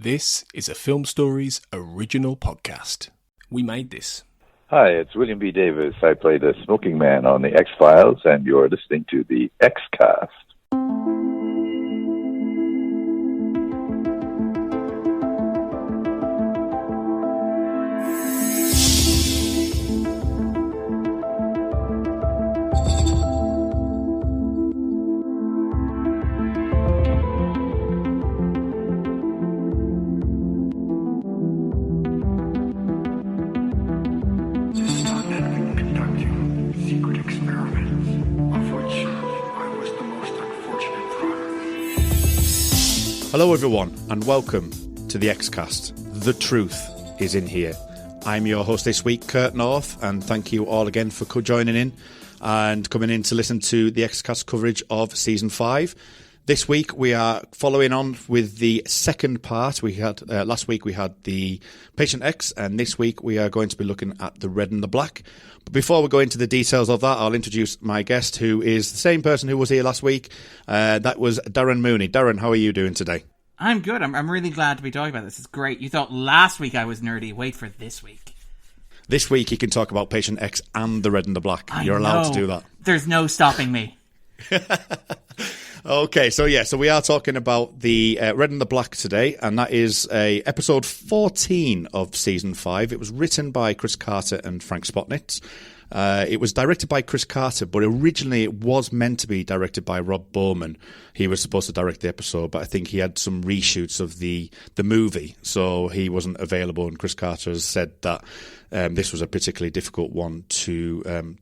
This is a Film Stories original podcast. We made this. Hi, it's William B. Davis. I play the smoking man on the X-Files, and you're listening to the X-Cast. Hello everyone and welcome to the X-Cast. The truth is in here. I'm your host this week, Kurt North, and thank you all again for joining in and coming in to listen to the X-Cast coverage of Season 5. This week we are following on with the second part. We had last week we had the Patient X, and this week we are going to be looking at the Red and the Black. But before we go into the details of that, I'll introduce my guest, who is the same person who was here last week. That was Darren Mooney. Darren, how are you doing today? I'm good. I'm really glad to be talking about this. It's great. You thought last week I was nerdy. Wait for this week. This week you can talk about Patient X and the Red and the Black. You're allowed to do that. There's no stopping me. Okay, so we are talking about the Red and the Black today, and that is episode 14 of Season 5. It was written by Chris Carter and Frank Spotnitz. It was directed by Chris Carter, but originally it was meant to be directed by Rob Bowman. He was supposed to direct the episode, but I think he had some reshoots of the movie, so he wasn't available, and Chris Carter has said that this was a particularly difficult one to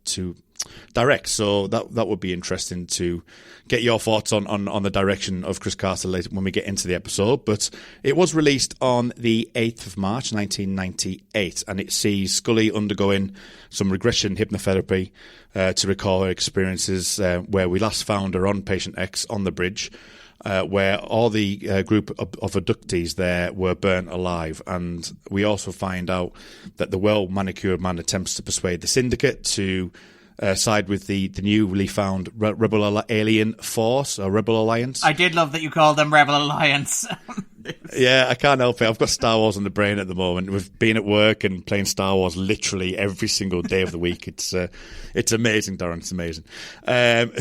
direct, so that would be interesting to get your thoughts on the direction of Chris Carter later when we get into the episode. But it was released on the 8th of March 1998, and it sees Scully undergoing some regression hypnotherapy to recall her experiences where we last found her on Patient X on the bridge, where all the group of abductees there were burnt alive. And we also find out that the well-manicured man attempts to persuade the Syndicate to side with the newly found Rebel Alien Force, or Rebel Alliance. I did love that you called them Rebel Alliance. Yeah, I can't help it. I've got Star Wars on the brain at the moment. We've been at work and playing Star Wars literally every single day of the week. It's amazing, Darren. It's amazing.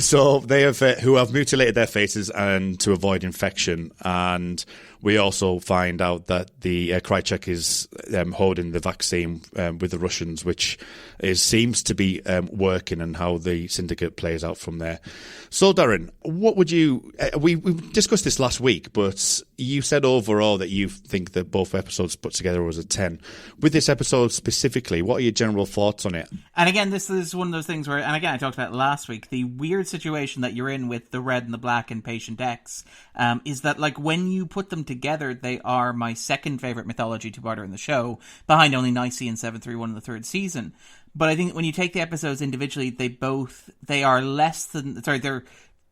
So they who have mutilated their faces and to avoid infection. And we also find out that the Krychek is holding the vaccine with the Russians, which seems to be working, and how the Syndicate plays out from there. So, Darren, what would you... we discussed this last week, but you said overall that you think that both episodes put together was a 10. With this episode specifically, what are your general thoughts on it? And again, this is one of those things where, and again, I talked about it last week, the weird situation that you're in with the Red and the Black and Patient X is that, like, when you put them together, they are my second favourite mythology two-parter in the show, behind only Nicey and 731 in the third season. But I think when you take the episodes individually, they are less than... Sorry,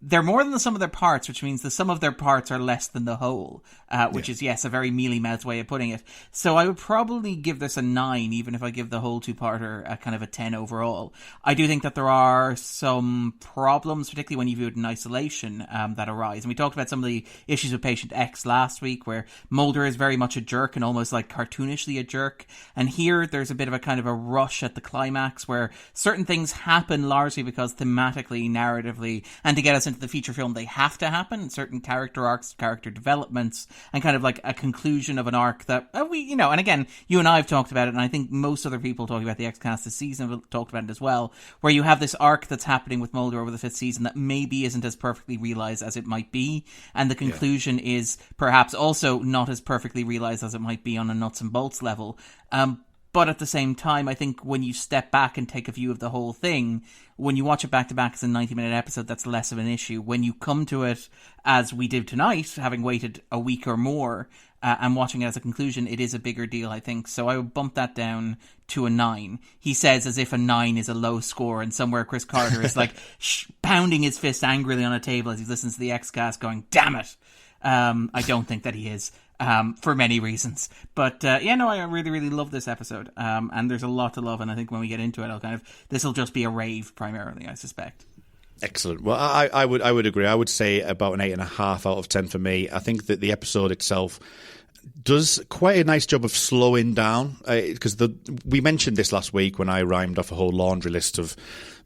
they're more than the sum of their parts, which means the sum of their parts are less than the whole, which is, yes, a very mealy-mouthed way of putting it. So I would probably give this a 9, even if I give the whole two-parter a kind of a 10 overall. I do think that there are some problems, particularly when you view it in isolation, that arise. And we talked about some of the issues with Patient X last week, where Mulder is very much a jerk and almost like cartoonishly a jerk. And here there's a bit of a kind of a rush at the climax where certain things happen largely because thematically, narratively, and to get us into the feature film, they have to happen. Certain character arcs, character developments, and kind of like a conclusion of an arc that and again, you and I have talked about it, and I think most other people talking about the X-Cast this season have talked about it as well, where you have this arc that's happening with Mulder over the 5th season that maybe isn't as perfectly realised as it might be, and the conclusion is perhaps also not as perfectly realised as it might be on a nuts and bolts level. But at the same time, I think when you step back and take a view of the whole thing, when you watch it back-to-back as a 90-minute episode, that's less of an issue. When you come to it, as we did tonight, having waited a week or more, and watching it as a conclusion, it is a bigger deal, I think. So I would bump that down to a 9. He says as if a 9 is a low score, and somewhere Chris Carter is like pounding his fist angrily on a table as he listens to the X-Cast going, damn it! I don't think that he is. For many reasons. But I really, really love this episode. And there's a lot to love, and I think when we get into it, this will just be a rave primarily, I suspect. Excellent. Well, I would agree. I would say about an 8.5 out of 10 for me. I think that the episode itself does quite a nice job of slowing down, because we mentioned this last week when I rhymed off a whole laundry list of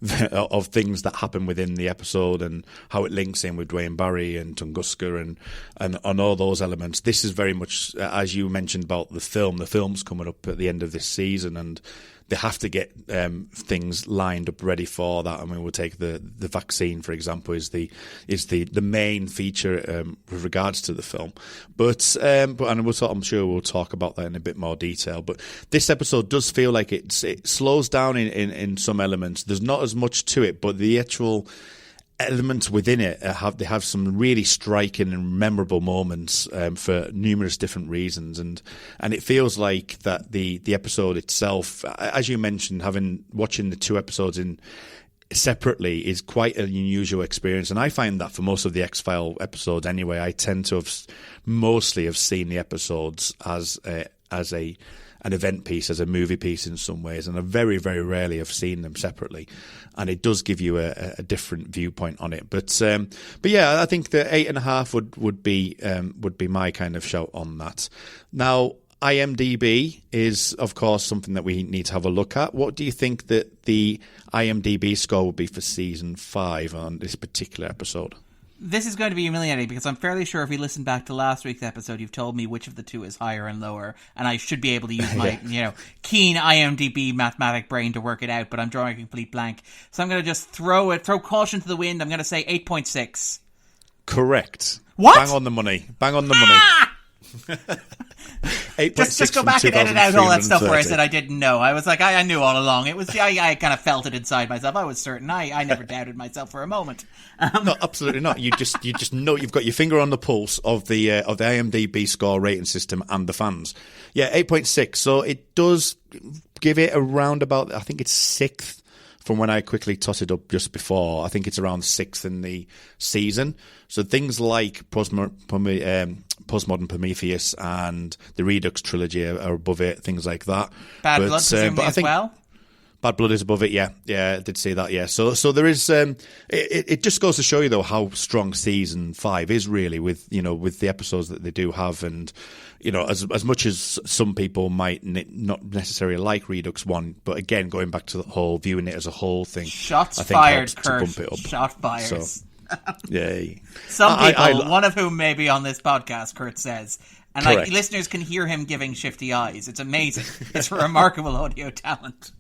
things that happen within the episode and how it links in with Dwayne Barry and Tunguska and on all those elements. This is very much, as you mentioned about the film. The film's coming up at the end of this season, and they have to get things lined up ready for that. I mean, we'll take the vaccine, for example, is the main feature with regards to the film. But and I'm sure we'll talk about that in a bit more detail. But this episode does feel like it slows down in some elements. There's not as much to it, but the actual elements within it have some really striking and memorable moments for numerous different reasons, and it feels like that the episode itself, as you mentioned, watching the two episodes in separately is quite an unusual experience, and I find that for most of the X-File episodes anyway, I tend to have mostly seen the episodes as an event piece, as a movie piece in some ways, and I very, very rarely have seen them separately. And it does give you a different viewpoint on it. But yeah, I think the 8.5 would be my kind of shout on that. Now, IMDb is, of course, something that we need to have a look at. What do you think that the IMDb score would be for season 5 on this particular episode? This is going to be humiliating because I'm fairly sure if we listen back to last week's episode, you've told me which of the two is higher and lower, and I should be able to use my keen IMDb mathematic brain to work it out, but I'm drawing a complete blank. So I'm going to just throw caution to the wind. I'm going to say 8.6. Correct. What? Bang on the money. money. 8.6 just go back and edit out all that stuff where I said I didn't know. I was like, I knew all along. It was I kind of felt it inside myself. I was certain. I never doubted myself for a moment. No, absolutely not. You just know you've got your finger on the pulse of the IMDb score rating system and the fans. Yeah, 8.6. So it does give it around about, I think it's 6th from when I quickly totted up just before. I think it's around 6th in the season. So things like Postmodern Prometheus and the Redux trilogy are above it, things like that. Bad Blood, presumably, as well? Bad Blood is above it, yeah. Yeah, I did say that, yeah. So there is... it just goes to show you, though, how strong Season 5 is, really, with the episodes that they do have. And, as much as some people might not necessarily like Redux 1, but again, going back to the whole viewing it as a whole thing... Shots fired, Kurt. To bump it up. Shot fired. So, yay. Some people, one of whom may be on this podcast, Kurt says... And correct. Listeners can hear him giving shifty eyes. It's amazing. It's a remarkable audio talent.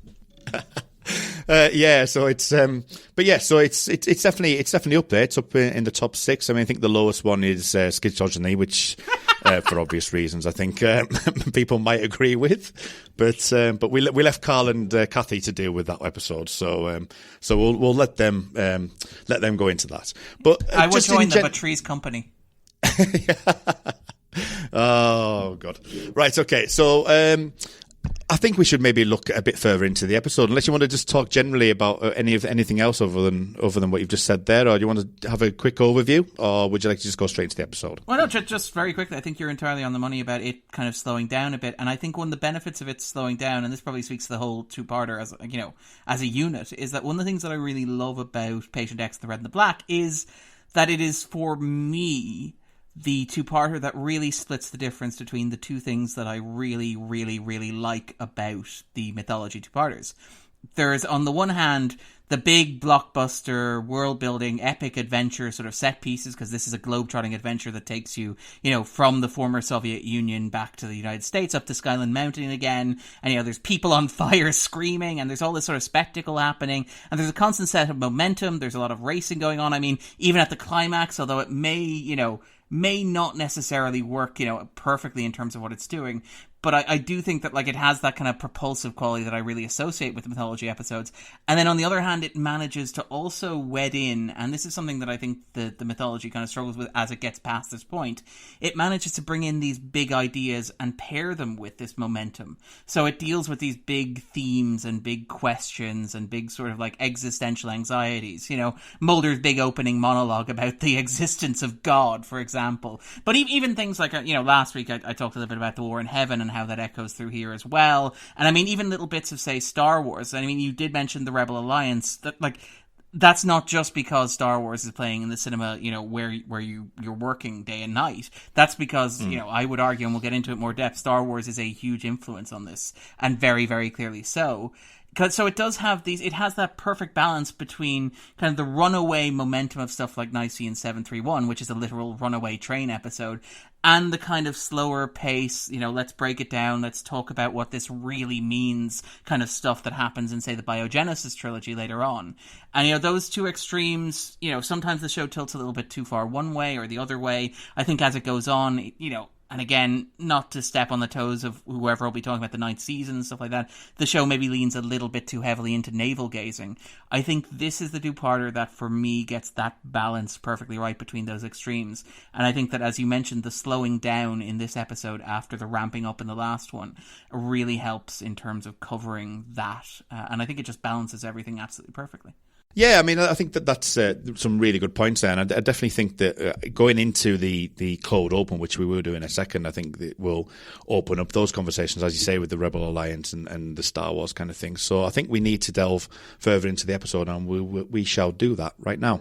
Yeah, so it's it's definitely up there. It's up in the top 6. I mean, I think the lowest one is Schizogeny, which for obvious reasons I think people might agree with, but we left Carl and Cathy to deal with that episode, so we'll let them go into that. But I would join them, but Tree's company. Oh God! Right, okay. So I think we should maybe look a bit further into the episode, unless you want to just talk generally about anything else other than what you've just said there, or do you want to have a quick overview, or would you like to just go straight into the episode? Well, no, just very quickly. I think you're entirely on the money about it kind of slowing down a bit, and I think one of the benefits of it slowing down, and this probably speaks to the whole two-parter as a unit, is that one of the things that I really love about Patient X, The Red and the Black, is that it is, for me, the two-parter that really splits the difference between the two things that I really, really, really like about the mythology two-parters. There's, on the one hand, the big blockbuster, world-building, epic adventure sort of set pieces, because this is a globe-trotting adventure that takes you, from the former Soviet Union back to the United States, up to Skyland Mountain again, and, there's people on fire screaming, and there's all this sort of spectacle happening, and there's a constant set of momentum, there's a lot of racing going on. I mean, even at the climax, although it may not necessarily work, perfectly in terms of what it's doing. But I do think that, it has that kind of propulsive quality that I really associate with the mythology episodes. And then on the other hand, it manages to also wed in, and this is something that I think the mythology kind of struggles with as it gets past this point, it manages to bring in these big ideas and pair them with this momentum. So it deals with these big themes and big questions and big sort of existential anxieties. Mulder's big opening monologue about the existence of God, for example. But even things like, last week I talked a little bit about the war in heaven and how that echoes through here as well. And I mean, even little bits of, say, Star Wars. I mean, you did mention the Rebel Alliance. That, that's not just because Star Wars is playing in the cinema, where you're working day and night. That's because, I would argue, and we'll get into it more depth, Star Wars is a huge influence on this, and very, very clearly so. So it does have it has that perfect balance between kind of the runaway momentum of stuff like Nicene 731, which is a literal runaway train episode, and the kind of slower pace, let's break it down, let's talk about what this really means kind of stuff that happens in, say, the Biogenesis trilogy later on. And, those two extremes, sometimes the show tilts a little bit too far one way or the other way. I think as it goes on, and again, not to step on the toes of whoever will be talking about the 9th season and stuff like that, the show maybe leans a little bit too heavily into navel-gazing. I think this is the two-parter that, for me, gets that balance perfectly right between those extremes. And I think that, as you mentioned, the slowing down in this episode after the ramping up in the last one really helps in terms of covering that. And I think it just balances everything absolutely perfectly. Yeah, I mean, I think that's some really good points there, and I definitely think that going into the cold open, which we will do in a second, I think that will open up those conversations, as you say, with the Rebel Alliance and the Star Wars kind of thing. So I think we need to delve further into the episode, and we shall do that right now.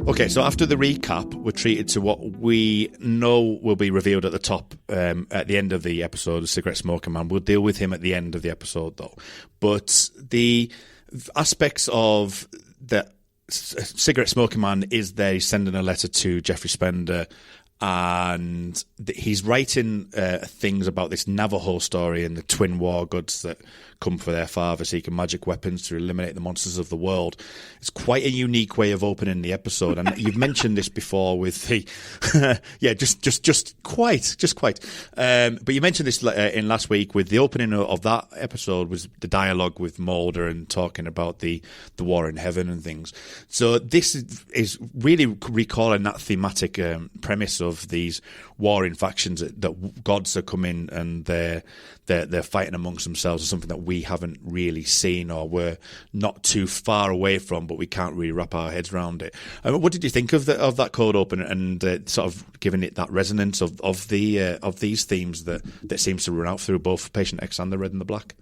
Okay, so after the recap, we're treated to what we know will be revealed at the top at the end of the episode, the Cigarette Smoking Man. We'll deal with him at the end of the episode, though. But the aspects of the Cigarette Smoking Man is there. He's sending a letter to Jeffrey Spender, and he's writing things about this Navajo story and the twin war goods that come for their father, seeking magic weapons to eliminate the monsters of the world. It's quite a unique way of opening the episode, and you've mentioned this before with the just quite. But you mentioned this in last week with the opening of that episode was the dialogue with Mulder and talking about the war in heaven and things. So this is really recalling that thematic premise of these warring factions that gods are coming and they're fighting amongst themselves, is something that we haven't really seen or we're not too far away from, but we can't really wrap our heads around it. What did you think of that cold open and sort of giving it that resonance of these themes that seems to run out through both Patient X and the Red and the Black?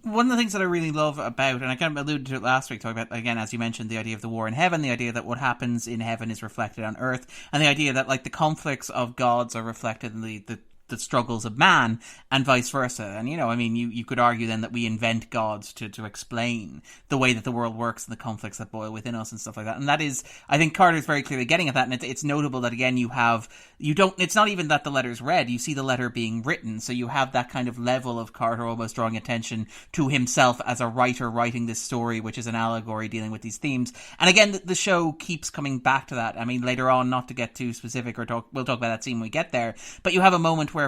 One of the things that I really love about, and I kind of alluded to it last week, talking about, again, as you mentioned, the idea of the war in heaven, the idea that what happens in heaven is reflected on earth, and the idea that, like, the conflicts of gods are reflected in the struggles of man, and vice versa. And, you could argue then that we invent gods to explain the way that the world works and the conflicts that boil within us and stuff like that. And that is, I think Carter's very clearly getting at that, and it's notable that, again, it's not even that the letter's read, you see the letter being written, so you have that kind of level of Carter almost drawing attention to himself as a writer writing this story, which is an allegory dealing with these themes. And again, the show keeps coming back to that. I mean, later on, not to get too specific, we'll talk about that scene when we get there, but you have a moment where,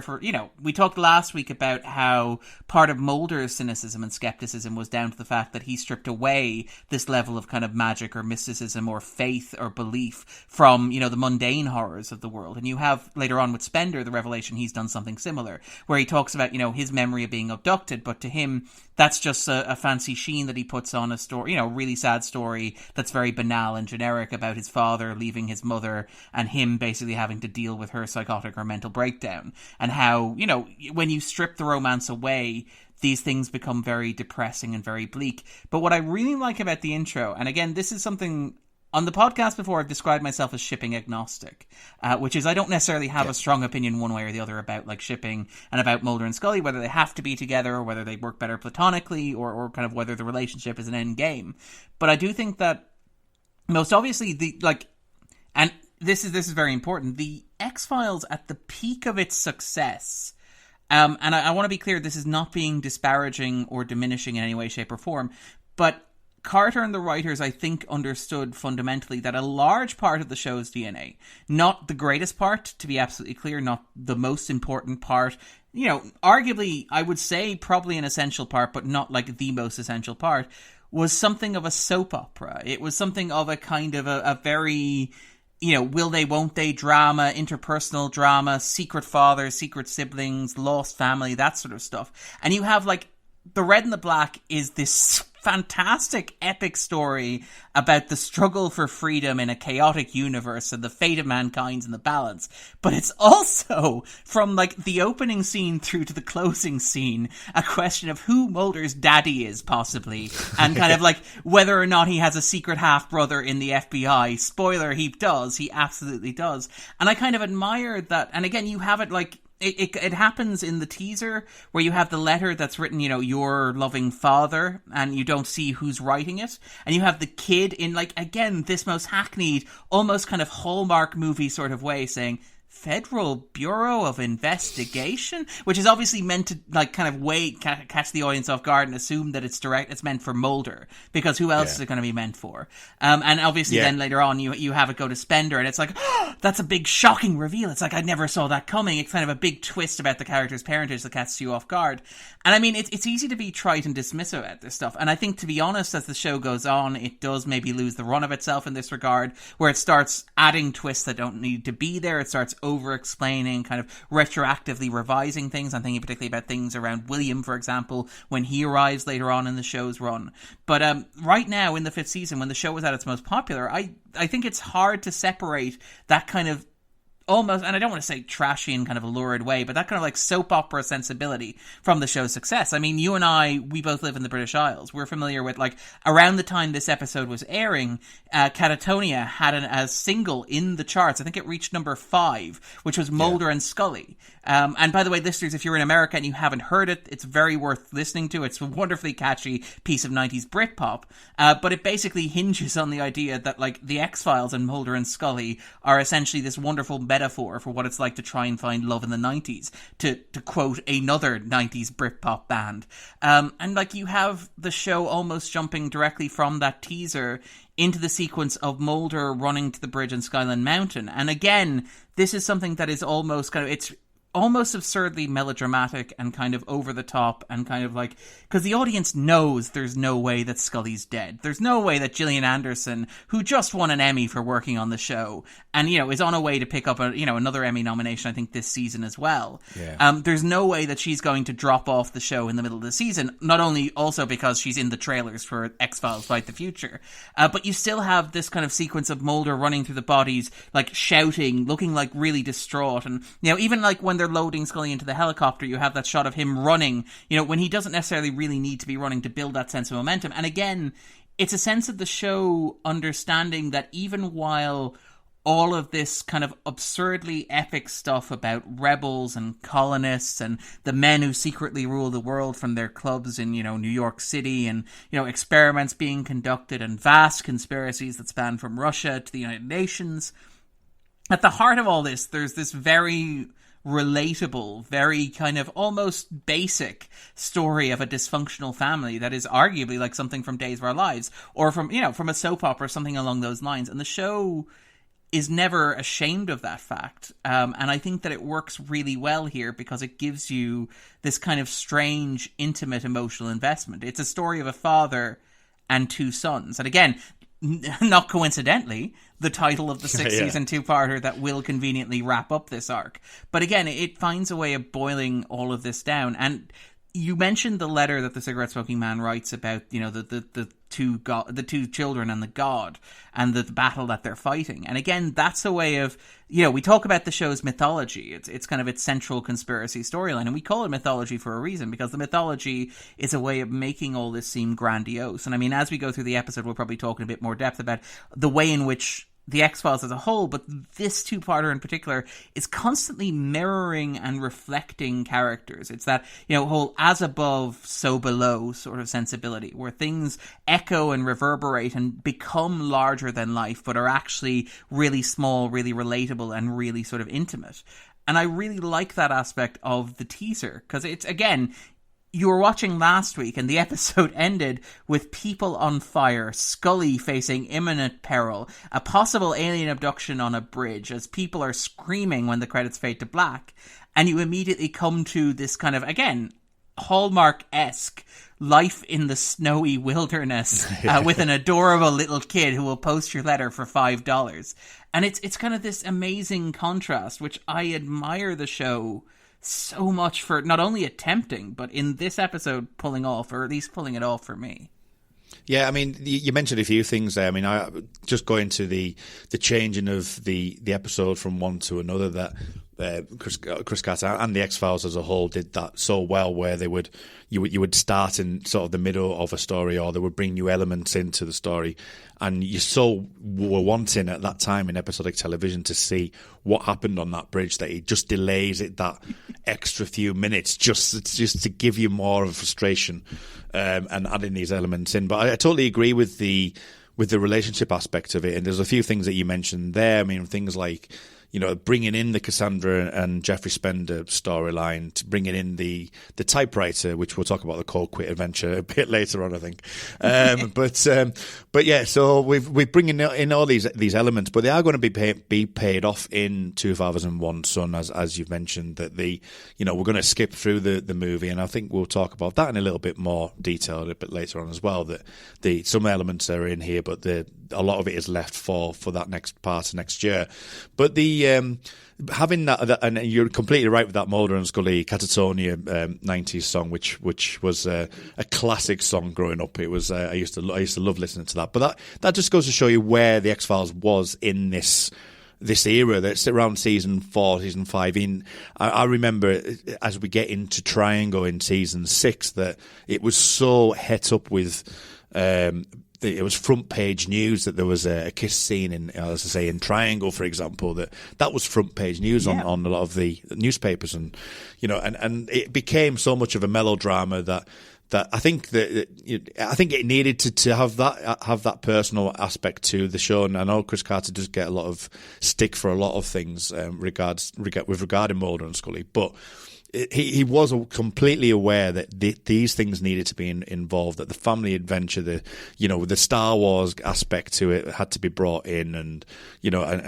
we talked last week about how part of Mulder's cynicism and skepticism was down to the fact that he stripped away this level of kind of magic or mysticism or faith or belief from, the mundane horrors of the world. And you have later on with Spender, the revelation he's done something similar, where he talks about, his memory of being abducted, but to him, that's just a fancy sheen that he puts on a story, really sad story that's very banal and generic about his father leaving his mother and him basically having to deal with her psychotic or mental breakdown. And how, when you strip the romance away, these things become very depressing and very bleak. But what I really like about the intro, and again, this is something on the podcast before I've described myself as shipping agnostic, which is I don't necessarily have a strong opinion one way or the other about like shipping and about Mulder and Scully, whether they have to be together or whether they work better platonically or kind of whether the relationship is an end game. But I do think that most obviously and this is very important, the X-Files at the peak of its success, and I want to be clear, this is not being disparaging or diminishing in any way, shape or form, but Carter and the writers, I think, understood fundamentally that a large part of the show's DNA, not the greatest part, to be absolutely clear, not the most important part, arguably, I would say probably an essential part, but not like the most essential part, was something of a soap opera. It was something of a kind of a very, will they, won't they drama, interpersonal drama, secret father, secret siblings, lost family, that sort of stuff. And you have, like, the Red and the Black is this fantastic epic story about the struggle for freedom in a chaotic universe and the fate of mankind's in the balance. But it's also, from like the opening scene through to the closing scene, a question of who Mulder's daddy is, possibly, and kind of like whether or not he has a secret half-brother in the FBI. Spoiler, he does. He absolutely does. And I kind of admire that. And again, you have it like, It happens in the teaser where you have the letter that's written, you know, your loving father, and you don't see who's writing it. And you have the kid in, like, again, this most hackneyed, almost kind of Hallmark movie sort of way saying, Federal Bureau of Investigation, which is obviously meant to like kind of catch the audience off guard and assume that it's meant for Mulder, because who else is it going to be meant for? And obviously then later on you have it go to Spender, and it's like, oh, that's a big shocking reveal. It's like, I never saw that coming. It's kind of a big twist about the character's parentage that catches you off guard. And I mean, it's easy to be trite and dismissive at this stuff. And I think, to be honest, as the show goes on, it does maybe lose the run of itself in this regard, where it starts adding twists that don't need to be there. It starts over-explaining, kind of retroactively revising things. I'm thinking particularly about things around William, for example, when he arrives later on in the show's run. But right now, in the 5th season, when the show was at its most popular, I think it's hard to separate that kind of almost, and I don't want to say trashy in kind of a lurid way, but that kind of like soap opera sensibility from the show's success. I mean, you and I, we both live in the British Isles. We're familiar with, like, around the time this episode was airing, Catatonia had a single in the charts. I think it reached number 5, which was Mulder and Scully. And by the way, listeners, if you're in America and you haven't heard it, it's very worth listening to. It's a wonderfully catchy piece of 90s Britpop. But it basically hinges on the idea that, like, the X-Files and Mulder and Scully are essentially this wonderful metaphor for what it's like to try and find love in the 90s, to quote another 90s Britpop band. And, like, you have the show almost jumping directly from that teaser into the sequence of Mulder running to the bridge in Skyland Mountain. And again, this is something that is almost kind of, it's almost absurdly melodramatic and kind of over the top, and kind of like, because the audience knows there's no way that Scully's dead. There's no way that Gillian Anderson, who just won an Emmy for working on the show, and, you know, is on a way to pick up another Emmy nomination, I think, this season as well. Yeah. There's no way that she's going to drop off the show in the middle of the season, not only also because she's in the trailers for X-Files Fight the Future, but you still have this kind of sequence of Mulder running through the bodies, like shouting, looking like really distraught, and, you know, even like when they're loading Scully into the helicopter, you have that shot of him running, you know, when he doesn't necessarily really need to be running to build that sense of momentum. And again, it's a sense of the show understanding that even while all of this kind of absurdly epic stuff about rebels and colonists and the men who secretly rule the world from their clubs in, you know, New York City, and, you know, experiments being conducted and vast conspiracies that span from Russia to the United Nations, at the heart of all this, there's this very relatable, very kind of almost basic story of a dysfunctional family that is arguably like something from Days of Our Lives, or from, you know, from a soap opera, something along those lines. And the show is never ashamed of that fact. And I think that it works really well here because it gives you this kind of strange, intimate, emotional investment. It's a story of a father and 2 sons. And again, not coincidentally, the title of the 6th season 2-parter that will conveniently wrap up this arc. But again, it finds a way of boiling all of this down. And you mentioned the letter that the cigarette-smoking man writes about, you know, the two children and the god, and the battle that they're fighting. And again, that's a way of, you know, we talk about the show's mythology. It's kind of its central conspiracy storyline, and we call it mythology for a reason, because the mythology is a way of making all this seem grandiose. And I mean, as we go through the episode, we'll probably talk in a bit more depth about the way in which the X-Files as a whole, but this 2-parter in particular, is constantly mirroring and reflecting characters. It's that, you know, whole as above, so below sort of sensibility, where things echo and reverberate and become larger than life, but are actually really small, really relatable, and really sort of intimate. And I really like that aspect of the teaser, because it's, again, you were watching last week and the episode ended with people on fire, Scully facing imminent peril, a possible alien abduction on a bridge as people are screaming when the credits fade to black. And you immediately come to this kind of, again, Hallmark-esque life in the snowy wilderness with an adorable little kid who will post your letter for $5. And it's kind of this amazing contrast, which I admire the show so much for not only attempting, but in this episode pulling off, or at least pulling it off for me. Yeah, I mean, you mentioned a few things there. I mean, I just going to the changing of the episode from one to another, that Chris Carter and the X-Files as a whole did that so well, where you would start in sort of the middle of a story, or they would bring new elements into the story, and you so were wanting at that time in episodic television to see what happened on that bridge, that it just delays it that extra few minutes just to give you more of a frustration, and adding these elements in. But I totally agree with the relationship aspect of it, and there's a few things that you mentioned there. I mean, things like, you know, bringing in the Cassandra and Jeffrey Spender storyline, to bringing in the typewriter, which we'll talk about the Cold Quit adventure a bit later on, I think. But yeah, so we're bringing in all these elements, but they are going to be paid off in Two Fathers and One Son, as you've mentioned, that we're going to skip through the movie, and I think we'll talk about that in a little bit more detail a bit later on as well. That some elements are in here, but a lot of it is left for that next part next year. But having that, and you're completely right with that Mulder and Scully Catatonia 90s song, which was a classic song growing up. It was I used to love listening to that. But that just goes to show you where the X-Files was in this era. That's around season 4, season 5. I remember as we get into Triangle in season 6 that it was so het up with. It was front page news that there was a kiss scene in, as I say, in Triangle, for example. That was front page news on a lot of the newspapers, and and it became so much of a melodrama that I think it needed to have that personal aspect to the show. And I know Chris Carter does get a lot of stick for a lot of things regarding Mulder and Scully, but he was completely aware that these things needed to be involved, that the family adventure, the Star Wars aspect to it had to be brought in, and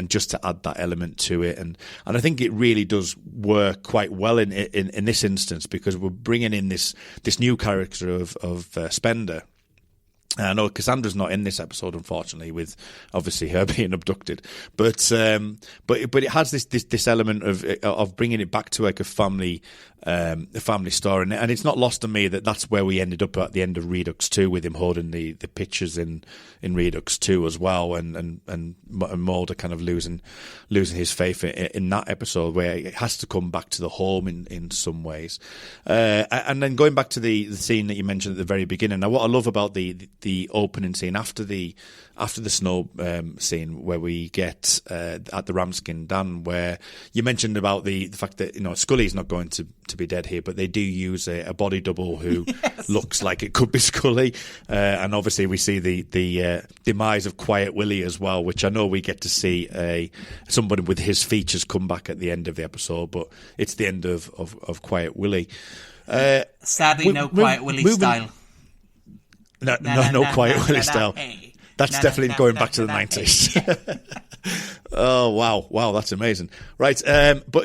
just to add that element to it, and I think it really does work quite well in this instance, because we're bringing in this new character of Spender. I know Cassandra's not in this episode, unfortunately, with obviously her being abducted. But it has this element of bringing it back to like a family story, and it's not lost on me that that's where we ended up at the end of Redux 2, with him holding the pictures in Redux 2 as well, and Mulder kind of losing his faith in that episode, where it has to come back to the home in some ways. And then going back to the scene that you mentioned at the very beginning. Now, what I love about the opening scene after the snow scene, where we get at the Ramskin Dan, where you mentioned about the fact that Scully's not going to be dead here, but they do use a body double who looks like it could be Scully, and obviously we see the demise of Quiet Willie as well, which I know we get to see somebody with his features come back at the end of the episode, but it's the end of Quiet Willie. Sadly, no Quiet Willie style. No Quiet Willie style. Hey. That's definitely going back to the 90s. Oh, wow, that's amazing. Right, but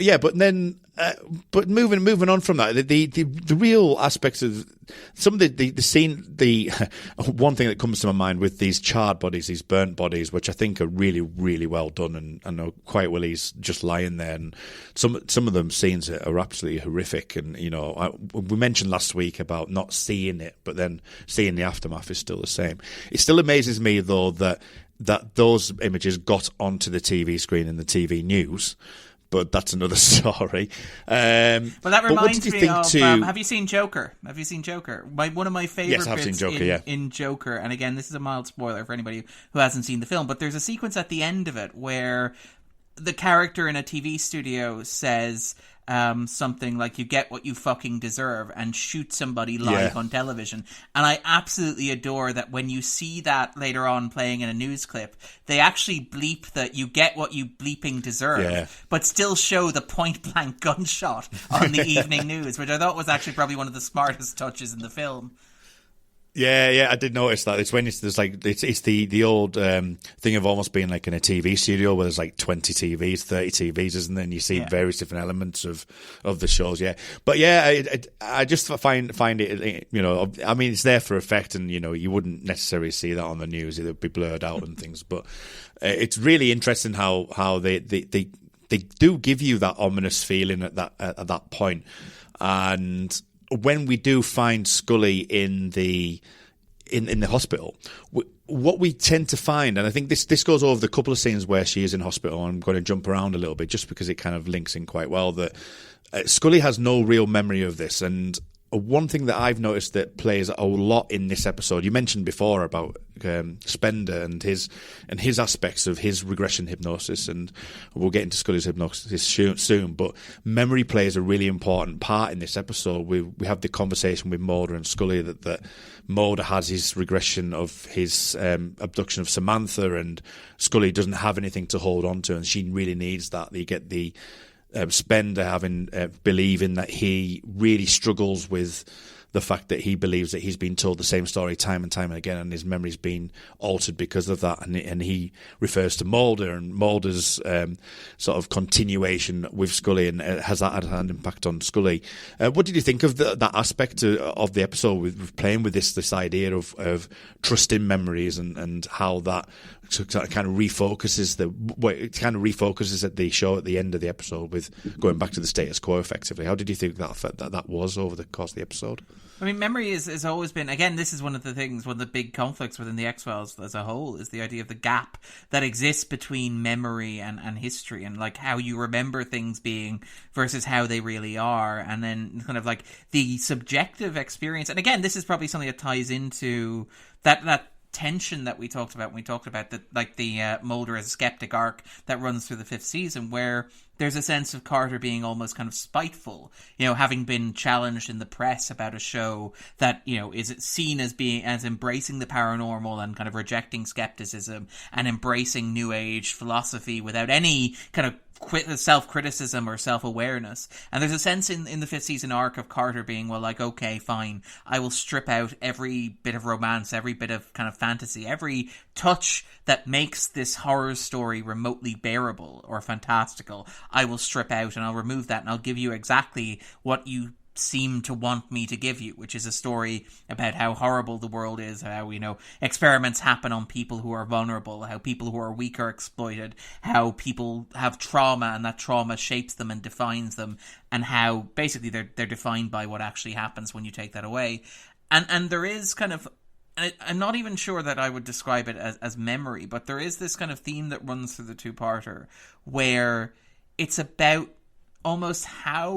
moving on from that, the real aspects of some of the scene, the one thing that comes to my mind with these charred bodies, these burnt bodies, which I think are really, really well done, and I know Quiet Willie's just lying there, and some of them scenes are absolutely horrific, and we mentioned last week about not seeing it, but then seeing the aftermath is still the same. It still amazes me though that those images got onto the TV screen in the TV news. But that's another story. But that reminds me of... have you seen Joker? One of my favourite bits in Joker, and again, this is a mild spoiler for anybody who hasn't seen the film, but there's a sequence at the end of it where the character in a TV studio says something like, "You get what you fucking deserve," and shoot somebody live on television. And I absolutely adore that when you see that later on playing in a news clip, they actually bleep that "you get what you bleeping deserve," but still show the point blank gunshot on the evening news, which I thought was actually probably one of the smartest touches in the film. Yeah, I did notice that. It's when it's the old thing of almost being like in a TV studio where there's like 20 TVs, 30 TVs, isn't there? And you see various different elements of the shows. Yeah, but I just find it. I mean, it's there for effect, and you wouldn't necessarily see that on the news; it would be blurred out and things. But it's really interesting how they do give you that ominous feeling at that point, and when we do find Scully in the in the hospital, what we tend to find, and I think this goes over the couple of scenes where she is in hospital, and I'm going to jump around a little bit just because it kind of links in quite well, that Scully has no real memory of this. And one thing that I've noticed that plays a lot in this episode, you mentioned before about Spender and his aspects of his regression hypnosis, and we'll get into Scully's hypnosis soon, but memory plays a really important part in this episode. We have the conversation with Mulder and Scully that Mulder has his regression of his abduction of Samantha, and Scully doesn't have anything to hold on to, and she really needs that. You get the Spender believing that he really struggles with the fact that he believes that he's been told the same story time and time again, and his memory's been altered because of that. And he refers to Mulder, and Mulder's sort of continuation with Scully, and has that had an impact on Scully. What did you think of that aspect of the episode with playing with this idea of trusting memories, and how that kind of refocuses at the show at the end of the episode with going back to the status quo effectively? How did you think that was over the course of the episode? I mean, memory has always been, again, this is one of the big conflicts within the X-Files as a whole, is the idea of the gap that exists between memory and history, and like how you remember things being versus how they really are, and then kind of like the subjective experience. And again, this is probably something that ties into that tension that we talked about when we talked about the Mulder as a skeptic arc that runs through the 5th season, where there's a sense of Carter being almost kind of spiteful, having been challenged in the press about a show that, is seen as embracing the paranormal and kind of rejecting skepticism and embracing New Age philosophy without any kind of self-criticism or self-awareness. And there's a sense in the 5th season arc of Carter being, well, like, okay, fine, I will strip out every bit of romance, every bit of kind of fantasy, every touch that makes this horror story remotely bearable or fantastical. I will strip out and I'll remove that, and I'll give you exactly what you seem to want me to give you, which is a story about how horrible the world is, how experiments happen on people who are vulnerable, how people who are weak are exploited, how people have trauma and that trauma shapes them and defines them, and how basically they're defined by what actually happens when you take that away. And there is kind of, I'm not even sure that I would describe it as memory, but there is this kind of theme that runs through the two-parter where it's about almost how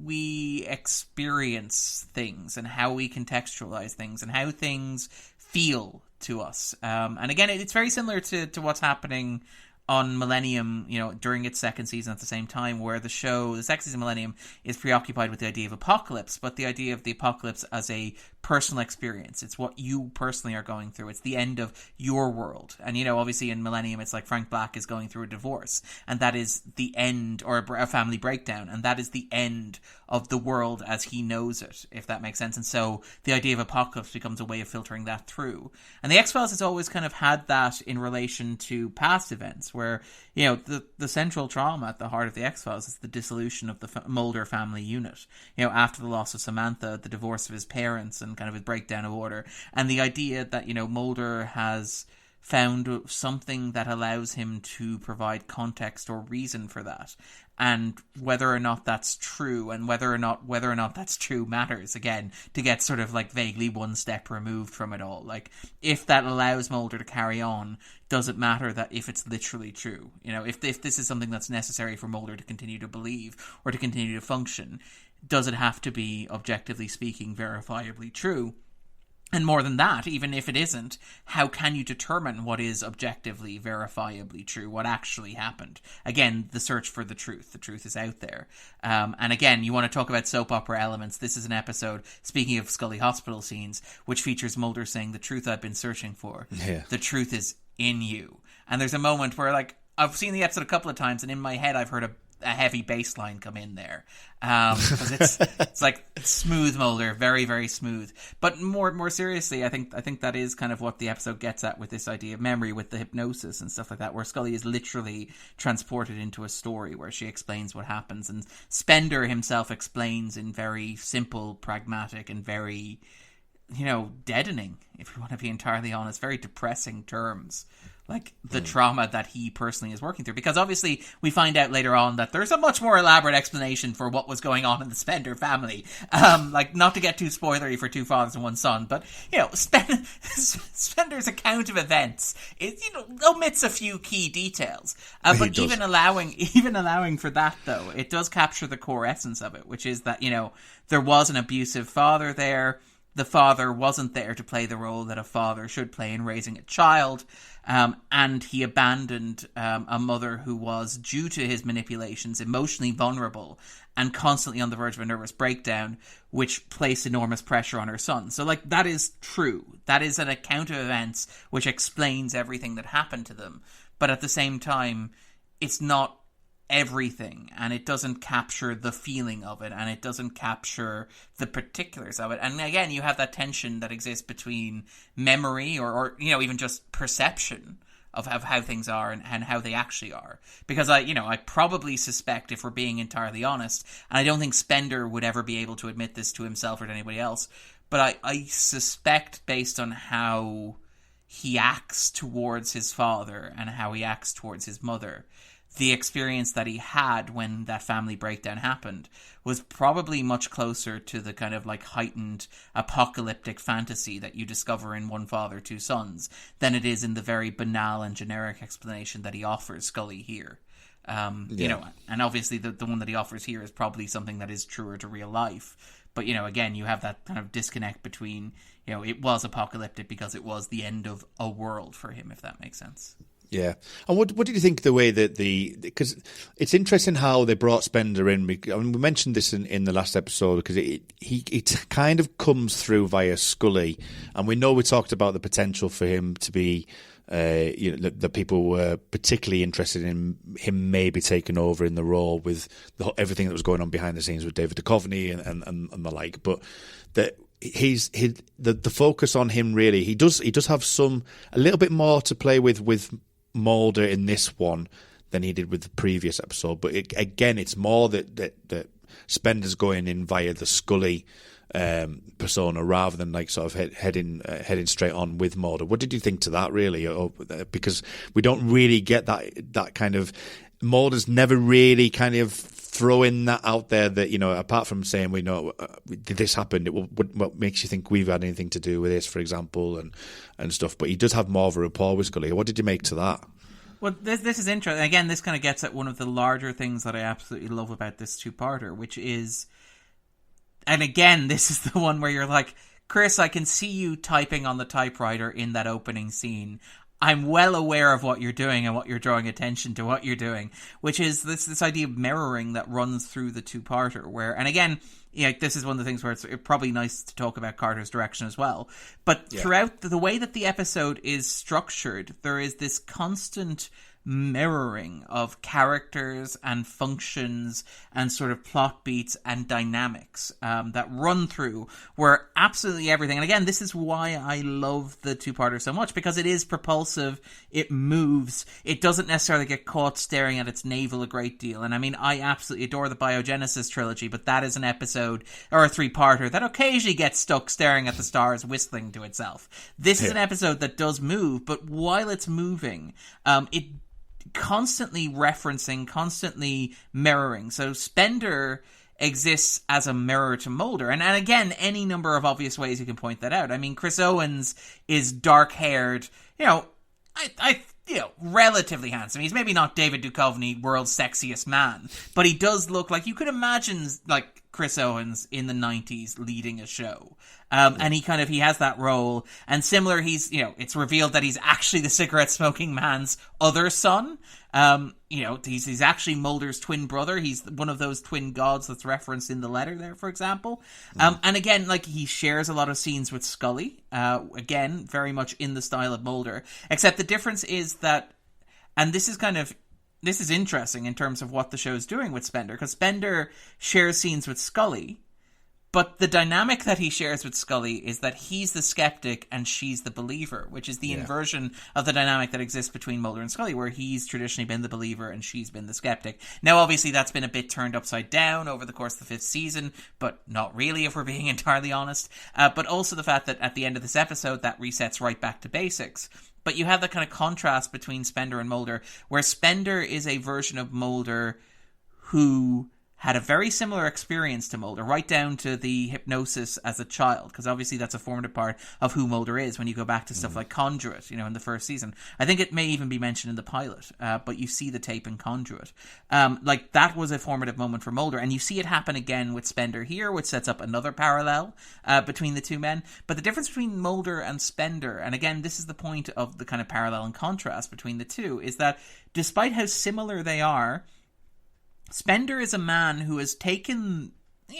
we experience things and how we contextualize things and how things feel to us. And again, it's very similar to what's happening on Millennium, during its 2nd season at the same time, where the second season Millennium is preoccupied with the idea of apocalypse, but the idea of the apocalypse as a personal experience. It's what you personally are going through. It's the end of your world. And, obviously in Millennium, it's like Frank Black is going through a divorce, and that is the end, or a family breakdown, and that is the end of the world as he knows it, if that makes sense. And so the idea of apocalypse becomes a way of filtering that through. And the X-Files has always kind of had that in relation to past events, where, the central trauma at the heart of the X-Files is the dissolution of the Mulder family unit. After the loss of Samantha, the divorce of his parents, and kind of his breakdown of order. And the idea that, Mulder has found something that allows him to provide context or reason for that. And whether or not that's true, and whether or not that's true matters, again, to get sort of like vaguely one step removed from it all. Like, if that allows Mulder to carry on, does it matter that if it's literally true? If this is something that's necessary for Mulder to continue to believe or to continue to function, does it have to be, objectively speaking, verifiably true? And more than that, even if it isn't, how can you determine what is objectively, verifiably true, what actually happened? Again, the search for the truth. The truth is out there. And again, you want to talk about soap opera elements. This is an episode, speaking of Scully hospital scenes, which features Mulder saying, "The truth I've been searching for. Yeah. The truth is in you." And there's a moment where, like, I've seen the episode a couple of times, and in my head I've heard a heavy bass line come in there, because it's like smooth Mulder, very, very smooth. But more seriously, I think that is kind of what the episode gets at with this idea of memory, with the hypnosis and stuff like that, where Scully is literally transported into a story where she explains what happens, and Spender himself explains in very simple, pragmatic, and very, deadening, if we want to be entirely honest, very depressing terms. like the trauma that he personally is working through. Because obviously we find out later on that there's a much more elaborate explanation for what was going on in the Spender family. Like, not to get too spoilery for two fathers and one son, but, you know, Spender's account of events, omits a few key details. But even allowing for that, though, it does capture the core essence of it, which is that, you know, there was an abusive father there. The father wasn't there to play the role that a father should play in raising a child. And he abandoned a mother who was, due to his manipulations, emotionally vulnerable and constantly on the verge of a nervous breakdown, which placed enormous pressure on her son. So, like, that is true. That is an account of events which explains everything that happened to them. But at the same time, it's not everything, and it doesn't capture the feeling of it, and it doesn't capture the particulars of it. And again, you have that tension that exists between memory or you know, even just perception of how things are and how they actually are. Because I probably suspect, if we're being entirely honest, and I don't think Spender would ever be able to admit this to himself or to anybody else, but I suspect, based on how he acts towards his father and how he acts towards his mother, the experience that he had when that family breakdown happened was probably much closer to the kind of like heightened apocalyptic fantasy that you discover in One Father, Two Sons than it is in the very banal and generic explanation that he offers Scully here. You know, and obviously the one that he offers here is probably something that is truer to real life. But, you know, again, you have that kind of disconnect between, you know, it was apocalyptic because it was the end of a world for him, if that makes sense. Yeah. And what did you think the way that because it's interesting how they brought Spender in. I mean, we mentioned this in the last episode, because it kind of comes through via Scully, and we know we talked about the potential for him to be, you know, the people were particularly interested in him maybe taking over in the role with everything that was going on behind the scenes with David Duchovny and the like, but that the focus on him, really, he does have a little bit more to play with Mulder in this one than he did with the previous episode. But again, it's more that Spender's going in via the Scully persona rather than like sort of heading straight on with Mulder. What did you think to that, really? Because we don't really get that kind of, Mulder's never really kind of throwing that out there, that, you know, apart from saying, we know did this happen, what makes you think we've had anything to do with this, for example, and stuff. But he does have more of a rapport with Scully. What did you make to that? Well, this is interesting. Again, this kind of gets at one of the larger things that I absolutely love about this two-parter, which is, and again, this is the one where you're like, Chris, I can see you typing on the typewriter in that opening scene. I'm well aware of what you're doing and what you're drawing attention to what you're doing, which is this idea of mirroring that runs through the two-parter, where, and again, you know, this is one of the things where it's probably nice to talk about Carter's direction as well, but throughout the way that the episode is structured, there is this constant mirroring of characters and functions and sort of plot beats and dynamics that run through, where absolutely everything, and again, this is why I love the two-parter so much, because it is propulsive, it moves, it doesn't necessarily get caught staring at its navel a great deal. And I mean, I absolutely adore the Biogenesis trilogy, but that is an episode or a three-parter that occasionally gets stuck staring at the stars, whistling to itself. This is an episode that does move, but while it's moving, it constantly referencing, constantly mirroring. So Spender exists as a mirror to Mulder. And again, any number of obvious ways you can point that out. I mean, Chris Owens is dark-haired, you know, relatively handsome. He's maybe not David Duchovny, world's sexiest man, but he does look like, you could imagine, like, Chris Owens in the 90s leading a show. And he has that role. And similar, he's, you know, it's revealed that he's actually the cigarette smoking man's other son. You know, he's actually Mulder's twin brother. He's one of those twin gods that's referenced in the letter there, for example. And again, like, he shares a lot of scenes with Scully. Again, very much in the style of Mulder. Except the difference is that, and this is interesting in terms of what the show's doing with Spender, because Spender shares scenes with Scully, But the dynamic that he shares with Scully is that he's the skeptic and she's the believer, which is the inversion of the dynamic that exists between Mulder and Scully, where he's traditionally been the believer and she's been the skeptic. Now, obviously, that's been a bit turned upside down over the course of the 5th season, but not really, if we're being entirely honest. But also the fact that at the end of this episode, that resets right back to basics. But you have that kind of contrast between Spender and Mulder, where Spender is a version of Mulder who had a very similar experience to Mulder, right down to the hypnosis as a child, because obviously that's a formative part of who Mulder is when you go back to stuff like Conduit, in the first season. I think it may even be mentioned in the pilot, but you see the tape in Conduit. That was a formative moment for Mulder, and you see it happen again with Spender here, which sets up another parallel between the two men. But the difference between Mulder and Spender, and again, this is the point of the kind of parallel and contrast between the two, is that despite how similar they are, Spender is a man who has taken,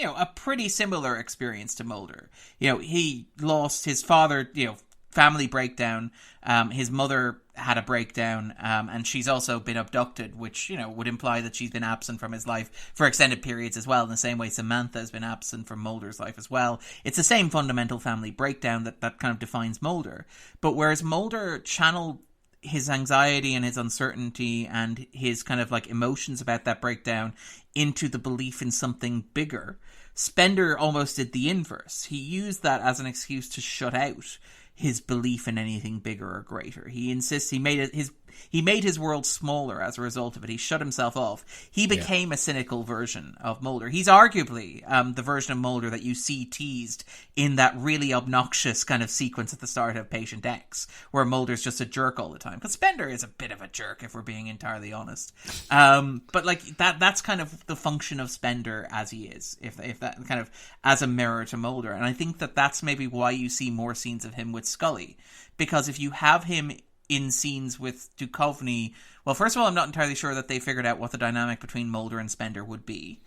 a pretty similar experience to Mulder. He lost his father, family breakdown. His mother had a breakdown, and she's also been abducted, which, would imply that she's been absent from his life for extended periods as well, in the same way Samantha has been absent from Mulder's life as well. It's the same fundamental family breakdown that kind of defines Mulder. But whereas Mulder channeled his anxiety and his uncertainty and his kind of emotions about that breakdown into the belief in something bigger, Spender almost did the inverse. He used that as an excuse to shut out his belief in anything bigger or greater. He insists he made his world smaller as a result of it. He shut himself off. He became a cynical version of Mulder. He's arguably the version of Mulder that you see teased in that really obnoxious kind of sequence at the start of Patient X, where Mulder's just a jerk all the time. Because Spender is a bit of a jerk, if we're being entirely honest. But that's kind of the function of Spender as he is, if that kind of as a mirror to Mulder. And I think that's maybe why you see more scenes of him with Scully. Because if you have him in scenes with Duchovny, well, first of all, I'm not entirely sure that they figured out what the dynamic between Mulder and Spender would be.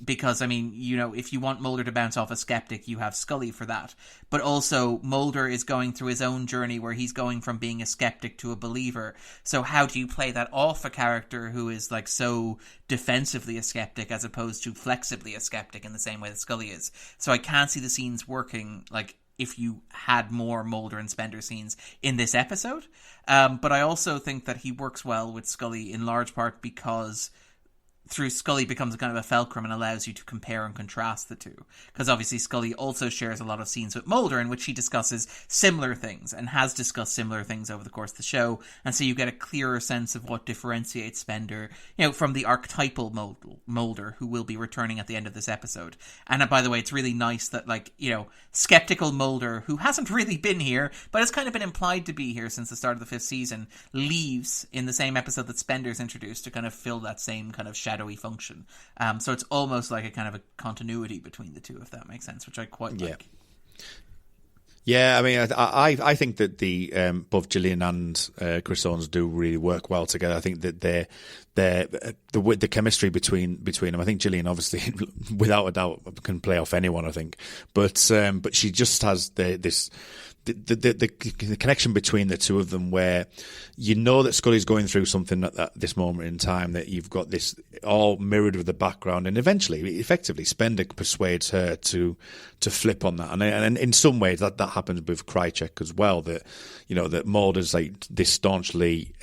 Because, if you want Mulder to bounce off a skeptic, you have Scully for that. But also, Mulder is going through his own journey where he's going from being a skeptic to a believer. So how do you play that off a character who is, so defensively a skeptic as opposed to flexibly a skeptic in the same way that Scully is? So I can't see the scenes working, if you had more Mulder and Spender scenes in this episode. But I also think that he works well with Scully in large part because through Scully becomes a kind of a fulcrum and allows you to compare and contrast the two. Because obviously Scully also shares a lot of scenes with Mulder in which he discusses similar things and has discussed similar things over the course of the show. And so you get a clearer sense of what differentiates Spender, from the archetypal Mulder who will be returning at the end of this episode. And by the way, it's really nice that, skeptical Mulder, who hasn't really been here, but has kind of been implied to be here since the start of the 5th season, leaves in the same episode that Spender's introduced to kind of fill that same kind of shadowy function. So it's almost like a kind of a continuity between the two, if that makes sense, which I quite like. Yeah, I mean, I think that the both Gillian and Chris Owens do really work well together. I think that the chemistry between them. I think Gillian, obviously, without a doubt, can play off anyone. I think, but she just has the connection between the two of them, where that Scully's going through something at this moment in time, that you've got this all mirrored with the background, and eventually, effectively, Spender persuades her to flip on that, and in some ways that happens with Krycek as well. That that Mulder's this staunchly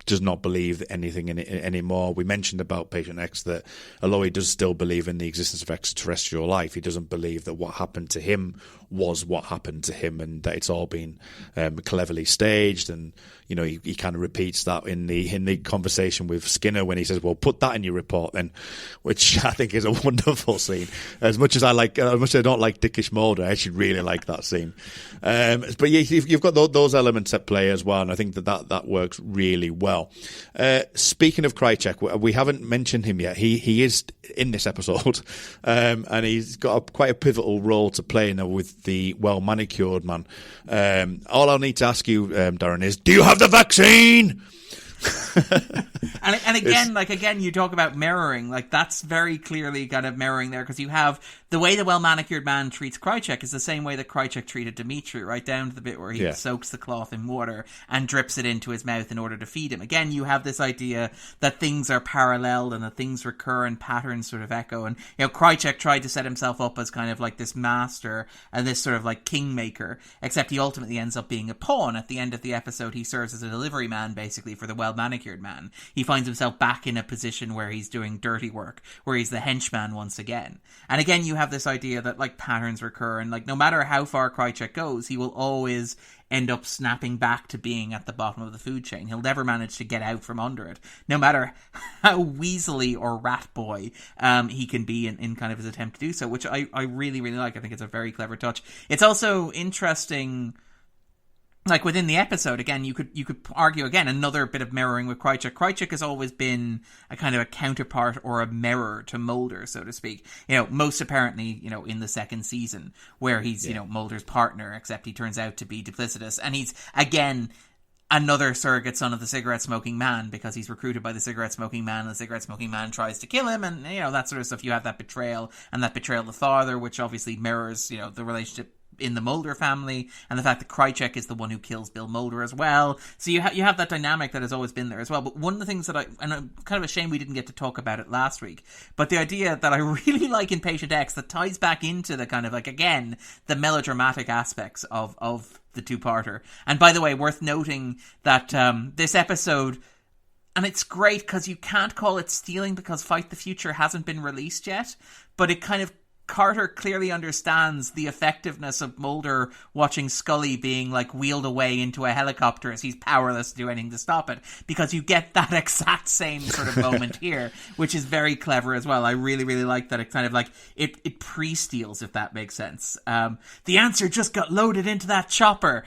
does not believe anything in it anymore. We mentioned about Patient X that although he does still believe in the existence of extraterrestrial life, he doesn't believe that what happened to him was what happened to him, and that it's all been cleverly staged. And he kind of repeats that in the conversation with Skinner when he says, "Well, put that in your report then," which I think is a wonderful scene. As much as I don't like Dickish Mulder, I actually really like that scene. But you've got those elements at play as well, and I think that works really well. Speaking of Krycek, we haven't mentioned him yet. He is in this episode, and he's got quite a pivotal role to play now with the well-manicured man. All I'll need to ask you, Darren, is, do you have the vaccine? And again, you talk about mirroring. Like, that's very clearly kind of mirroring there, because you have the way the well-manicured man treats Krychek is the same way that Krychek treated Dimitri, right down to the bit where he soaks the cloth in water and drips it into his mouth in order to feed him. Again, you have this idea that things are paralleled and that things recur and patterns sort of echo. And, Krychek tried to set himself up as kind of like this master and this sort of like kingmaker, except he ultimately ends up being a pawn. At the end of the episode, he serves as a delivery man, basically, for the well-manicured man. He finds himself back in a position where he's doing dirty work, where he's the henchman once again. And again, you have this idea that, like, patterns recur, and, like, no matter how far Krychek goes, he will always end up snapping back to being at the bottom of the food chain. He'll never manage to get out from under it, no matter how weaselly or rat boy he can be in kind of his attempt to do so, which I really, really like. I think it's a very clever touch. It's also interesting, like, within the episode, again, you could argue, again, another bit of mirroring with Krychek. Krychek has always been a kind of a counterpart or a mirror to Mulder, so to speak. Most apparently, in the second season, where he's, Mulder's partner, except he turns out to be duplicitous. And he's, again, another surrogate son of the cigarette-smoking man, because he's recruited by the cigarette-smoking man, and the cigarette-smoking man tries to kill him, and, that sort of stuff. You have that betrayal, and that betrayal of the father, which obviously mirrors, the relationship in the Mulder family, and the fact that Krychek is the one who kills Bill Mulder as well. So you have that dynamic that has always been there as well. But one of the things that and I'm kind of ashamed we didn't get to talk about it last week, but the idea that I really like in Patient X that ties back into the kind of, like, again, the melodramatic aspects of the two-parter. And by the way, worth noting that this episode, and it's great because you can't call it stealing because Fight the Future hasn't been released yet, but it kind of, Carter clearly understands the effectiveness of Mulder watching Scully being, like, wheeled away into a helicopter as he's powerless to do anything to stop it, because you get that exact same sort of moment here, which is very clever as well. I really, really like that. It kind of, like, it pre-steals, if that makes sense. The answer just got loaded into that chopper,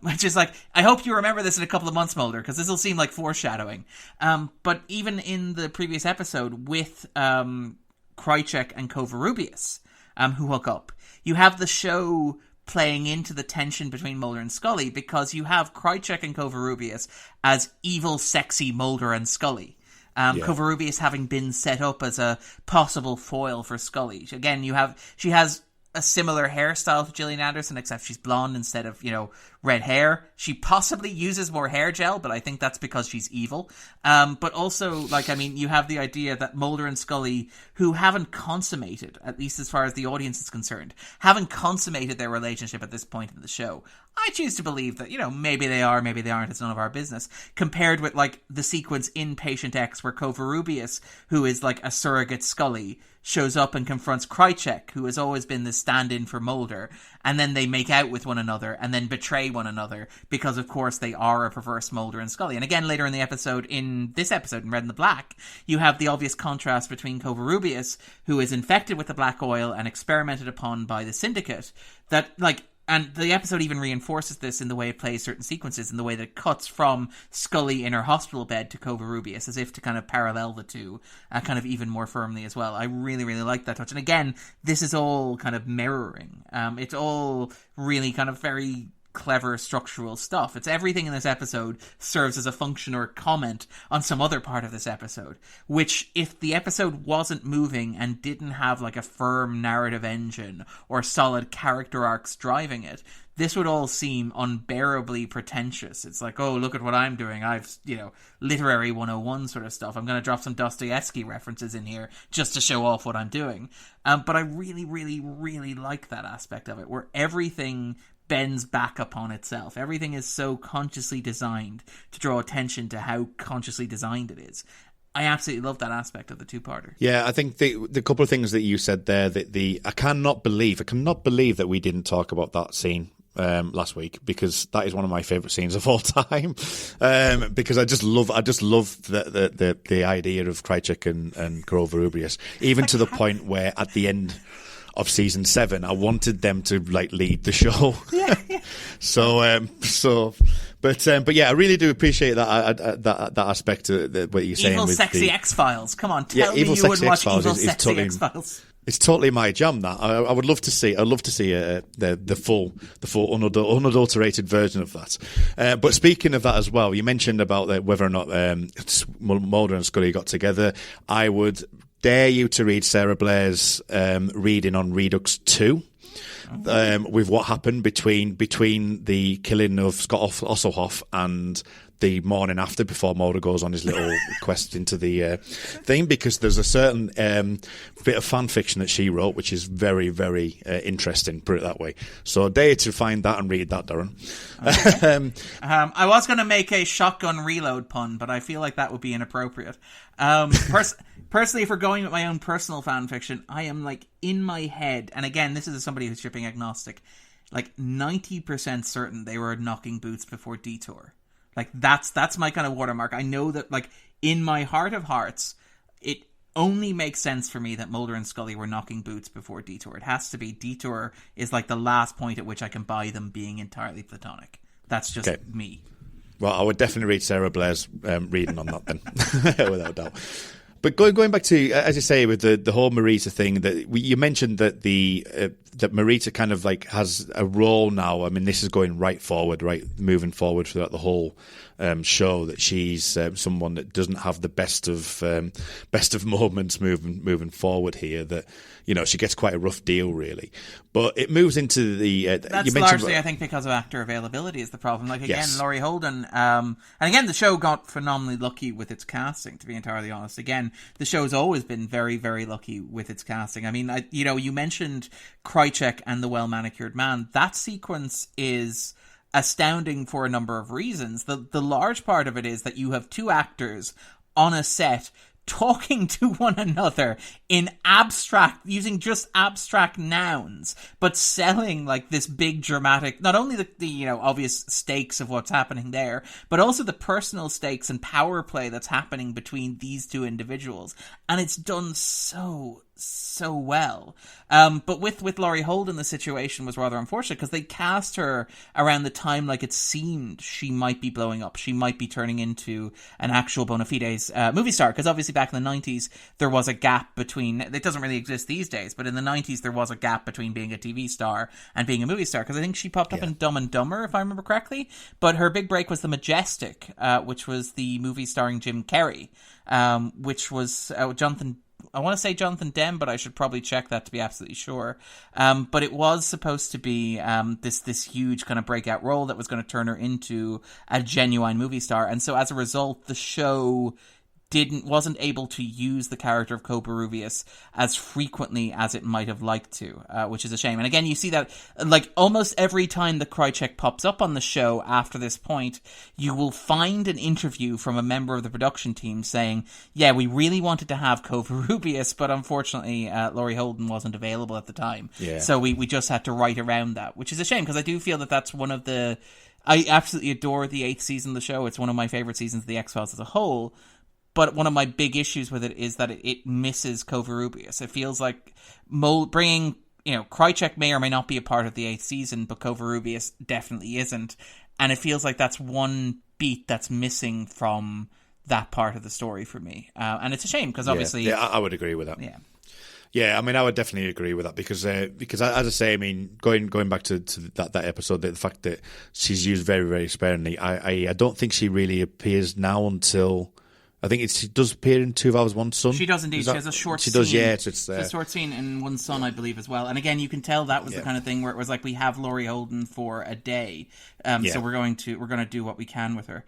which is like, I hope you remember this in a couple of months, Mulder, because this will seem like foreshadowing. But even in the previous episode with Krychek and Covarrubias, who hook up, you have the show playing into the tension between Mulder and Scully, because you have Krychek and Covarrubias as evil, sexy Mulder and Scully. Covarrubias having been set up as a possible foil for Scully. Again, she has a similar hairstyle to Gillian Anderson, except she's blonde instead of, red hair. She possibly uses more hair gel, but I think that's because she's evil. But also, you have the idea that Mulder and Scully, who haven't consummated, at least as far as the audience is concerned, haven't consummated their relationship at this point in the show. I choose to believe that, maybe they are, maybe they aren't, it's none of our business. Compared with, like, the sequence in Patient X where Covarrubias, who is, like, a surrogate Scully, shows up and confronts Krychek, who has always been the stand-in for Mulder, and then they make out with one another and then betray one another because, of course, they are a perverse Mulder and Scully. And again, later in the episode, in Red and the Black, you have the obvious contrast between Covarrubias, who is infected with the black oil and experimented upon by the Syndicate, that, like, and the episode even reinforces this in the way it plays certain sequences, in the way that it cuts from Scully in her hospital bed to Covarrubias, as if to kind of parallel the two, kind of even more firmly as well. I really, really like that touch. And again, this is all kind of mirroring. It's all really kind of very clever structural stuff. It's everything in this episode serves as a function or comment on some other part of this episode, which, if the episode wasn't moving and didn't have, like, a firm narrative engine or solid character arcs driving it, this would all seem unbearably pretentious. It's like, oh, look at what I'm doing. I've, literary 101 sort of stuff. I'm going to drop some Dostoevsky references in here just to show off what I'm doing. But I really, really, really like that aspect of it, where everything bends back upon itself. Everything is so consciously designed to draw attention to how consciously designed it is. I absolutely love that aspect of the two-parter. Yeah, I think the couple of things that you said there, I cannot believe that we didn't talk about that scene last week, because that is one of my favorite scenes of all time. Because I just love the idea of Krychek and Covarrubias, even to the point where at the end of season 7, I wanted them to, like, lead the show. Yeah. But yeah, I really do appreciate that aspect of what you're saying. Evil, with sexy X-Files. Come on, tell me you wouldn't watch Evil, Sexy X-Files. It's totally my jam. That I would love to see. I'd love to see the full unadulterated version of that. But speaking of that as well, you mentioned about whether or not Mulder and Scully got together. I would dare you to read Sarah Blair's reading on Redux 2. With what happened between the killing of Scott Osselhoff and the morning after, before Mulder goes on his little quest into the thing, because there's a certain bit of fan fiction that she wrote which is very, very interesting, put it that way. So dare to find that and read that, Darren. Okay. I was going to make a shotgun reload pun, but I feel like that would be inappropriate. Personally, if we're going with my own personal fan fiction, I am like in my head, and again, this is somebody who's shipping agnostic, like 90% certain they were knocking boots before Detour. Like that's my kind of watermark. I know that, like, in my heart of hearts, it only makes sense for me that Mulder and Scully were knocking boots before Detour. It has to be. Detour is like the last point at which I can buy them being entirely platonic. That's just me. Well, I would definitely read Sarah Blair's reading on that then, without a doubt. But going back to, as you say, with the whole Marita thing, that you mentioned that that Marita kind of like has a role now. I mean, this is going moving forward throughout the whole show, that she's someone that doesn't have the best of moments moving forward here. That, you know, she gets quite a rough deal, really. But it moves into the... That's largely, I think, because of actor availability is the problem. Like, again, yes. Laurie Holden... and again, the show got phenomenally lucky with its casting, to be entirely honest. Again, the show's always been very, very lucky with its casting. I mean, you mentioned Krycek and the well-manicured man. That sequence is astounding for a number of reasons. The large part of it is that you have two actors on a set talking to one another in using just abstract nouns, but selling like this big dramatic, not only the obvious stakes of what's happening there, but also the personal stakes and power play that's happening between these two individuals. And it's done so well. But with Laurie Holden, the situation was rather unfortunate because they cast her around the time like it seemed she might be blowing up. She might be turning into an actual bona fides movie star, because obviously back in the 90s there was a gap between, it doesn't really exist these days, but in the 90s there was a gap between being a TV star and being a movie star, because I think she popped up in Dumb and Dumber, if I remember correctly, but her big break was The Majestic, which was the movie starring Jim Carrey, which was I want to say Jonathan Demme, but I should probably check that to be absolutely sure. But it was supposed to be this huge kind of breakout role that was going to turn her into a genuine movie star. And so as a result, the show wasn't able to use the character of Covarrubias as frequently as it might have liked to, which is a shame. And again, you see that like almost every time the Krycek pops up on the show after this point, you will find an interview from a member of the production team saying, yeah, we really wanted to have Covarrubias, but unfortunately Laurie Holden wasn't available at the time. Yeah. So we just had to write around that, which is a shame, because I do feel that that's one of the... I absolutely adore the 8th season of the show. It's one of my favorite seasons of the X-Files as a whole. But one of my big issues with it is that it misses Covarrubias. It feels like bringing, Krycek may or may not be a part of the 8th season, but Covarrubias definitely isn't. And it feels like that's one beat that's missing from that part of the story for me. And it's a shame, because obviously... Yeah, I would agree with that. Yeah. Yeah, I mean, I would definitely agree with that, because as I say, I mean, going back to that episode, the fact that she's used very, very sparingly, I don't think she really appears now until... I think she does appear in 2 Hours, One Son. She does indeed. She has a short scene. She does, yeah. It's a short scene in One Son, I believe, as well. And again, you can tell that was the kind of thing where it was like, we have Laurie Holden for a day, so we're going to do what we can with her.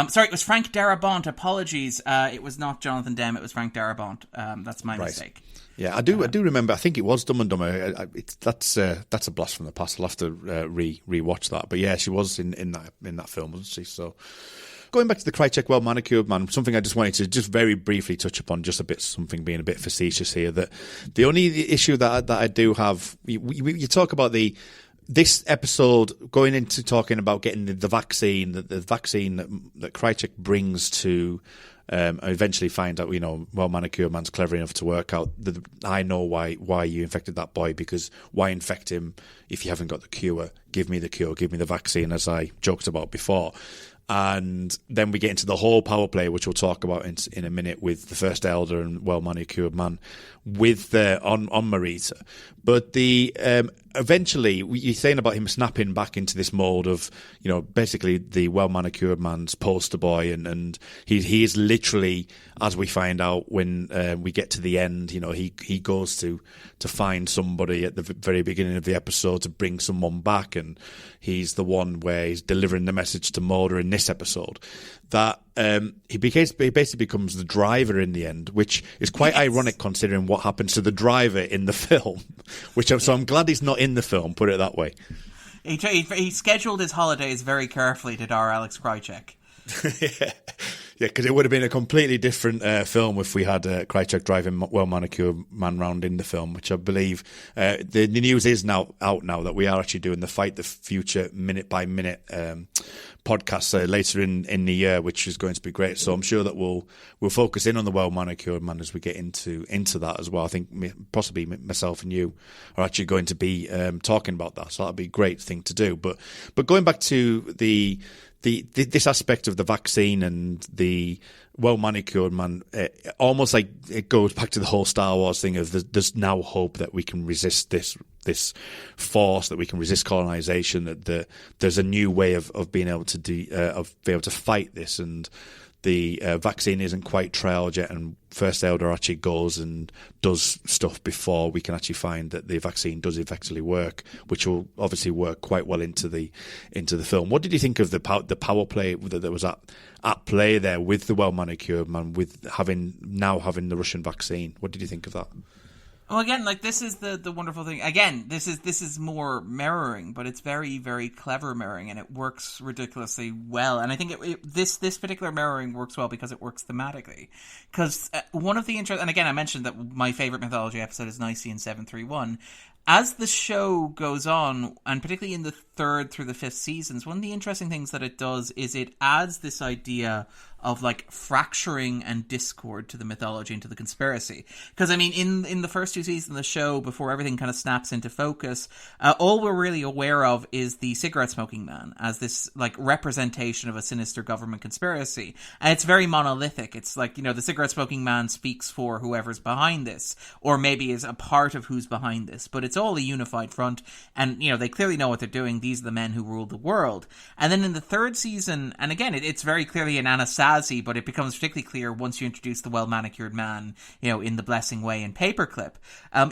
Sorry, it was Frank Darabont. Apologies, it was not Jonathan Demme. It was Frank Darabont. That's my mistake. Yeah, I do remember. I think it was Dumb and Dumber. That's a blast from the past. I'll have to rewatch that. But yeah, she was in that film, wasn't she? So. Going back to the Krycek well-manicured man, something I just wanted to just very briefly touch upon, just a bit, something being a bit facetious here, that the only issue that I do have, you talk about this episode going into talking about getting the vaccine, the vaccine that Krycek brings to eventually find out, well-manicured man's clever enough to work out that I know why you infected that boy, because why infect him if you haven't got the cure? Give me the cure, give me the vaccine, as I joked about before. And then we get into the whole power play, which we'll talk about in a minute, with the First Elder and well-manicured man with on Marita. But the eventually, you're saying about him snapping back into this mold of, basically the well-manicured man's poster boy, and he is literally, as we find out when we get to the end, he goes to find somebody at the very beginning of the episode to bring someone back, and he's the one where he's delivering the message to Mulder in this episode. That he basically becomes the driver in the end, which is quite ironic considering what happens to the driver in the film. So I'm glad he's not in the film. Put it that way. He scheduled his holidays very carefully, did our Alex Krycek. Yeah, because it would have been a completely different film if we had Krycek driving well-manicured man round in the film, which I believe the news is now out now that we are actually doing the Fight the Future minute-by-minute podcast later in the year, which is going to be great. So I'm sure that we'll focus in on the well-manicured man as we get into that as well. I think possibly myself and you are actually going to be talking about that, so that'll be a great thing to do. But going back to this aspect of the vaccine and the well-manicured man, almost like it goes back to the whole Star Wars thing of there's now hope that we can resist this force, that we can resist colonization, that there's a new way of being able to be able to fight this, and the vaccine isn't quite trialed yet, and First Elder actually goes and does stuff before we can actually find that the vaccine does effectively work, which will obviously work quite well into the film. What did you think of the power play that was at play there with the well-manicured man, with having the Russian vaccine? What did you think of that? Well, again, this is the wonderful thing. Again, this is more mirroring, but it's very, very clever mirroring, and it works ridiculously well. And I think this particular mirroring works well because it works thematically. Because one of the and again, I mentioned that my favorite mythology episode is Nicene 731. As the show goes on, and particularly in the third through the fifth seasons, one of the interesting things that it does is it adds this idea of fracturing and discord to the mythology and to the conspiracy. Because in the first two seasons of the show, before everything kind of snaps into focus, all we're really aware of is the cigarette smoking man as this representation of a sinister government conspiracy, and it's very monolithic. It's the cigarette smoking man speaks for whoever's behind this, or maybe is a part of who's behind this, but it's all a unified front, and they clearly know what they're doing. These are the men who rule the world. And then in the third season, and again it's very clearly an Anasazi, but it becomes particularly clear once you introduce the well-manicured man, in the Blessing Way and Paperclip,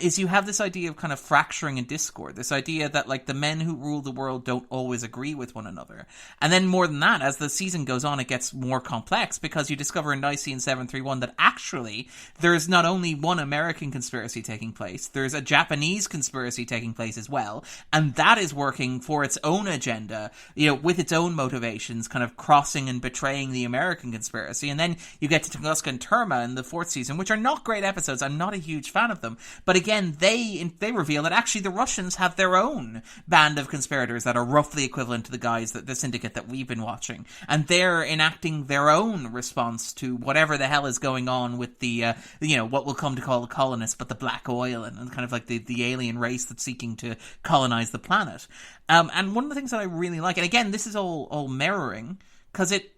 is you have this idea of kind of fracturing and discord, this idea that the men who rule the world don't always agree with one another. And then more than that, as the season goes on, it gets more complex, because you discover in Nicene 731 that actually there's not only one American conspiracy taking place, there's a Japanese conspiracy taking place as well, and that is working for its own agenda, with its own motivations, kind of crossing and betraying the American conspiracy. And then you get to Tunguska and Terma in the fourth season, which are not great episodes. I'm not a huge fan of them, but again, they reveal that actually the Russians have their own band of conspirators that are roughly equivalent to the guys that the syndicate that we've been watching, and they're enacting their own response to whatever the hell is going on with the what we'll come to call the colonists, but the black oil and kind of the alien race that's seeking to colonize the planet. And one of the things that I really like, and again, this is all mirroring, because it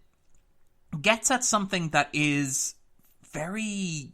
gets at something that is very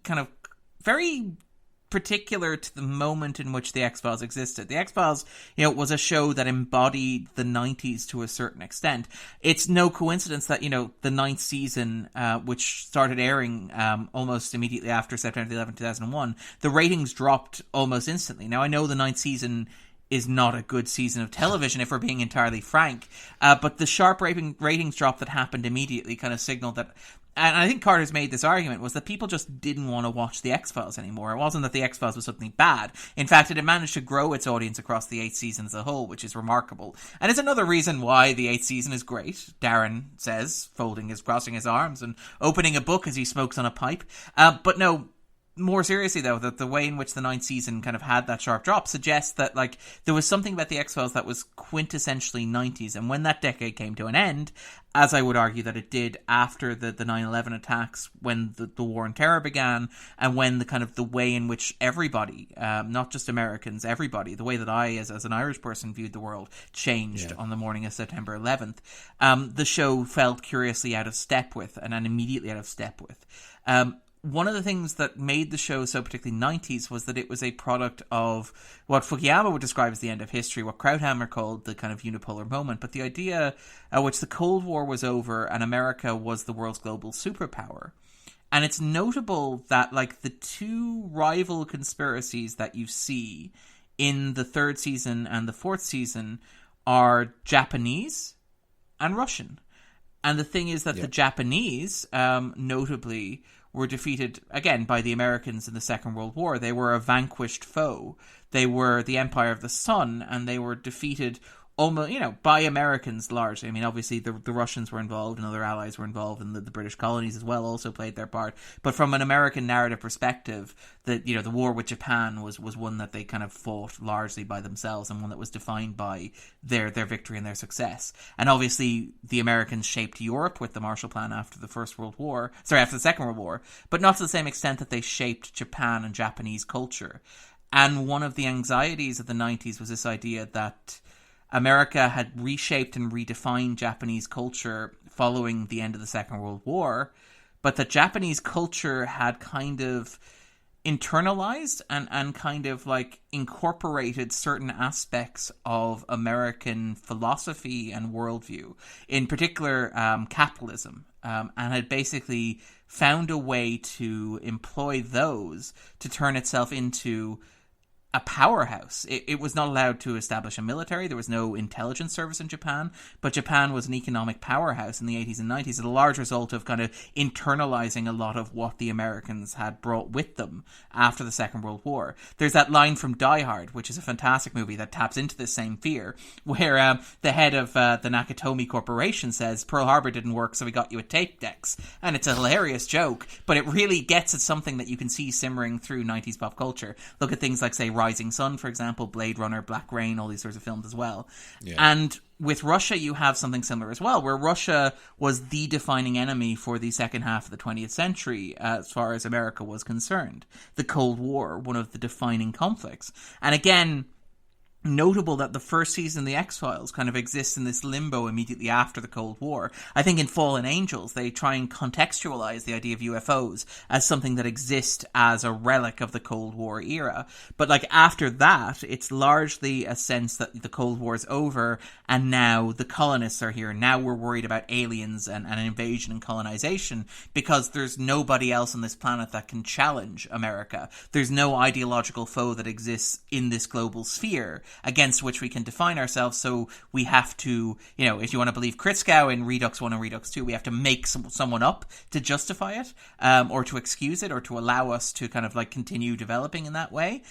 particular to the moment in which the X-Files existed. The X-Files, was a show that embodied the 90s to a certain extent. It's no coincidence that, the ninth season, which started airing almost immediately after September 11, 2001, the ratings dropped almost instantly. Now, I know the ninth season is not a good season of television, if we're being entirely frank. But the sharp ratings drop that happened immediately kind of signaled that, and I think Carter's made this argument, was that people just didn't want to watch The X-Files anymore. It wasn't that The X-Files was something bad. In fact, it had managed to grow its audience across the 8th season as a whole, which is remarkable. And it's another reason why the 8th season is great, Darren says, crossing his arms and opening a book as he smokes on a pipe. But no, more seriously, though, that the way in which the ninth season kind of had that sharp drop suggests that, like, there was something about the X-Files that was quintessentially 90s. And when that decade came to an end, as I would argue that it did after the 9/11 attacks, when the War on Terror began, and when the kind of the way in which everybody, not just Americans, everybody, the way that I, as an Irish person, viewed the world changed on the morning of September 11th, the show felt curiously out of step with, and immediately out of step with. One of the things that made the show so particularly 90s was that it was a product of what Fukuyama would describe as the end of history, what Krauthammer called the kind of unipolar moment, but the idea at which the Cold War was over and America was the world's global superpower. And it's notable that, like, the two rival conspiracies that you see in the third season and the fourth season are Japanese and Russian. And the thing is that the Japanese, notably, were defeated, again, by the Americans in the Second World War. They were a vanquished foe. They were the Empire of the Sun, and they were defeated almost, by Americans largely. I mean, obviously the Russians were involved and other allies were involved, and the British colonies as well also played their part. But from an American narrative perspective, the war with Japan was one that they kind of fought largely by themselves, and one that was defined by their victory and their success. And obviously the Americans shaped Europe with the Marshall Plan after the Second World War, but not to the same extent that they shaped Japan and Japanese culture. And one of the anxieties of the 90s was this idea that America had reshaped and redefined Japanese culture following the end of the Second World War, but that Japanese culture had kind of internalized and kind of like incorporated certain aspects of American philosophy and worldview, in particular capitalism, and had basically found a way to employ those to turn itself into a powerhouse. It was not allowed to establish a military. There was no intelligence service in Japan, but Japan was an economic powerhouse in the 80s and 90s as a large result of kind of internalizing a lot of what the Americans had brought with them after the Second World War. There's that line from Die Hard, which is a fantastic movie that taps into this same fear, where the head of the Nakatomi Corporation says, Pearl Harbor didn't work, so we got you a tape decks. And it's a hilarious joke, but it really gets at something that you can see simmering through 90s pop culture. Look at things like, say, Rising Sun, for example, Blade Runner, Black Rain, all these sorts of films as well. Yeah. And with Russia, you have something similar as well, where Russia was the defining enemy for the second half of the 20th century as far as America was concerned. The Cold War, one of the defining conflicts. And again, notable that the first season of The X-Files kind of exists in this limbo immediately after the Cold War. I think in Fallen Angels, they try and contextualize the idea of UFOs as something that exists as a relic of the Cold War era. But like after that, it's largely a sense that the Cold War is over and now the colonists are here. Now we're worried about aliens and an invasion and colonization because there's nobody else on this planet that can challenge America. There's no ideological foe that exists in this global sphere against which we can define ourselves, so we have to, if you want to believe Kritzkow in Redux 1 and Redux 2, we have to make someone up to justify it, or to excuse it, or to allow us to kind of like continue developing in that way.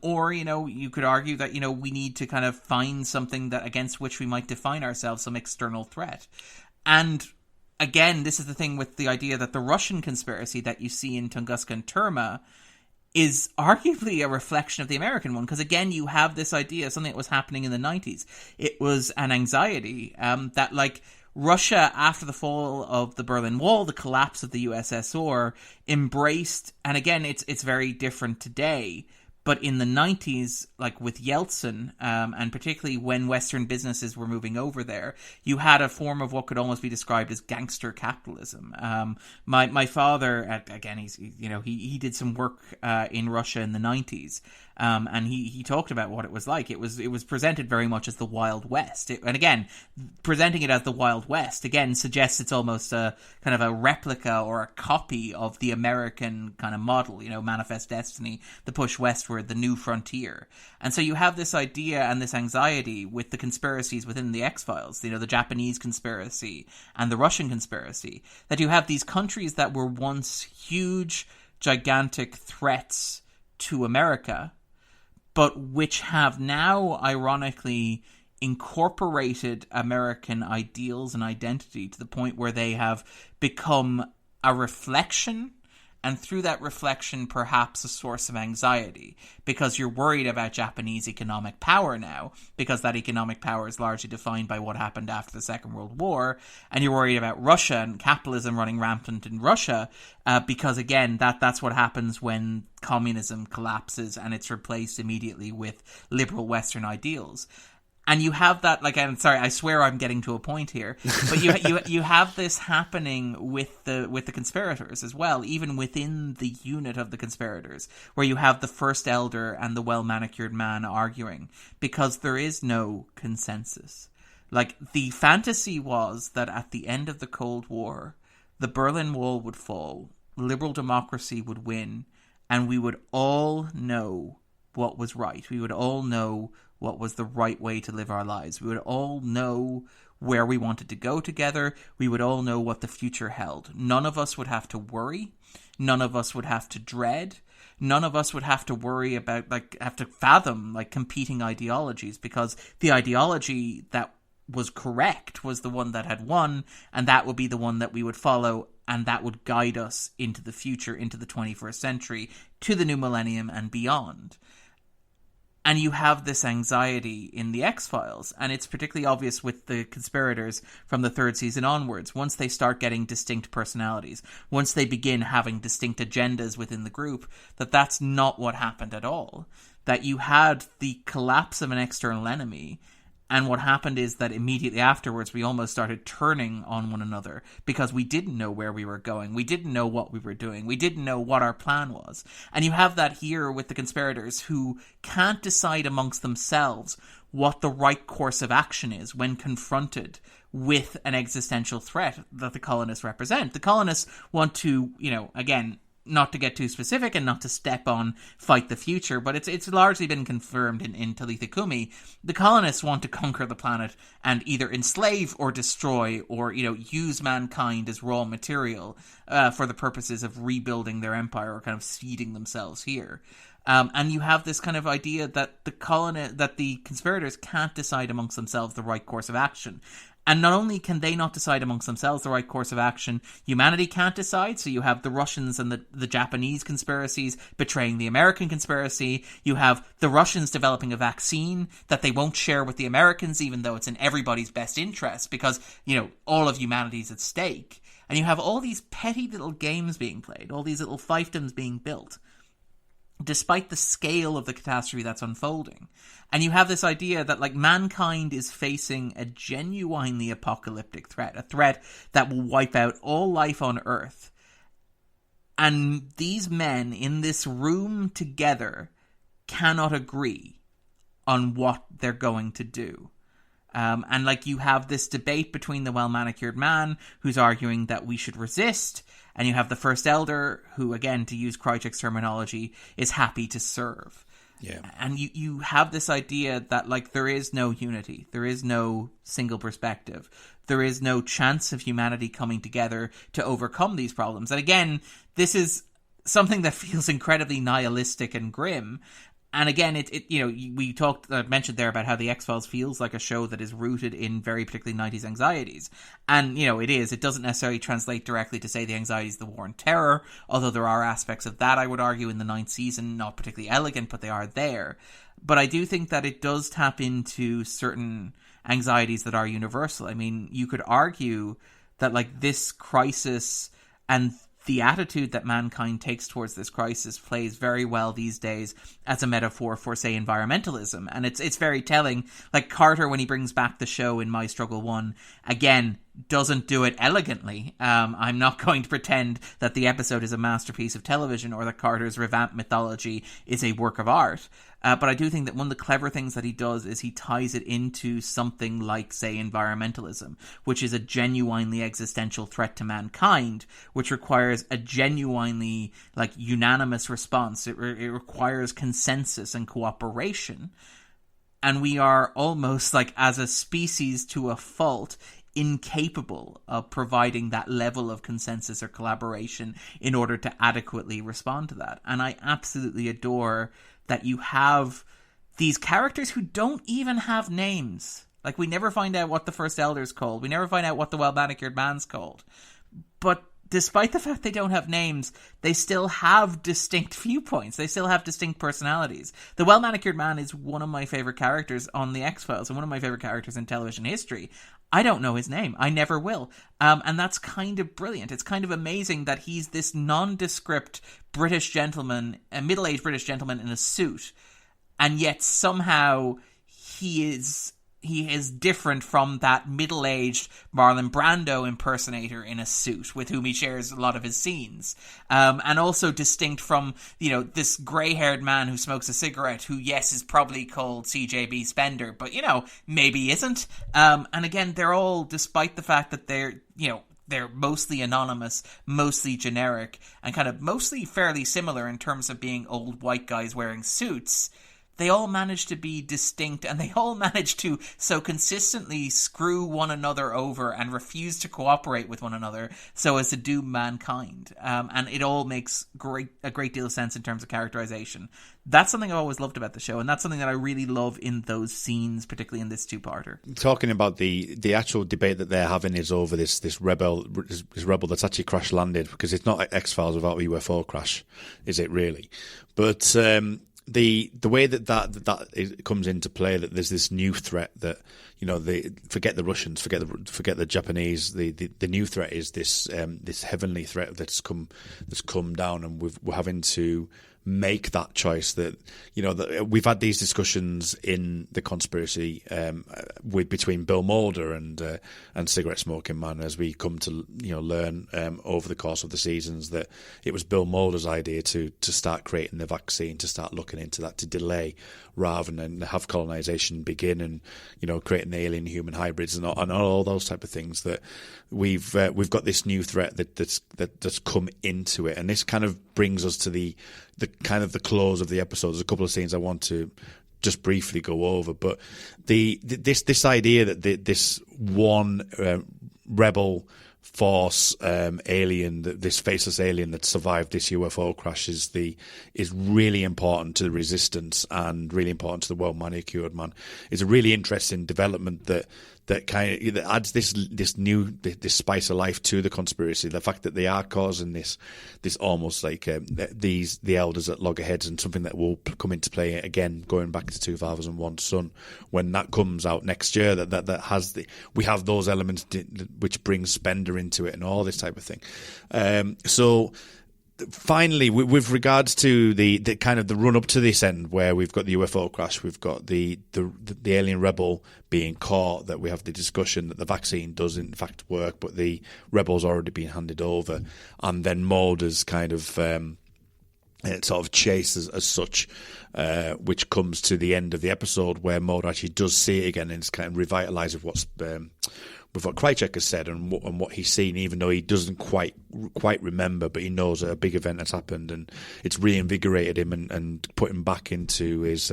Or, you could argue that, we need to kind of find something that against which we might define ourselves, some external threat. And again, this is the thing with the idea that the Russian conspiracy that you see in Tunguska and Terma is arguably a reflection of the American one, because again, you have this idea, something that was happening in the 90s. It was an anxiety that, like, Russia, after the fall of the Berlin Wall, the collapse of the USSR, embraced, and again, it's very different today, but in the 90s, like with Yeltsin, and particularly when Western businesses were moving over there, you had a form of what could almost be described as gangster capitalism. My father, again, he did some work in Russia in the 90s. And he talked about what it was like. It was presented very much as the Wild West. And again, presenting it as the Wild West, again, suggests it's almost a kind of a replica or a copy of the American kind of model, Manifest Destiny, the push westward, the new frontier. And so you have this idea and this anxiety with the conspiracies within the X-Files, the Japanese conspiracy and the Russian conspiracy, that you have these countries that were once huge, gigantic threats to America, but which have now, ironically, incorporated American ideals and identity to the point where they have become a reflection and through that reflection, perhaps a source of anxiety, because you're worried about Japanese economic power now, because that economic power is largely defined by what happened after the Second World War, and you're worried about Russia and capitalism running rampant in Russia, because again, that's what happens when communism collapses and it's replaced immediately with liberal Western ideals. And you have that, like, I'm sorry, I swear I'm getting to a point here, but you have this happening with the conspirators as well, even within the unit of the conspirators, where you have the first elder and the well-manicured man arguing, because there is no consensus. Like, the fantasy was that at the end of the Cold War, the Berlin Wall would fall, liberal democracy would win, and we would all know what was right. We would all know what was the right way to live our lives. We would all know where we wanted to go together. We would all know what the future held. None of us would have to worry. None of us would have to dread. None of us would have to worry about, have to fathom, competing ideologies, because the ideology that was correct was the one that had won, and that would be the one that we would follow, and that would guide us into the future, into the 21st century, to the new millennium and beyond. And you have this anxiety in the X-Files, and it's particularly obvious with the conspirators from the third season onwards. Once they start getting distinct personalities, once they begin having distinct agendas within the group, that's not what happened at all. That you had the collapse of an external enemy, and what happened is that immediately afterwards we almost started turning on one another because we didn't know where we were going. We didn't know what we were doing. We didn't know what our plan was. And you have that here with the conspirators who can't decide amongst themselves what the right course of action is when confronted with an existential threat that the colonists represent. The colonists want to, again, not to get too specific and not to step on fight the future, but it's largely been confirmed in Talitha Kumi. The colonists want to conquer the planet and either enslave or destroy or, use mankind as raw material for the purposes of rebuilding their empire or kind of seeding themselves here. And you have this kind of idea that the conspirators can't decide amongst themselves the right course of action. And not only can they not decide amongst themselves the right course of action, humanity can't decide. So you have the Russians and the Japanese conspiracies betraying the American conspiracy. You have the Russians developing a vaccine that they won't share with the Americans, even though it's in everybody's best interest because, all of humanity is at stake. And you have all these petty little games being played, all these little fiefdoms being built, despite the scale of the catastrophe that's unfolding. And you have this idea that mankind is facing a genuinely apocalyptic threat, a threat that will wipe out all life on Earth. And these men in this room together cannot agree on what they're going to do. And you have this debate between the well-manicured man who's arguing that we should resist, and you have the first elder who, again, to use Krychek's terminology, is happy to serve. Yeah. And you have this idea that there is no unity, there is no single perspective, there is no chance of humanity coming together to overcome these problems. And again, this is something that feels incredibly nihilistic and grim. And again, we mentioned there about how the X-Files feels like a show that is rooted in very particularly 90s anxieties. And, it is. It doesn't necessarily translate directly to, say, the anxieties of the war and terror, although there are aspects of that, I would argue, in the 9th season, not particularly elegant, but they are there. But I do think that it does tap into certain anxieties that are universal. I mean, you could argue that, this crisis and the attitude that mankind takes towards this crisis plays very well these days as a metaphor for, say, environmentalism. And it's very telling. Carter, when he brings back the show in My Struggle 1, again, doesn't do it elegantly. I'm not going to pretend that the episode is a masterpiece of television or that Carter's revamped mythology is a work of art. But I do think that one of the clever things that he does is he ties it into something like, say, environmentalism, which is a genuinely existential threat to mankind, which requires a genuinely, unanimous response. It requires consensus and cooperation. And we are almost, as a species to a fault, incapable of providing that level of consensus or collaboration in order to adequately respond to that. And I absolutely adore that you have these characters who don't even have names. We never find out what the first elder's called. We never find out what the well-manicured man's called. But despite the fact they don't have names, they still have distinct viewpoints. They still have distinct personalities. The well-manicured man is one of my favourite characters on The X-Files and one of my favourite characters in television history. I don't know his name. I never will. And that's kind of brilliant. It's kind of amazing that he's this nondescript British gentleman, a middle-aged British gentleman in a suit, and yet somehow he is different from that middle-aged Marlon Brando impersonator in a suit with whom he shares a lot of his scenes. And also distinct from, this grey-haired man who smokes a cigarette who, yes, is probably called CJB Spender, but, maybe isn't. And again, they're all, despite the fact that they're mostly anonymous, mostly generic, and kind of mostly fairly similar in terms of being old white guys wearing suits, they all manage to be distinct, and they all manage to so consistently screw one another over and refuse to cooperate with one another so as to doom mankind. And it all makes a great deal of sense in terms of characterization. That's something I've always loved about the show, and that's something that I really love in those scenes, particularly in this two-parter. Talking about the actual debate that they're having is over this rebel that's actually crash-landed, because it's not X-Files without a UFO crash, is it really? But the way that it comes into play, that there's this new threat that forget the Russians, forget the Japanese. The new threat is this heavenly threat that's come down, and we're having to make that choice. That that we've had these discussions in the conspiracy between Bill Mulder and Cigarette Smoking Man, as we come to learn over the course of the seasons that it was Bill Mulder's idea to start creating the vaccine, to start looking into that, to delay rather than have colonization begin, and creating the alien human hybrids and all those type of things. That we've got this new threat that's come into it, and this kind of brings us to the kind of the close of the episode. There's a couple of scenes I want to just briefly go over, but this idea that this one rebel force alien, this faceless alien that survived this UFO crash, is really important to the resistance and really important to the well manicured man. It's a really interesting development that adds this spice of life to the conspiracy. The fact that they are causing this almost like the elders at loggerheads, and something that will come into play again going back to 2001 Sun, when that comes out next year. We have those elements which brings Spender into it and all this type of thing. So finally, with regards to the kind of the run up to this end, where we've got the UFO crash, we've got the alien rebel being caught, that we have the discussion that the vaccine does in fact work, but the rebel's already been handed over, and then Mulder's kind of sort of chase as such, which comes to the end of the episode where Mulder actually does see it again, and it's kind of revitalised with what Krycek has said and what he's seen, even though he doesn't quite remember, but he knows a big event has happened, and it's reinvigorated him and put him back into his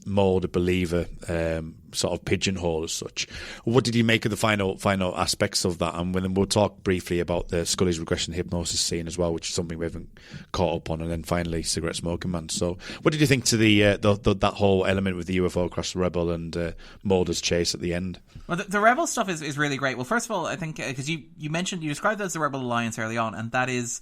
Mulder believer sort of pigeonhole as such. What did you make of the final aspects of that? And then we'll talk briefly about the Scully's regression hypnosis scene as well, which is something we haven't caught up on, and then finally Cigarette Smoking Man. So what did you think to that whole element with the UFO crash, the rebel, and Mulder's chase at the end? Well, the rebel stuff is really great. Well, first of all, I think because you described it as the Rebel Alliance early on, and that is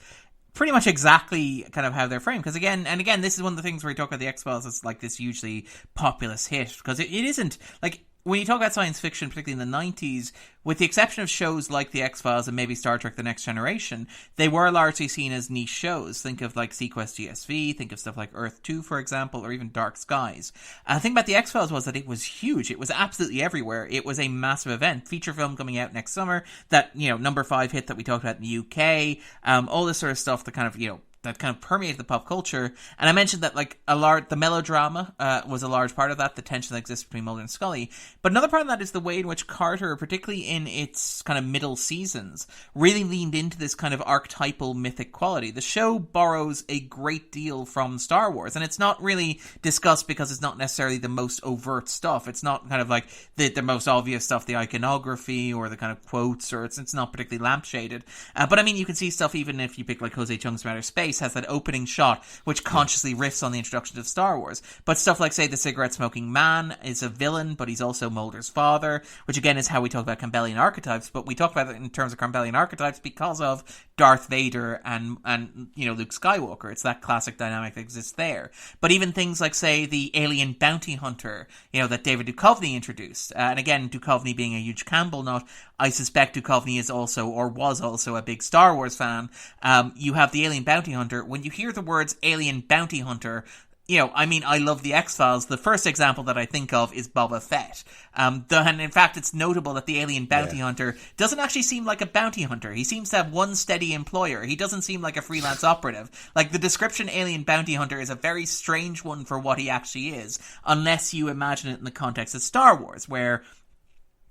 pretty much exactly kind of how they're framed. Because again, this is one of the things where you talk about the X-Files as like this hugely populist hit, because it isn't like. When you talk about science fiction, particularly in the 90s, with the exception of shows like The X-Files and maybe Star Trek The Next Generation, they were largely seen as niche shows. Think of like Sequest GSV, think of stuff like Earth 2, for example, or even Dark Skies. And the thing about The X-Files was that it was huge. It was absolutely everywhere. It was a massive event. Feature film coming out next summer, that, number 5 hit that we talked about in the UK, all this sort of stuff that kind of, that kind of permeated the pop culture. And I mentioned that like the melodrama was a large part of that, the tension that exists between Mulder and Scully. But another part of that is the way in which Carter, particularly in its kind of middle seasons, really leaned into this kind of archetypal mythic quality. The show borrows a great deal from Star Wars, and it's not really discussed because it's not necessarily the most overt stuff. It's not kind of like the most obvious stuff, the iconography or the kind of quotes, or it's not particularly lampshaded. But I mean, you can see stuff even if you pick like Jose Chung's from Outer Space. space has that opening shot, which consciously riffs on the introduction of Star Wars. But stuff like, say, the cigarette-smoking man is a villain, but he's also Mulder's father, which again is how we talk about Campbellian archetypes, but we talk about it in terms of Campbellian archetypes because of Darth Vader and Luke Skywalker. It's that classic dynamic that exists there. But even things like, say, the alien bounty hunter, that David Duchovny introduced. And again, Duchovny being a huge Campbell nut, I suspect Duchovny is also, or was also, a big Star Wars fan. You have the alien bounty hunter. When you hear the words alien bounty hunter, I love the X-Files. The first example that I think of is Boba Fett. And in fact, it's notable that the alien bounty hunter doesn't actually seem like a bounty hunter. He seems to have one steady employer. He doesn't seem like a freelance operative. Like, the description alien bounty hunter is a very strange one for what he actually is, unless you imagine it in the context of Star Wars, where,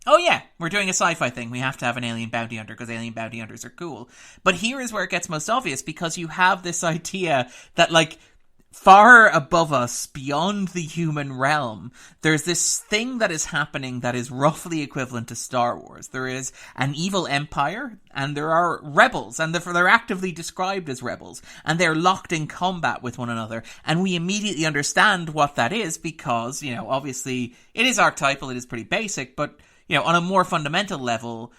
oh yeah, we're doing a sci-fi thing, we have to have an alien bounty hunter because alien bounty hunters are cool. But here is where it gets most obvious, because you have this idea that, like, far above us, beyond the human realm, there's this thing that is happening that is roughly equivalent to Star Wars. There is an evil empire, and there are rebels, and they're actively described as rebels, and they're locked in combat with one another, and we immediately understand what that is because, obviously, it is archetypal, it is pretty basic, but, on a more fundamental level,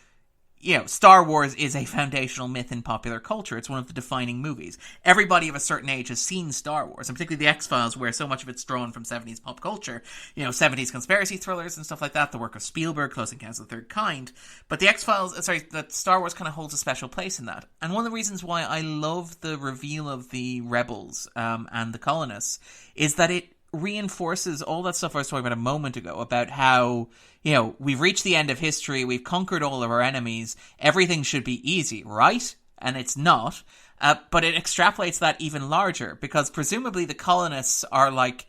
Star Wars is a foundational myth in popular culture. It's one of the defining movies. Everybody of a certain age has seen Star Wars, and particularly the X-Files, where so much of it's drawn from 70s pop culture. 70s conspiracy thrillers and stuff like that, the work of Spielberg, Close Encounters of the Third Kind. But that Star Wars kind of holds a special place in that. And one of the reasons why I love the reveal of the rebels and the colonists is that it reinforces all that stuff I was talking about a moment ago about how, we've reached the end of history, we've conquered all of our enemies, everything should be easy, right? And it's not. But it extrapolates that even larger, because presumably the colonists are like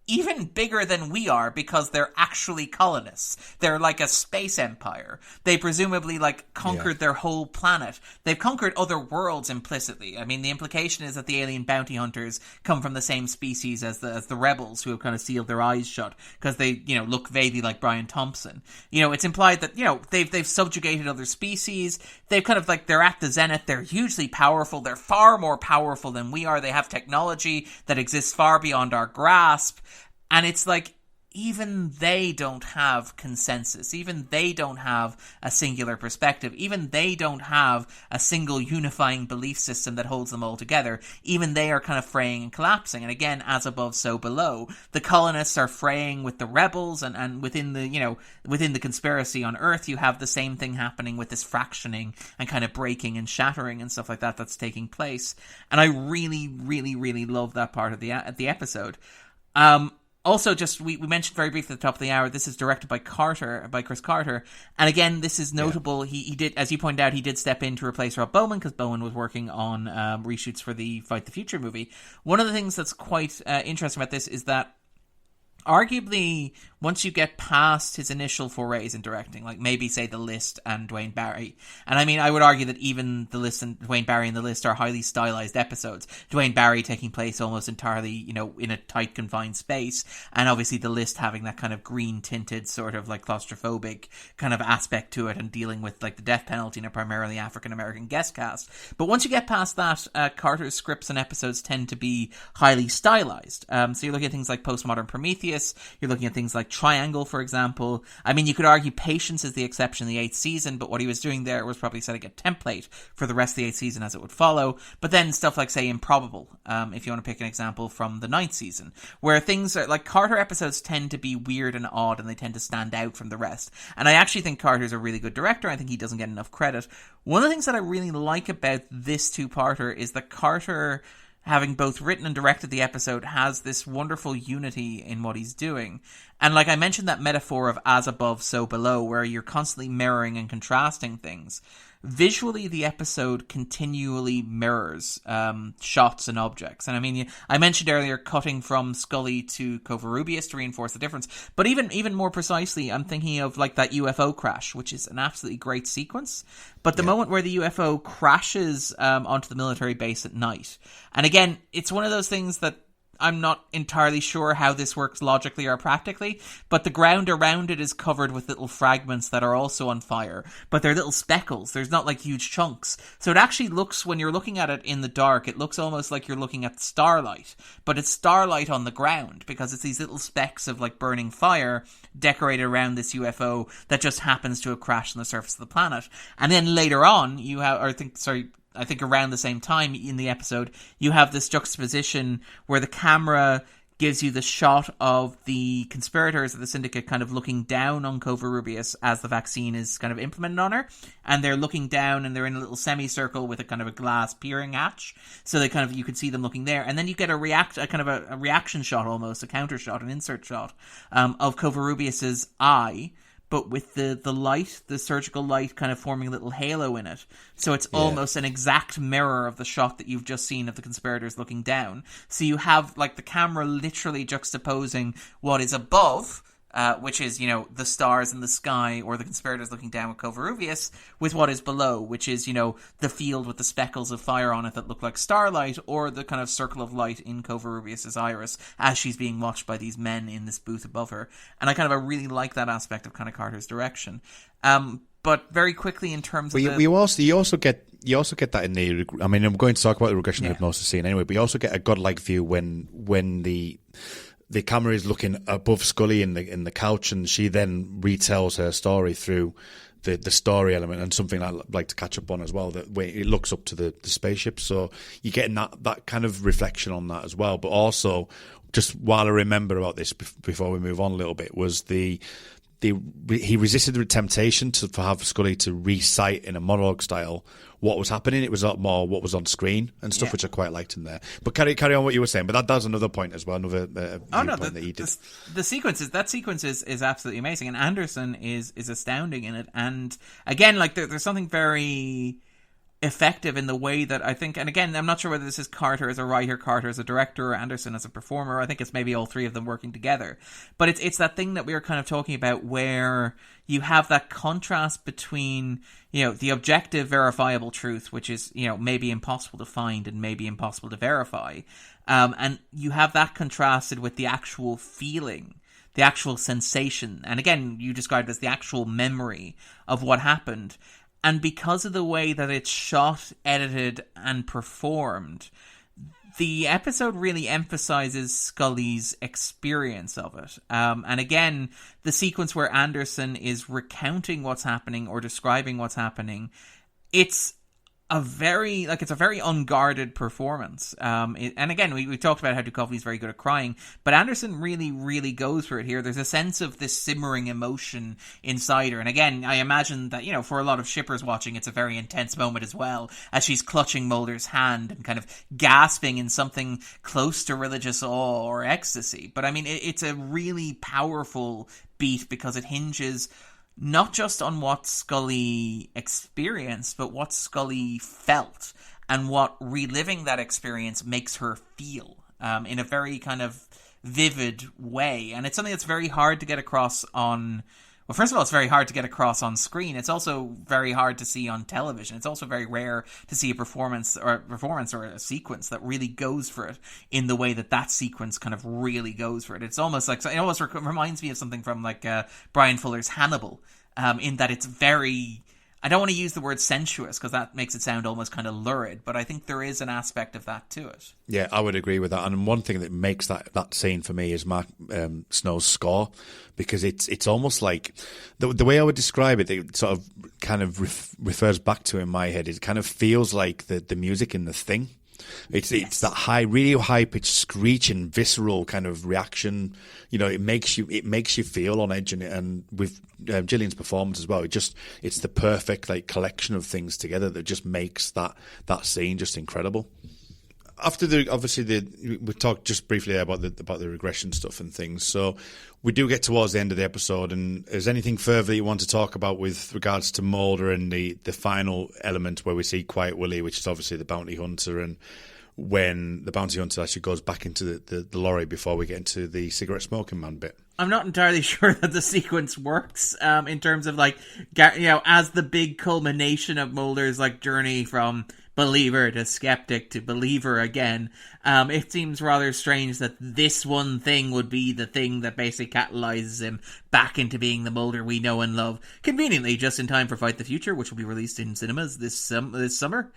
even bigger than we are because they're actually colonists. They're like a space empire. They presumably conquered their whole planet. They've conquered other worlds implicitly. I mean, the implication is that the alien bounty hunters come from the same species as the rebels, who have kind of sealed their eyes shut because they, look vaguely like Brian Thompson. It's implied that, they've subjugated other species. They've kind of they're at the zenith. They're hugely powerful. They're far more powerful than we are. They have technology that exists far beyond our grasp. And it's like, even they don't have consensus. Even they don't have a singular perspective. Even they don't have a single unifying belief system that holds them all together. Even they are kind of fraying and collapsing. And again, as above, so below. The colonists are fraying with the rebels, and within the conspiracy on Earth, you have the same thing happening with this fractioning and kind of breaking and shattering and stuff like that that's taking place. And I really, really, really love that part of the episode. Also, we mentioned very briefly at the top of the hour, this is directed by Chris Carter. And again, this is notable. Yeah. He did, as you pointed out, he did step in to replace Rob Bowman because Bowman was working on reshoots for the Fight the Future movie. One of the things that's quite interesting about this is that arguably, once you get past his initial forays in directing, like maybe, say, The List and Dwayne Barry, and I mean, I would argue that even The List and Dwayne Barry and The List are highly stylized episodes. Dwayne Barry taking place almost entirely, in a tight, confined space, and obviously The List having that kind of green-tinted, sort of claustrophobic kind of aspect to it, and dealing with the death penalty in a primarily African-American guest cast. But once you get past that, Carter's scripts and episodes tend to be highly stylized. So you're looking at things like Postmodern Prometheus, you're looking at things like Triangle, for example. I mean, you could argue Patience is the exception in the 8th season, but what he was doing there was probably setting a template for the rest of the 8th season as it would follow. But then stuff like, say, Improbable, if you want to pick an example from the 9th season, where things are Carter episodes tend to be weird and odd, and they tend to stand out from the rest. And I actually think Carter's a really good director. I think he doesn't get enough credit. One of the things that I really like about this two-parter is that Carter, having both written and directed the episode, has this wonderful unity in what he's doing. And I mentioned that metaphor of as above, so below, where you're constantly mirroring and contrasting things. Visually, the episode continually mirrors shots and objects. And I mean, I mentioned earlier cutting from Scully to Covarrubias to reinforce the difference. But even more precisely, I'm thinking of that UFO crash, which is an absolutely great sequence. But the moment where the UFO crashes onto the military base at night. And again, it's one of those things that I'm not entirely sure how this works logically or practically, but the ground around it is covered with little fragments that are also on fire, but they're little speckles. There's not like huge chunks. So it actually looks, when you're looking at it in the dark, it looks almost like you're looking at starlight, but it's starlight on the ground because it's these little specks of like burning fire decorated around this UFO that just happens to have crashed on the surface of the planet. And then later on, you have, I think around the same time in the episode, you have this juxtaposition where the camera gives you the shot of the conspirators of the Syndicate kind of looking down on Covarrubias as the vaccine is kind of implemented on her, and they're looking down and they're in a little semicircle with a kind of a glass peering hatch, so they kind of, you can see them looking there, and then you get a reaction shot, almost a counter shot, an insert shot of Covarrubias's eye, but with the light, the surgical light, kind of forming a little halo in it. So it's almost an exact mirror of the shot that you've just seen of the conspirators looking down. So you have, like, the camera literally juxtaposing what is above, which is, you know, the stars in the sky, or the conspirators looking down with Covarrubias, with what is below, which is, you know, the field with the speckles of fire on it that look like starlight, or the kind of circle of light in Covarrubias' iris as she's being watched by these men in this booth above her. And I really like that aspect of kind of Carter's direction. But very quickly in terms of you also get that in the, I mean, I'm going to talk about the regression hypnosis scene anyway, but you also get a godlike view when the camera is looking above Scully in the couch, and she then retells her story through the story element, and something I'd like to catch up on as well, that way it looks up to the spaceship. So you're getting that kind of reflection on that as well. But also, just while I remember about this before we move on a little bit, was he resisted the temptation to have Scully to recite in a monologue style what was happening. It was more what was on screen and stuff, which I quite liked in there. But carry on what you were saying. But that's another point as well. Another viewpoint that he did. The sequence is absolutely amazing, and Anderson is astounding in it. And again, like there's something very effective in the way that I think, and again, I'm not sure whether this is Carter as a writer, Carter as a director, or Anderson as a performer. I think it's maybe all three of them working together. But it's that thing that we were kind of talking about, where you have that contrast between, you know, the objective verifiable truth, which is, you know, maybe impossible to find and maybe impossible to verify, and you have that contrasted with the actual feeling, the actual sensation, and again, you described it as the actual memory of what happened. And because of the way that it's shot, edited, and performed, the episode really emphasizes Scully's experience of it. And again, the sequence where Anderson is recounting what's happening or describing what's happening, it's a very unguarded performance. And again, we talked about how Duchovny's very good at crying, but Anderson really, really goes for it here. There's a sense of this simmering emotion inside her. And again, I imagine that, you know, for a lot of shippers watching, it's a very intense moment as well, as she's clutching Mulder's hand and kind of gasping in something close to religious awe or ecstasy. But I mean, it's a really powerful beat because it hinges not just on what Scully experienced, but what Scully felt, and what reliving that experience makes her feel in a very kind of vivid way. And it's something that's very hard to get across on... Well, first of all, it's very hard to get across on screen. It's also very hard to see on television. It's also very rare to see a performance or a sequence that really goes for it in the way that sequence kind of really goes for it. It's almost like, it almost reminds me of something from like Brian Fuller's Hannibal, in that it's very... I don't want to use the word sensuous because that makes it sound almost kind of lurid, but I think there is an aspect of that to it. Yeah, I would agree with that. And one thing that makes that scene for me is Mark Snow's score, because it's almost like the way I would describe it, it sort of kind of refers back to in my head. It kind of feels like the music in The Thing. It's that high, really high pitched, screeching, visceral kind of reaction. You know, it makes you feel on edge, and with Gillian's performance as well, it's the perfect like collection of things together that just makes that scene just incredible. After we talked just briefly about the regression stuff and things. So we do get towards the end of the episode, and is anything further that you want to talk about with regards to Mulder and the final element where we see Quiet Willie, which is obviously the bounty hunter, and when the bounty hunter actually goes back into the lorry before we get into the cigarette smoking man bit? I'm not entirely sure that the sequence works in terms of, like, as the big culmination of Mulder's, like, journey from believer to skeptic to believer again. It seems rather strange that this one thing would be the thing that basically catalyzes him back into being the Mulder we know and love. Conveniently, just in time for Fight the Future, which will be released in cinemas this summer.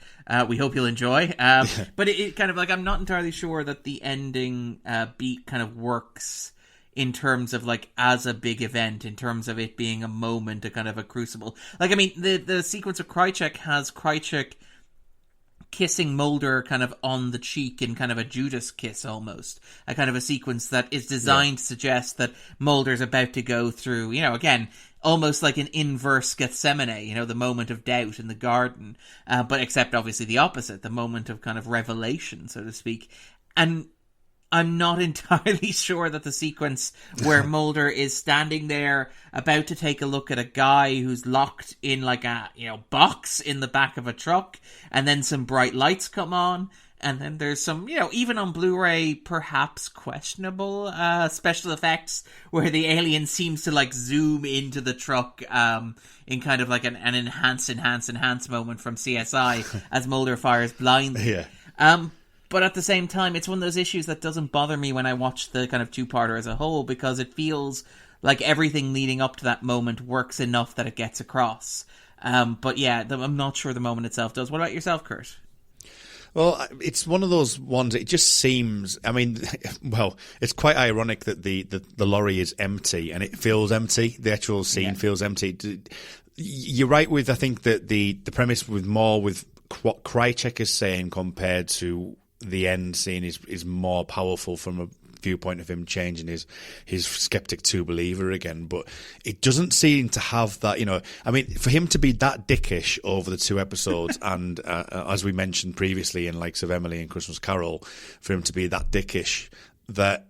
We hope you'll enjoy. But it kind of, like, I'm not entirely sure that the ending beat kind of works in terms of, like, as a big event, in terms of it being a moment, a kind of a crucible. Like, I mean, the sequence of Krychek has Krychek kissing Mulder kind of on the cheek in kind of a Judas kiss almost. A kind of a sequence that is designed to suggest that Mulder's about to go through, again, almost like an inverse Gethsemane, the moment of doubt in the garden. But except obviously the opposite, the moment of kind of revelation, so to speak. And I'm not entirely sure that the sequence where Mulder is standing there about to take a look at a guy who's locked in like a, box in the back of a truck, and then some bright lights come on, and then there's some, even on Blu-ray, perhaps questionable special effects where the alien seems to like zoom into the truck in kind of like an enhance moment from CSI as Mulder fires blindly. Yeah. But at the same time, it's one of those issues that doesn't bother me when I watch the kind of two-parter as a whole, because it feels like everything leading up to that moment works enough that it gets across. But yeah, I'm not sure the moment itself does. What about yourself, Kurt? Well, it's one of those ones, it just seems, I mean, well, it's quite ironic that the lorry is empty, and it feels empty. The actual scene feels empty. You're right with, I think, that the premise with more with what Krychek is saying compared to the end scene is more powerful from a viewpoint of him changing his skeptic to believer again, but it doesn't seem to have that, I mean, for him to be that dickish over the two episodes and as we mentioned previously in likes of Emily and Christmas Carol, for him to be that dickish, that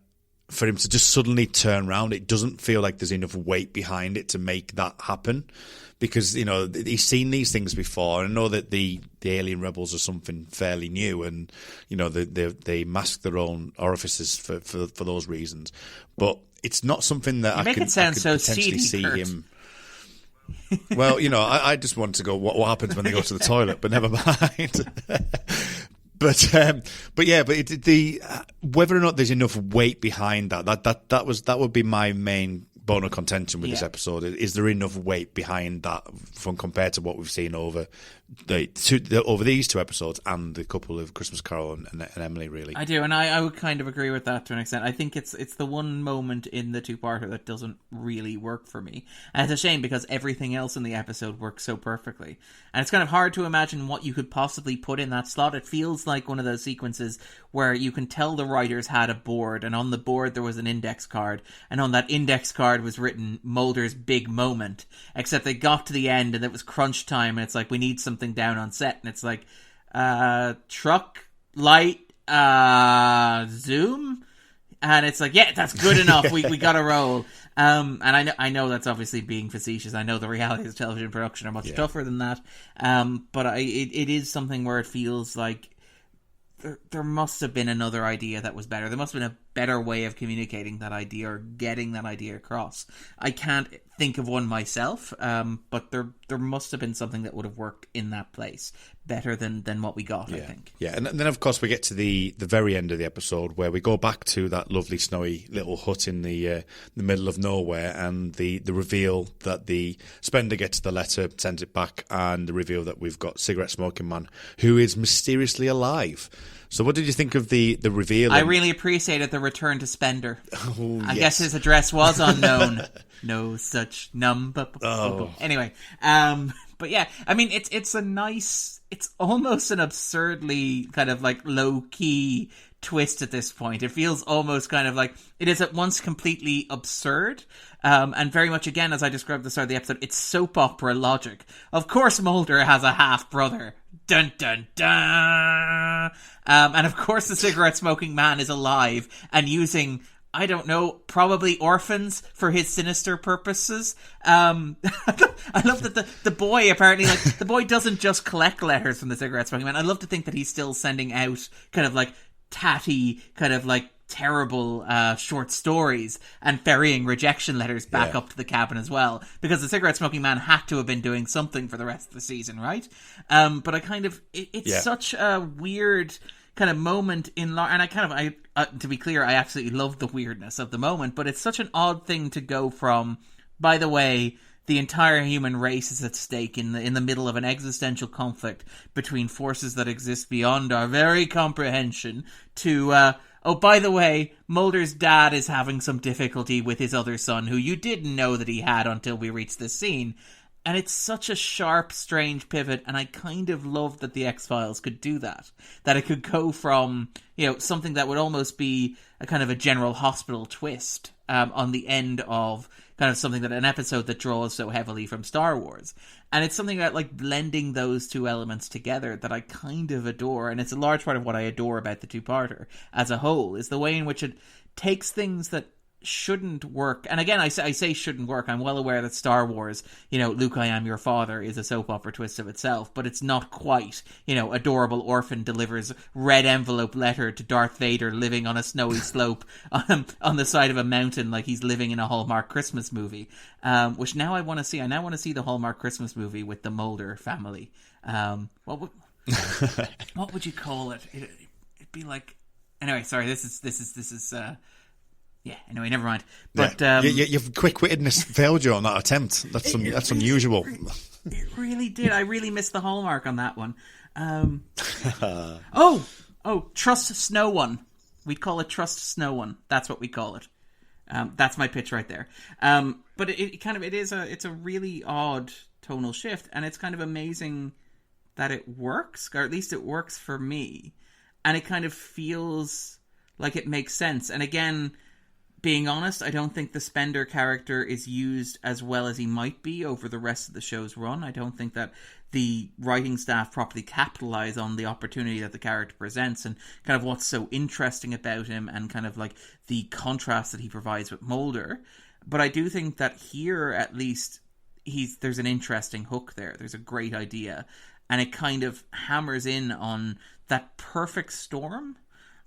for him to just suddenly turn around, it doesn't feel like there's enough weight behind it to make that happen. Because, he's seen these things before. And I know that the alien rebels are something fairly new, and, they mask their own orifices for those reasons. But it's not something that I could potentially seedy, see Kurt. him. Well, I just want to go, what happens when they go to the toilet? But never mind. But whether or not there's enough weight behind that would be my main bone of contention with this episode. Is there enough weight behind that from compared to what we've seen over these two episodes and the couple of Christmas Carol and Emily, really? I do, and I would kind of agree with that to an extent. I think it's the one moment in the two-parter that doesn't really work for me. And it's a shame because everything else in the episode works so perfectly. And it's kind of hard to imagine what you could possibly put in that slot. It feels like one of those sequences where you can tell the writers had a board, and on the board there was an index card, and on that index card was written Mulder's big moment, except they got to the end and it was crunch time, and it's like, we need something down on set, and it's like truck light zoom, and it's like, yeah, that's good enough. we gotta roll. And I know that's obviously being facetious. I know the realities of television production are much tougher than that, but it is something where it feels like there must have been another idea that was better. There must have been a better way of communicating that idea or getting that idea across. I can't think of one myself, but there must have been something that would have worked in that place better than what we got, I think. Yeah, and then of course we get to the very end of the episode where we go back to that lovely snowy little hut in the middle of nowhere, and the reveal that the Spender gets the letter, sends it back, and the reveal that we've got Cigarette Smoking Man, who is mysteriously alive. So what did you think of the reveal? I really appreciated the return to Spender. Oh, I guess his address was unknown. No such number. Oh. Anyway, but yeah, I mean, it's a nice, it's almost an absurdly kind of like low-key twist at this point. It feels almost kind of like it is at once completely absurd, and very much, again, as I described at the start of the episode, it's soap opera logic. Of course Mulder has a half-brother. Dun, dun, dun! And of course the cigarette-smoking man is alive and using, I don't know, probably orphans for his sinister purposes. I love that the boy apparently, like, the boy doesn't just collect letters from the cigarette-smoking man. I love to think that he's still sending out kind of like tatty, kind of like terrible short stories and ferrying rejection letters back up to the cabin as well, because the cigarette smoking man had to have been doing something for the rest of the season, right? But I kind of it's such a weird kind of moment in and I to be clear, I absolutely love the weirdness of the moment, but it's such an odd thing to go from, by the way, the entire human race is at stake in the middle of an existential conflict between forces that exist beyond our very comprehension, to oh, by the way, Mulder's dad is having some difficulty with his other son, who you didn't know that he had until we reached this scene. And it's such a sharp, strange pivot, and I kind of love that the X-Files could do that. That it could go from, something that would almost be a kind of a General Hospital twist on the end of kind of something that an episode that draws so heavily from Star Wars. And it's something about like blending those two elements together that I kind of adore. And it's a large part of what I adore about the two-parter as a whole, is the way in which it takes things that shouldn't work. And again, I say shouldn't work. I'm well aware that Star Wars, Luke, I am your father is a soap opera twist of itself, but it's not quite, adorable orphan delivers red envelope letter to Darth Vader living on a snowy slope on the side of a mountain like he's living in a Hallmark Christmas movie, which now I want to see. I now want to see the Hallmark Christmas movie with the Mulder family. What would you call it? It'd be like, anyway, sorry, this is yeah, anyway, never mind. But your quick-wittedness failed you on that attempt. That's unusual. It really did. I really missed the hallmark on that one. Trust Snow One. We'd call it Trust Snow One. That's what we call it. That's my pitch right there. But it's a really odd tonal shift, and it's kind of amazing that it works, or at least it works for me. And it kind of feels like it makes sense. And again, being honest, I don't think the Spender character is used as well as he might be over the rest of the show's run. I don't think that the writing staff properly capitalize on the opportunity that the character presents and kind of what's so interesting about him and kind of like the contrast that he provides with Mulder. But I do think that here, at least, there's an interesting hook there. There's a great idea. And it kind of hammers in on that perfect storm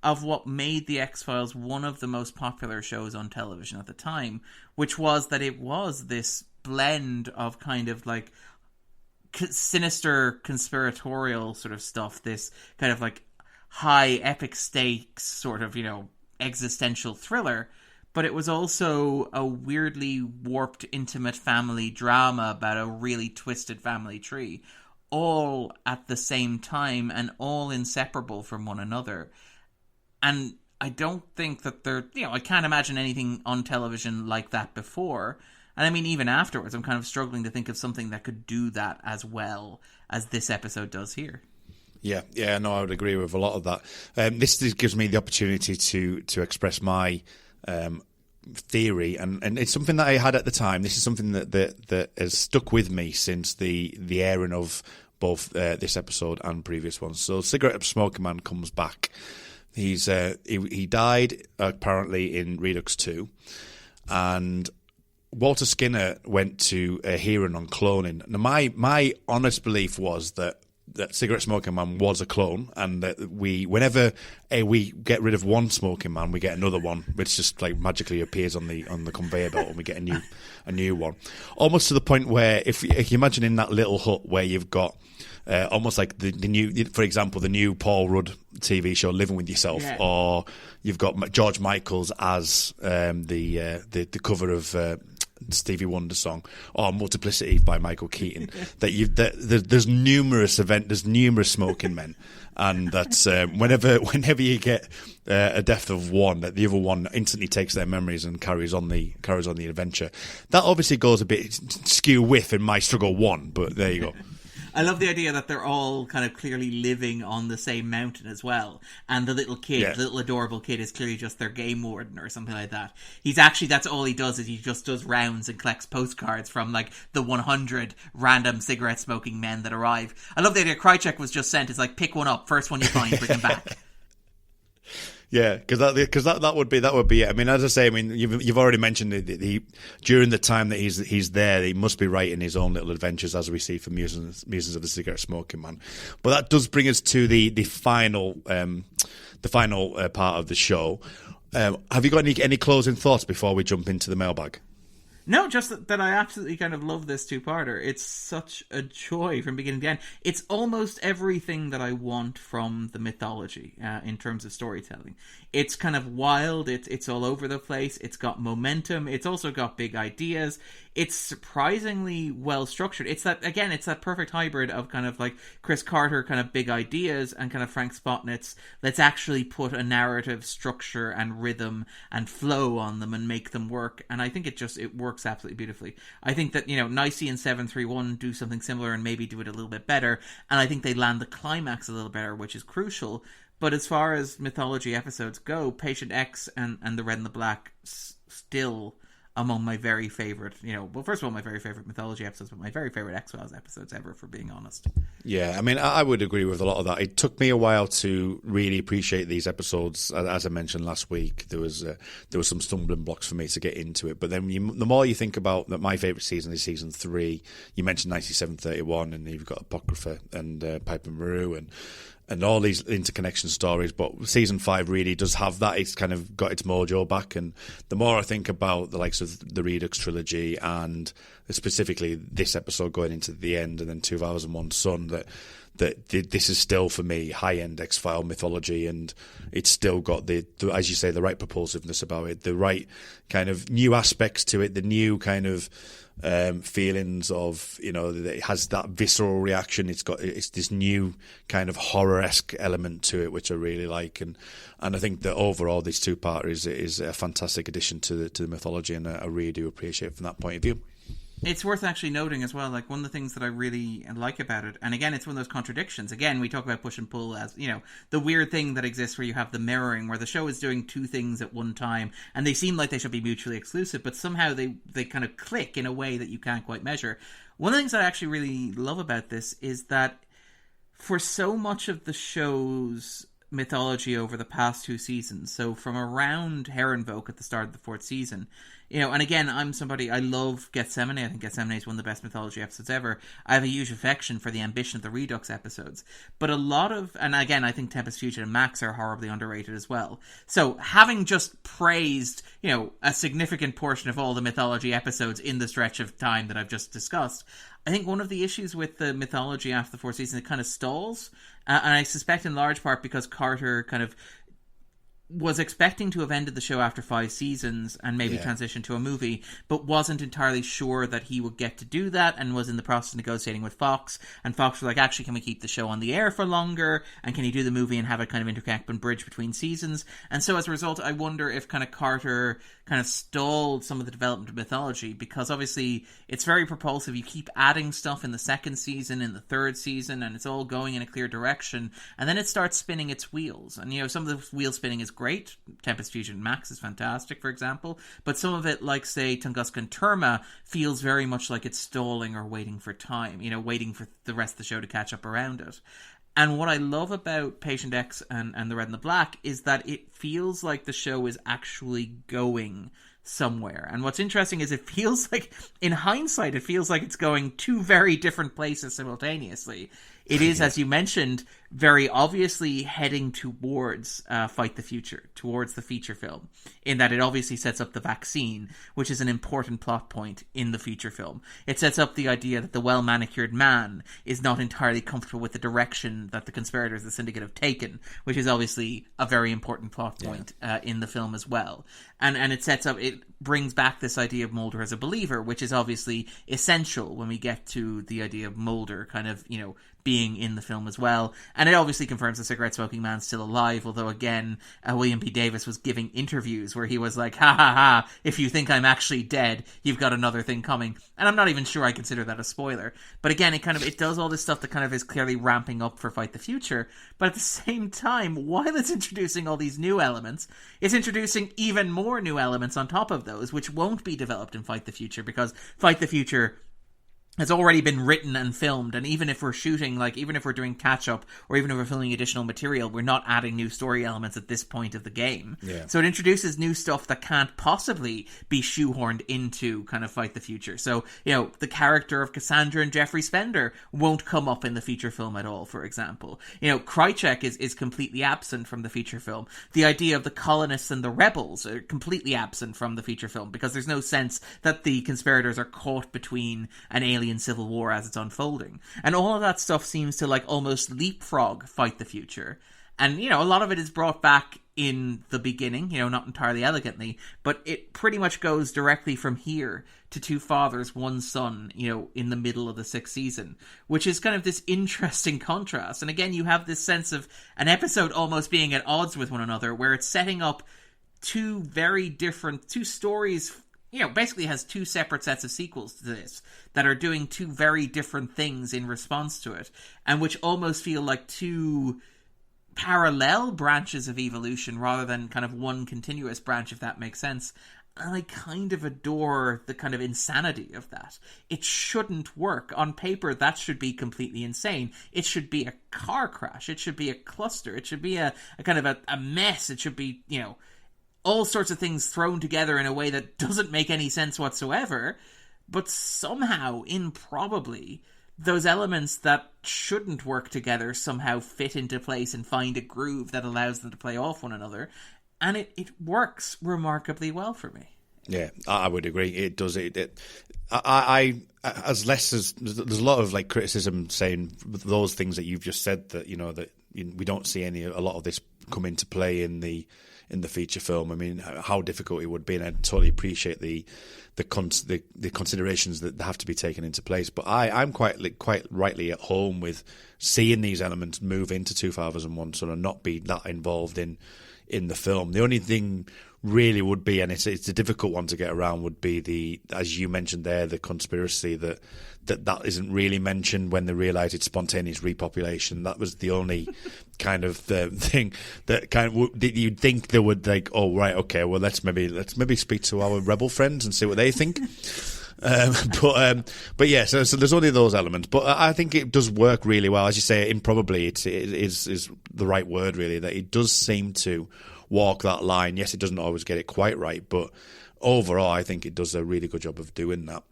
of what made the X-Files one of the most popular shows on television at the time, which was that it was this blend of kind of like sinister conspiratorial sort of stuff, this kind of like high epic stakes sort of, existential thriller, but it was also a weirdly warped, intimate family drama about a really twisted family tree, all at the same time and all inseparable from one another. And I don't think that I can't imagine anything on television like that before. And I mean, even afterwards, I'm kind of struggling to think of something that could do that as well as this episode does here. Yeah, no, I would agree with a lot of that. This gives me the opportunity to express my theory, and it's something that I had at the time. This is something that has stuck with me since the airing of both this episode and previous ones. So, Cigarette Smoking Man comes back. He died apparently in Redux 2, and Walter Skinner went to a hearing on cloning. Now, my honest belief was that Cigarette Smoking Man was a clone, and that whenever we get rid of one smoking man, we get another one, which just like magically appears on the conveyor belt, and we get a new one. Almost to the point where if you imagine in that little hut where you've got almost like the new, for example, the new Paul Rudd TV show Living With Yourself, or you've got George Michael's as the cover of Stevie Wonder's song, or Multiplicity by Michael Keaton. There's numerous smoking men, and that's whenever you get a death of one, that the other one instantly takes their memories and carries on the adventure. That obviously goes a bit skew with in My Struggle 1, but there you go. I love the idea that they're all kind of clearly living on the same mountain as well. And the little kid, the little adorable kid, is clearly just their game warden or something like that. That's all he does, is he just does rounds and collects postcards from like the 100 random cigarette smoking men that arrive. I love the idea Krychek was just sent. It's like, pick one up, first one you find, bring him back. Yeah, because that would be it. I mean, as I say, you've already mentioned during the time that he's there, he must be writing his own little adventures, as we see from Musings of the Cigarette Smoking Man. But that does bring us to the final part of the show. Have you got any closing thoughts before we jump into the mailbag? No, just that I absolutely kind of love this two-parter. It's such a joy from beginning to end. It's almost everything that I want from the mythology in terms of storytelling. It's kind of wild. It's all over the place. It's got momentum. It's also got big ideas. It's surprisingly well structured. It's that perfect hybrid of kind of like Chris Carter kind of big ideas and kind of Frank Spotnitz. Let's actually put a narrative structure and rhythm and flow on them and make them work. And I think it works absolutely beautifully. I think that, Nicey and 731 do something similar and maybe do it a little bit better. And I think they land the climax a little better, which is crucial. But as far as mythology episodes go, Patient X and The Red and the Black still among my very favorite, first of all, my very favorite mythology episodes, but my very favorite X-Files episodes ever, for being honest. Yeah, I mean, I would agree with a lot of that. It took me a while to really appreciate these episodes. As I mentioned last week, there was some stumbling blocks for me to get into it. But then the more you think about that, my favorite season is season 3. You mentioned 9731, and you've got Apocrypha and Piper Maru and all these interconnection stories, but season 5 really does have that. It's kind of got its mojo back, and the more I think about the likes of the Redux trilogy and specifically this episode going into the end, and then 2001 Sun, that this is still for me high-end X-File mythology, and it's still got the as you say, the right propulsiveness about it, the right kind of new aspects to it, the new kind of feelings of, it has that visceral reaction. It's this new kind of horror-esque element to it, which I really like, and I think that overall this two-parter is a fantastic addition to the mythology, and I really do appreciate it from that point of view. It's worth actually noting as well, like one of the things that I really like about it, and again, it's one of those contradictions. Again, we talk about push and pull as, the weird thing that exists where you have the mirroring, where the show is doing two things at one time, and they seem like they should be mutually exclusive, but somehow they kind of click in a way that you can't quite measure. One of the things that I actually really love about this is that for so much of the show's mythology over the past 2 seasons, so from around Herrenvolk at the start of the 4th season, and again, I love Gethsemane. I think Gethsemane is one of the best mythology episodes ever. I have a huge affection for the Ambition of the Redux episodes. But a lot of, and again, I think Tempest Future and Max are horribly underrated as well. So having just praised, a significant portion of all the mythology episodes in the stretch of time that I've just discussed, I think one of the issues with the mythology after the 4th season, it kind of stalls. And I suspect in large part because Carter kind of was expecting to have ended the show after 5 seasons and maybe transition to a movie, but wasn't entirely sure that he would get to do that, and was in the process of negotiating with Fox. And Fox were like, actually, can we keep the show on the air for longer? And can you do the movie and have it kind of interconnect and bridge between seasons? And so as a result, I wonder if kind of Carter kind of stalled some of the development of mythology, because obviously it's very propulsive. You keep adding stuff in the 2nd season, in the 3rd season, and it's all going in a clear direction. And then it starts spinning its wheels. And, some of the wheel spinning is great. Tempest Fusion Max is fantastic, for example. But some of it, like, say, Tunguska and Terma, feels very much like it's stalling or waiting for time, waiting for the rest of the show to catch up around it. And what I love about Patient X and The Red and the Black is that it feels like the show is actually going somewhere. And what's interesting is it feels like, in hindsight, it feels like it's going 2 very different places simultaneously. It is, as you mentioned, very obviously heading towards Fight the Future, towards the feature film, in that it obviously sets up the vaccine, which is an important plot point in the feature film. It sets up the idea that the well-manicured man is not entirely comfortable with the direction that the conspirators, the syndicate, have taken, which is obviously a very important plot point in the film as well. And it brings back this idea of Mulder as a believer, which is obviously essential when we get to the idea of Mulder kind of, being in the film as well. And it obviously confirms the cigarette smoking man's still alive, although again, William P. Davis was giving interviews where he was like, ha ha ha, if you think I'm actually dead, you've got another thing coming. And I'm not even sure I consider that a spoiler. But again, it does all this stuff that kind of is clearly ramping up for Fight the Future. But at the same time, while it's introducing all these new elements, it's introducing even more new elements on top of those, which won't be developed in Fight the Future, because Fight the Future has already been written and filmed, and even if we're shooting, like, even if we're doing catch-up, or even if we're filming additional material, we're not adding new story elements at this point of the game. Yeah. So it introduces new stuff that can't possibly be shoehorned into kind of Fight the Future. So, you know, the character of Cassandra and Jeffrey Spender won't come up in the feature film at all, for example. You know, Krychek is completely absent from the feature film. The idea of the colonists and the rebels are completely absent from the feature film, because there's no sense that the conspirators are caught between an alien civil war as it's unfolding. And all of that stuff seems to, like, almost leapfrog Fight the Future. And, you know, a lot of it is brought back in the beginning, you know, not entirely elegantly, but it pretty much goes directly from here to Two Fathers, One Son, you know, in the middle of the 6th season, which is kind of this interesting contrast. And again, you have this sense of an episode almost being at odds with one another, where it's setting up two stories. You know, basically has two separate sets of sequels to this that are doing two very different things in response to it, and which almost feel like two parallel branches of evolution rather than kind of one continuous branch, if that makes sense. And I kind of adore the kind of insanity of that. It shouldn't work. On paper, that should be completely insane. It should be a car crash. It should be a cluster. It should be a kind of a mess. It should be, you know, all sorts of things thrown together in a way that doesn't make any sense whatsoever, but somehow, improbably, those elements that shouldn't work together somehow fit into place and find a groove that allows them to play off one another, and it works remarkably well for me. Yeah, I would agree. It does. I as less as there's a lot of like criticism saying those things that you've just said, that, you know, that we don't see a lot of this come into play in the feature film. I mean, how difficult it would be, and I totally appreciate the considerations that have to be taken into place. But I'm quite rightly at home with seeing these elements move into Two Fathers and One Son and not be that involved in the film. The only thing really would be, and it's a difficult one to get around, would be as you mentioned there, the conspiracy that isn't really mentioned when they realise it's spontaneous repopulation. That was the only kind of thing that you'd think they would, like, oh right, okay, well let's maybe speak to our rebel friends and see what they think. But yeah, so there's only those elements, but I think it does work really well. As you say, improbably, it is the right word, really, that it does seem to walk that line. Yes, it doesn't always get it quite right, but overall, I think it does a really good job of doing that.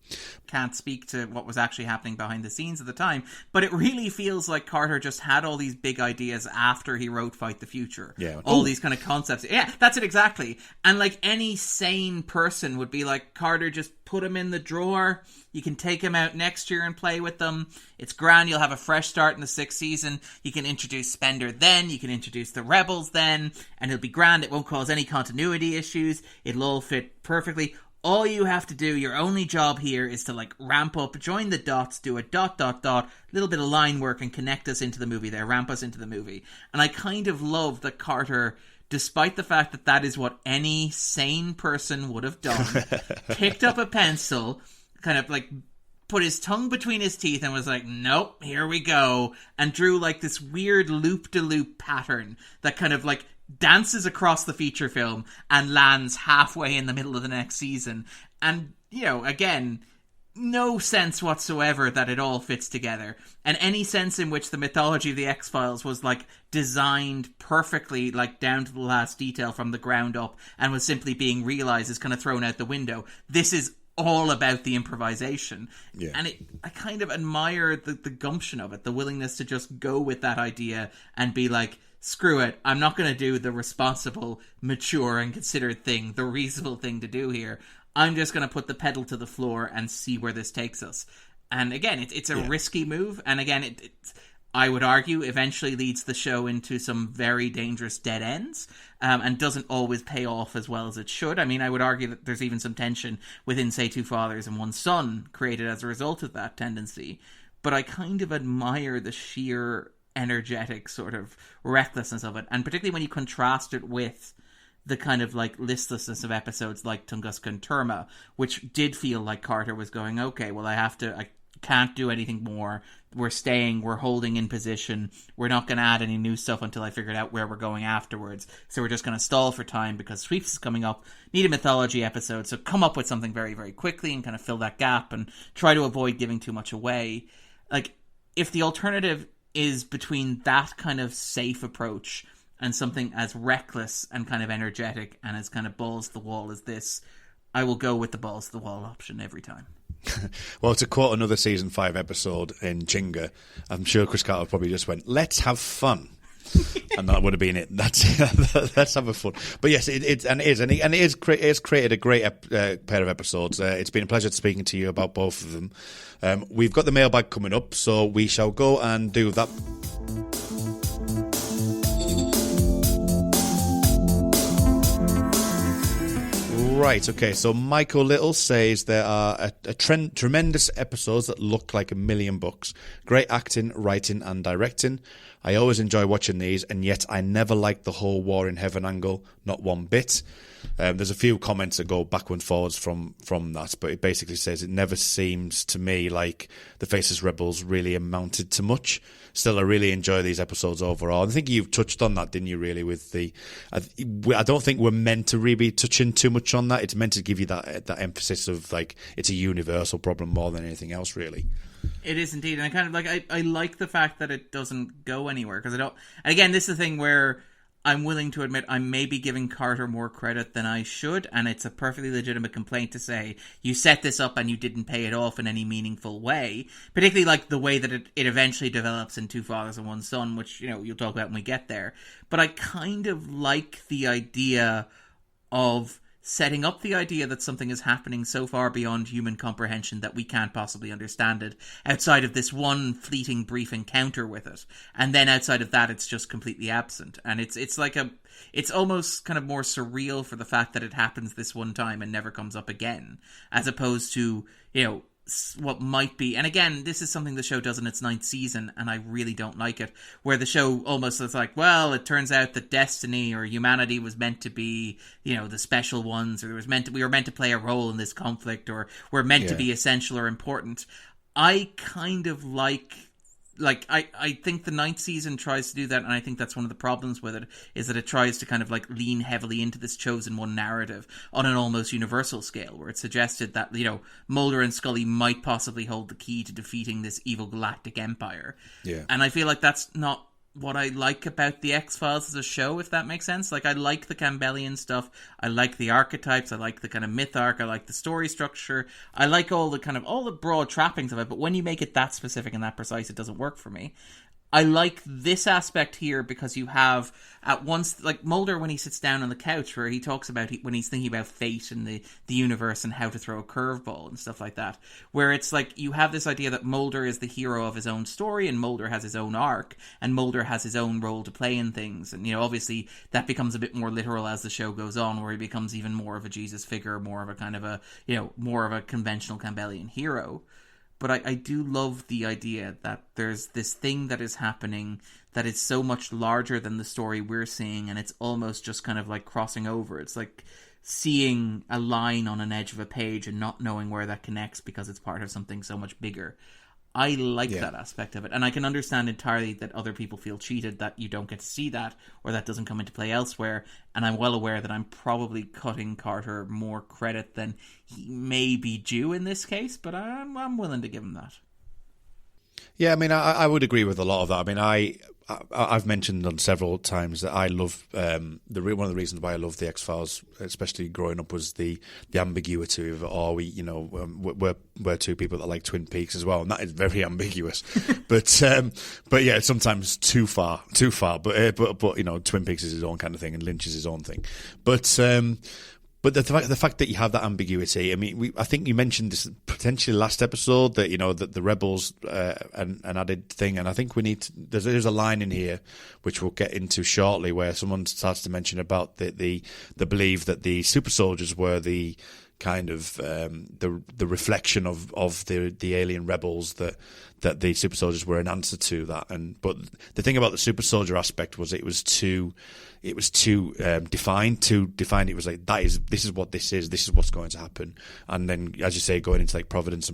Can't speak to what was actually happening behind the scenes at the time, but it really feels like Carter just had all these big ideas after he wrote Fight the Future. Yeah. All these kind of concepts. Yeah, that's it exactly. And like any sane person would be like, Carter, just put them in the drawer. You can take them out next year and play with them. It's grand. You'll have a fresh start in the 6th season. You can introduce Spender then. You can introduce the Rebels then. And it'll be grand. It won't cause any continuity issues. It'll all fit perfectly. All you have to do, your only job here, is to like ramp up, join the dots, do a ... little bit of line work and connect us into the movie there, ramp us into the movie. And I kind of love that Carter, despite the fact that that is what any sane person would have done, picked up a pencil, kind of like put his tongue between his teeth and was like, nope, here we go, and drew like this weird loop-de-loop pattern that kind of like dances across the feature film and lands halfway in the middle of the next season. And, you know, again, no sense whatsoever that it all fits together. And any sense in which the mythology of the X-Files was, like, designed perfectly, like, down to the last detail from the ground up and was simply being realized is kind of thrown out the window. This is all about the improvisation. Yeah. And I kind of admire the gumption of it, the willingness to just go with that idea and be like, screw it, I'm not going to do the responsible, mature, and considered thing, the reasonable thing to do here. I'm just going to put the pedal to the floor and see where this takes us. And again, it's a risky move. And again, it I would argue eventually leads the show into some very dangerous dead ends, and doesn't always pay off as well as it should. I mean, I would argue that there's even some tension within, say, Two Fathers and One Son created as a result of that tendency. But I kind of admire the sheer energetic sort of recklessness of it, and particularly when you contrast it with the kind of like listlessness of episodes like Tunguska and Terma, which did feel like Carter was going, okay, well, I can't do anything more. We're staying, we're holding in position. We're not going to add any new stuff until I figured out where we're going afterwards. So we're just going to stall for time because Sweeps is coming up. Need a mythology episode. So come up with something very, very quickly and kind of fill that gap and try to avoid giving too much away. Like, if the alternative is between that kind of safe approach and something as reckless and kind of energetic and as kind of balls to the wall as this, I will go with the balls to the wall option every time. Well, to quote another season 5 episode in Jinga, I'm sure Chris Carter probably just went, "Let's have fun." And that would have been it. Let's have a fun. But yes, it has created a great pair of episodes. It's been a pleasure speaking to you about both of them. We've got the mailbag coming up, so we shall go and do that. Right, okay, so Michael Little says there are tremendous episodes that look like $1 million bucks. Great acting, writing and directing. I always enjoy watching these, and yet I never liked the whole War in Heaven angle, not one bit. There's a few comments that go backward and forwards from that, but it basically says it never seems to me like the Faceless Rebels really amounted to much. Still, I really enjoy these episodes overall. I think you've touched on that, didn't you, really, with the... I don't think we're meant to really be touching too much on that. It's meant to give you that emphasis of, like, it's a universal problem more than anything else, really. It is indeed, and I kind of like... I like the fact that it doesn't go anywhere, because I don't... And again, this is the thing where I'm willing to admit I may be giving Carter more credit than I should, and it's a perfectly legitimate complaint to say, you set this up and you didn't pay it off in any meaningful way, particularly like the way that it eventually develops in Two Fathers and One Son, which, you know, you'll talk about when we get there. But I kind of like the idea of setting up the idea that something is happening so far beyond human comprehension that we can't possibly understand it outside of this one fleeting brief encounter with it. And then outside of that, it's just completely absent. And it's like it's almost kind of more surreal for the fact that it happens this one time and never comes up again, as opposed to, you know, what might be, and again, this is something the show does in its 9th season, and I really don't like it, where the show almost is like, well, it turns out that destiny or humanity was meant to be, you know, the special ones, or we were meant to play a role in this conflict, or we're meant to be essential or important. I kind of like I think the 9th season tries to do that, and I think that's one of the problems with it, is that it tries to kind of like lean heavily into this chosen one narrative on an almost universal scale, where it suggested that, you know, Mulder and Scully might possibly hold the key to defeating this evil galactic empire. Yeah. And I feel like that's not what I like about the X-Files as a show, if that makes sense. Like, I like the Campbellian stuff, I like the archetypes, I like the kind of myth arc, I like the story structure, I like all the broad trappings of it, but when you make it that specific and that precise, it doesn't work for me. I like this aspect here because you have at once, like Mulder when he sits down on the couch, where he talks about when he's thinking about fate and the universe and how to throw a curveball and stuff like that, where it's like you have this idea that Mulder is the hero of his own story, and Mulder has his own arc, and Mulder has his own role to play in things, and, you know, obviously that becomes a bit more literal as the show goes on, where he becomes even more of a Jesus figure, more of a kind of a, you know, more of a conventional Campbellian hero. But I do love the idea that there's this thing that is happening that is so much larger than the story we're seeing, and it's almost just kind of like crossing over. It's like seeing a line on an edge of a page and not knowing where that connects because it's part of something so much bigger. I like that aspect of it, and I can understand entirely that other people feel cheated that you don't get to see that, or that doesn't come into play elsewhere, and I'm well aware that I'm probably cutting Carter more credit than he may be due in this case, but I'm willing to give him that. Yeah, I mean, I would agree with a lot of that. I mean, I've mentioned on several times that I love one of the reasons why I love the X-Files, especially growing up, was the ambiguity of, we're two people that like Twin Peaks as well, and that is very ambiguous. but yeah, sometimes too far. But you know, Twin Peaks is his own kind of thing, and Lynch is his own thing. But the fact that you have that ambiguity, I mean, I think you mentioned this potentially last episode, that, you know, that the Rebels an added thing, and I think we need there's a line in here which we'll get into shortly where someone starts to mention about the belief that the super soldiers were the kind of the reflection of the alien rebels that that the super soldiers were an answer to that. But the thing about the super soldier aspect was it was too defined. It was like, this is what this is what's going to happen. And then, as you say, going into like Providence,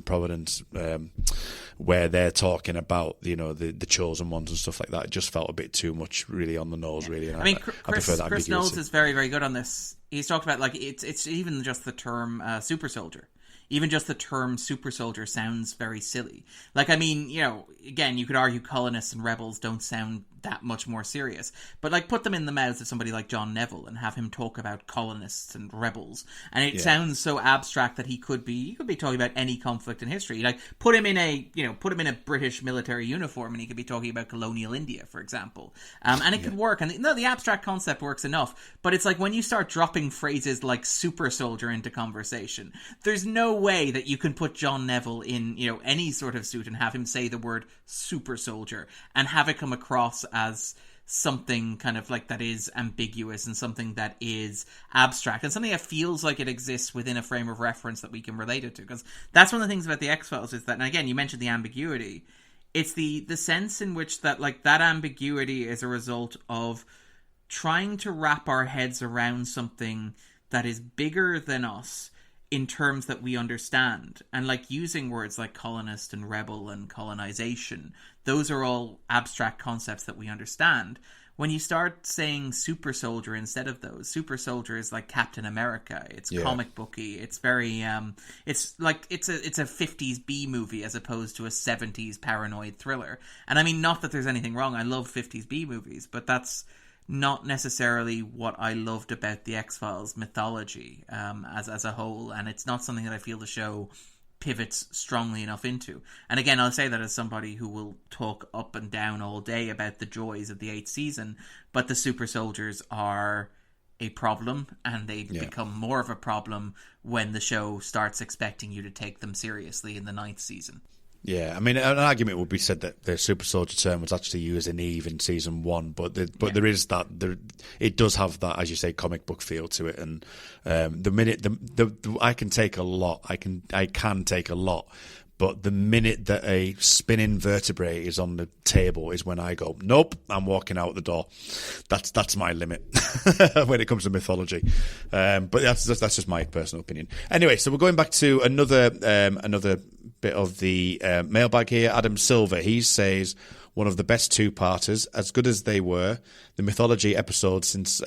where they're talking about, you know, the chosen ones and stuff like that, it just felt a bit too much really on the nose, really. And I mean, I prefer that Chris ambiguity. Knowles is very, very good on this. He's talked about, like, it's even just the term super soldier. Even just the term super soldier sounds very silly. Like, I mean, you know, again, you could argue colonists and rebels don't sound that much more serious. But, like, put them in the mouths of somebody like John Neville and have him talk about colonists and rebels. And it sounds so abstract that he could be talking about any conflict in history. Like, put him in a British military uniform and he could be talking about colonial India, for example. And it could work. And no, the abstract concept works enough. But it's like when you start dropping phrases like super soldier into conversation, there's no way that you can put John Neville in, you know, any sort of suit and have him say the word super soldier and have it come across as something kind of like that is ambiguous and something that is abstract and something that feels like it exists within a frame of reference that we can relate it to. Because that's one of the things about the X-Files is that, and again, you mentioned the ambiguity, it's the sense in which that, like, that ambiguity is a result of trying to wrap our heads around something that is bigger than us in terms that we understand. And, like, using words like colonist and rebel and colonization, those are all abstract concepts that we understand. When you start saying super soldier instead of those, super soldier is like Captain America. It's comic booky. It's very it's like it's a 50s B movie as opposed to a 70s paranoid thriller. And I mean, not that there's anything wrong. I love 50s B movies, but that's not necessarily what I loved about the X-Files mythology as a whole, and it's not something that I feel the show pivots strongly enough into. And again, I'll say that as somebody who will talk up and down all day about the joys of the 8th season, but the super soldiers are a problem, and they become more of a problem when the show starts expecting you to take them seriously in the 9th season. Yeah, I mean, an argument would be said that the super soldier term was actually used in Eve in season 1, but there is that it does have that, as you say, comic book feel to it. And the minute I can take a lot, I can take a lot, but the minute that a spinning vertebrae is on the table is when I go, nope, I'm walking out the door. That's my limit when it comes to mythology. But that's just my personal opinion. Anyway, so we're going back to another bit of the mailbag here. Adam Silva, he says, one of the best two-parters, as good as they were. The mythology episode since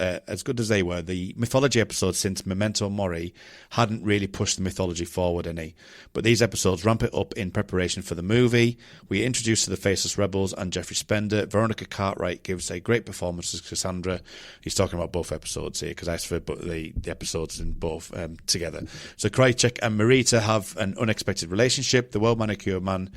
Memento Mori hadn't really pushed the mythology forward any. But these episodes ramp it up in preparation for the movie. We are introduced to the Faceless Rebels and Jeffrey Spender. Veronica Cartwright gives a great performance as Cassandra. He's talking about both episodes here because I asked for the episodes in both together. So Krychek and Marita have an unexpected relationship. The well-manicured man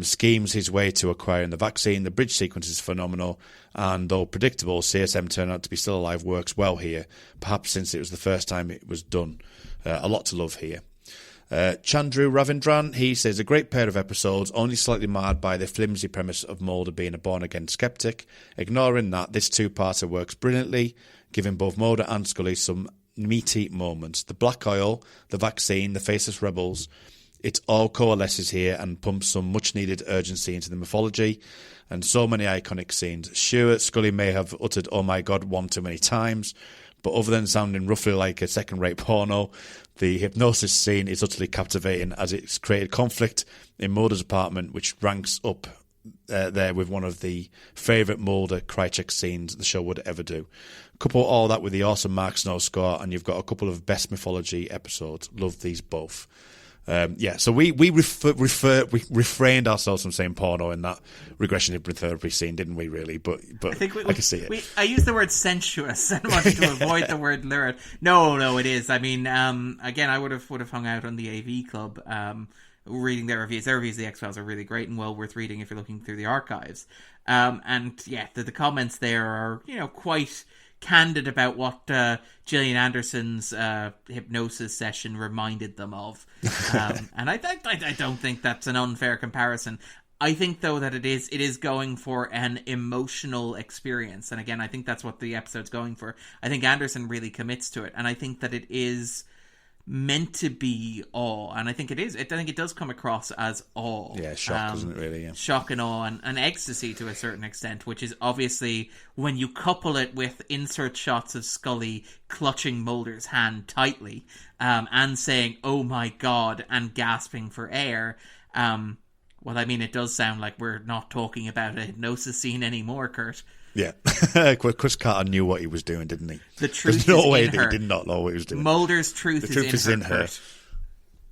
schemes his way to acquiring the vaccine. The bridge sequence is phenomenal, and though predictable, CSM turned out to be still alive works well here, perhaps since it was the first time it was done. A lot to love here. Chandru Ravindran, he says, a great pair of episodes, only slightly marred by the flimsy premise of Mulder being a born-again skeptic. Ignoring that, this two-parter works brilliantly, giving both Mulder and Scully some meaty moments. The black oil, the vaccine, the Faceless Rebels, it all coalesces here and pumps some much-needed urgency into the mythology, and so many iconic scenes. Sure, Scully may have uttered "oh my god" one too many times, but other than sounding roughly like a second-rate porno, the hypnosis scene is utterly captivating as it's created conflict in Mulder's apartment, which ranks up there with one of the favourite Mulder Krychek scenes the show would ever do. Couple all that with the awesome Mark Snow score, and you've got a couple of best mythology episodes. Love these both. So we refrained ourselves from saying porno in that regression hypnotherapy scene, didn't we? Really, but I think I can see it. I used the word sensuous and wanted to avoid the word lurid. No, it is. I mean, again, I would have hung out on the AV Club, reading their reviews. Their reviews of the X-Files are really great and well worth reading if you're looking through the archives. And yeah, the comments there are, you know, quite candid about what Gillian Anderson's hypnosis session reminded them of. And I don't think that's an unfair comparison. I think, though, that it is going for an emotional experience. And again, I think that's what the episode's going for. I think Anderson really commits to it. And I think that it is meant to be awe, and I think it is. I think it does come across as awe. Yeah, shock, isn't it, really? Yeah. Shock and awe and ecstasy to a certain extent, which is obviously when you couple it with insert shots of Scully clutching Mulder's hand tightly and saying, "Oh my God," and gasping for air. Well, I mean, it does sound like we're not talking about a hypnosis scene anymore, Kurt. Yeah. Chris Carter knew what he was doing, didn't he? The truth There's no is way in that her. he did not know what he was doing. Mulder's truth is in her. Kurt.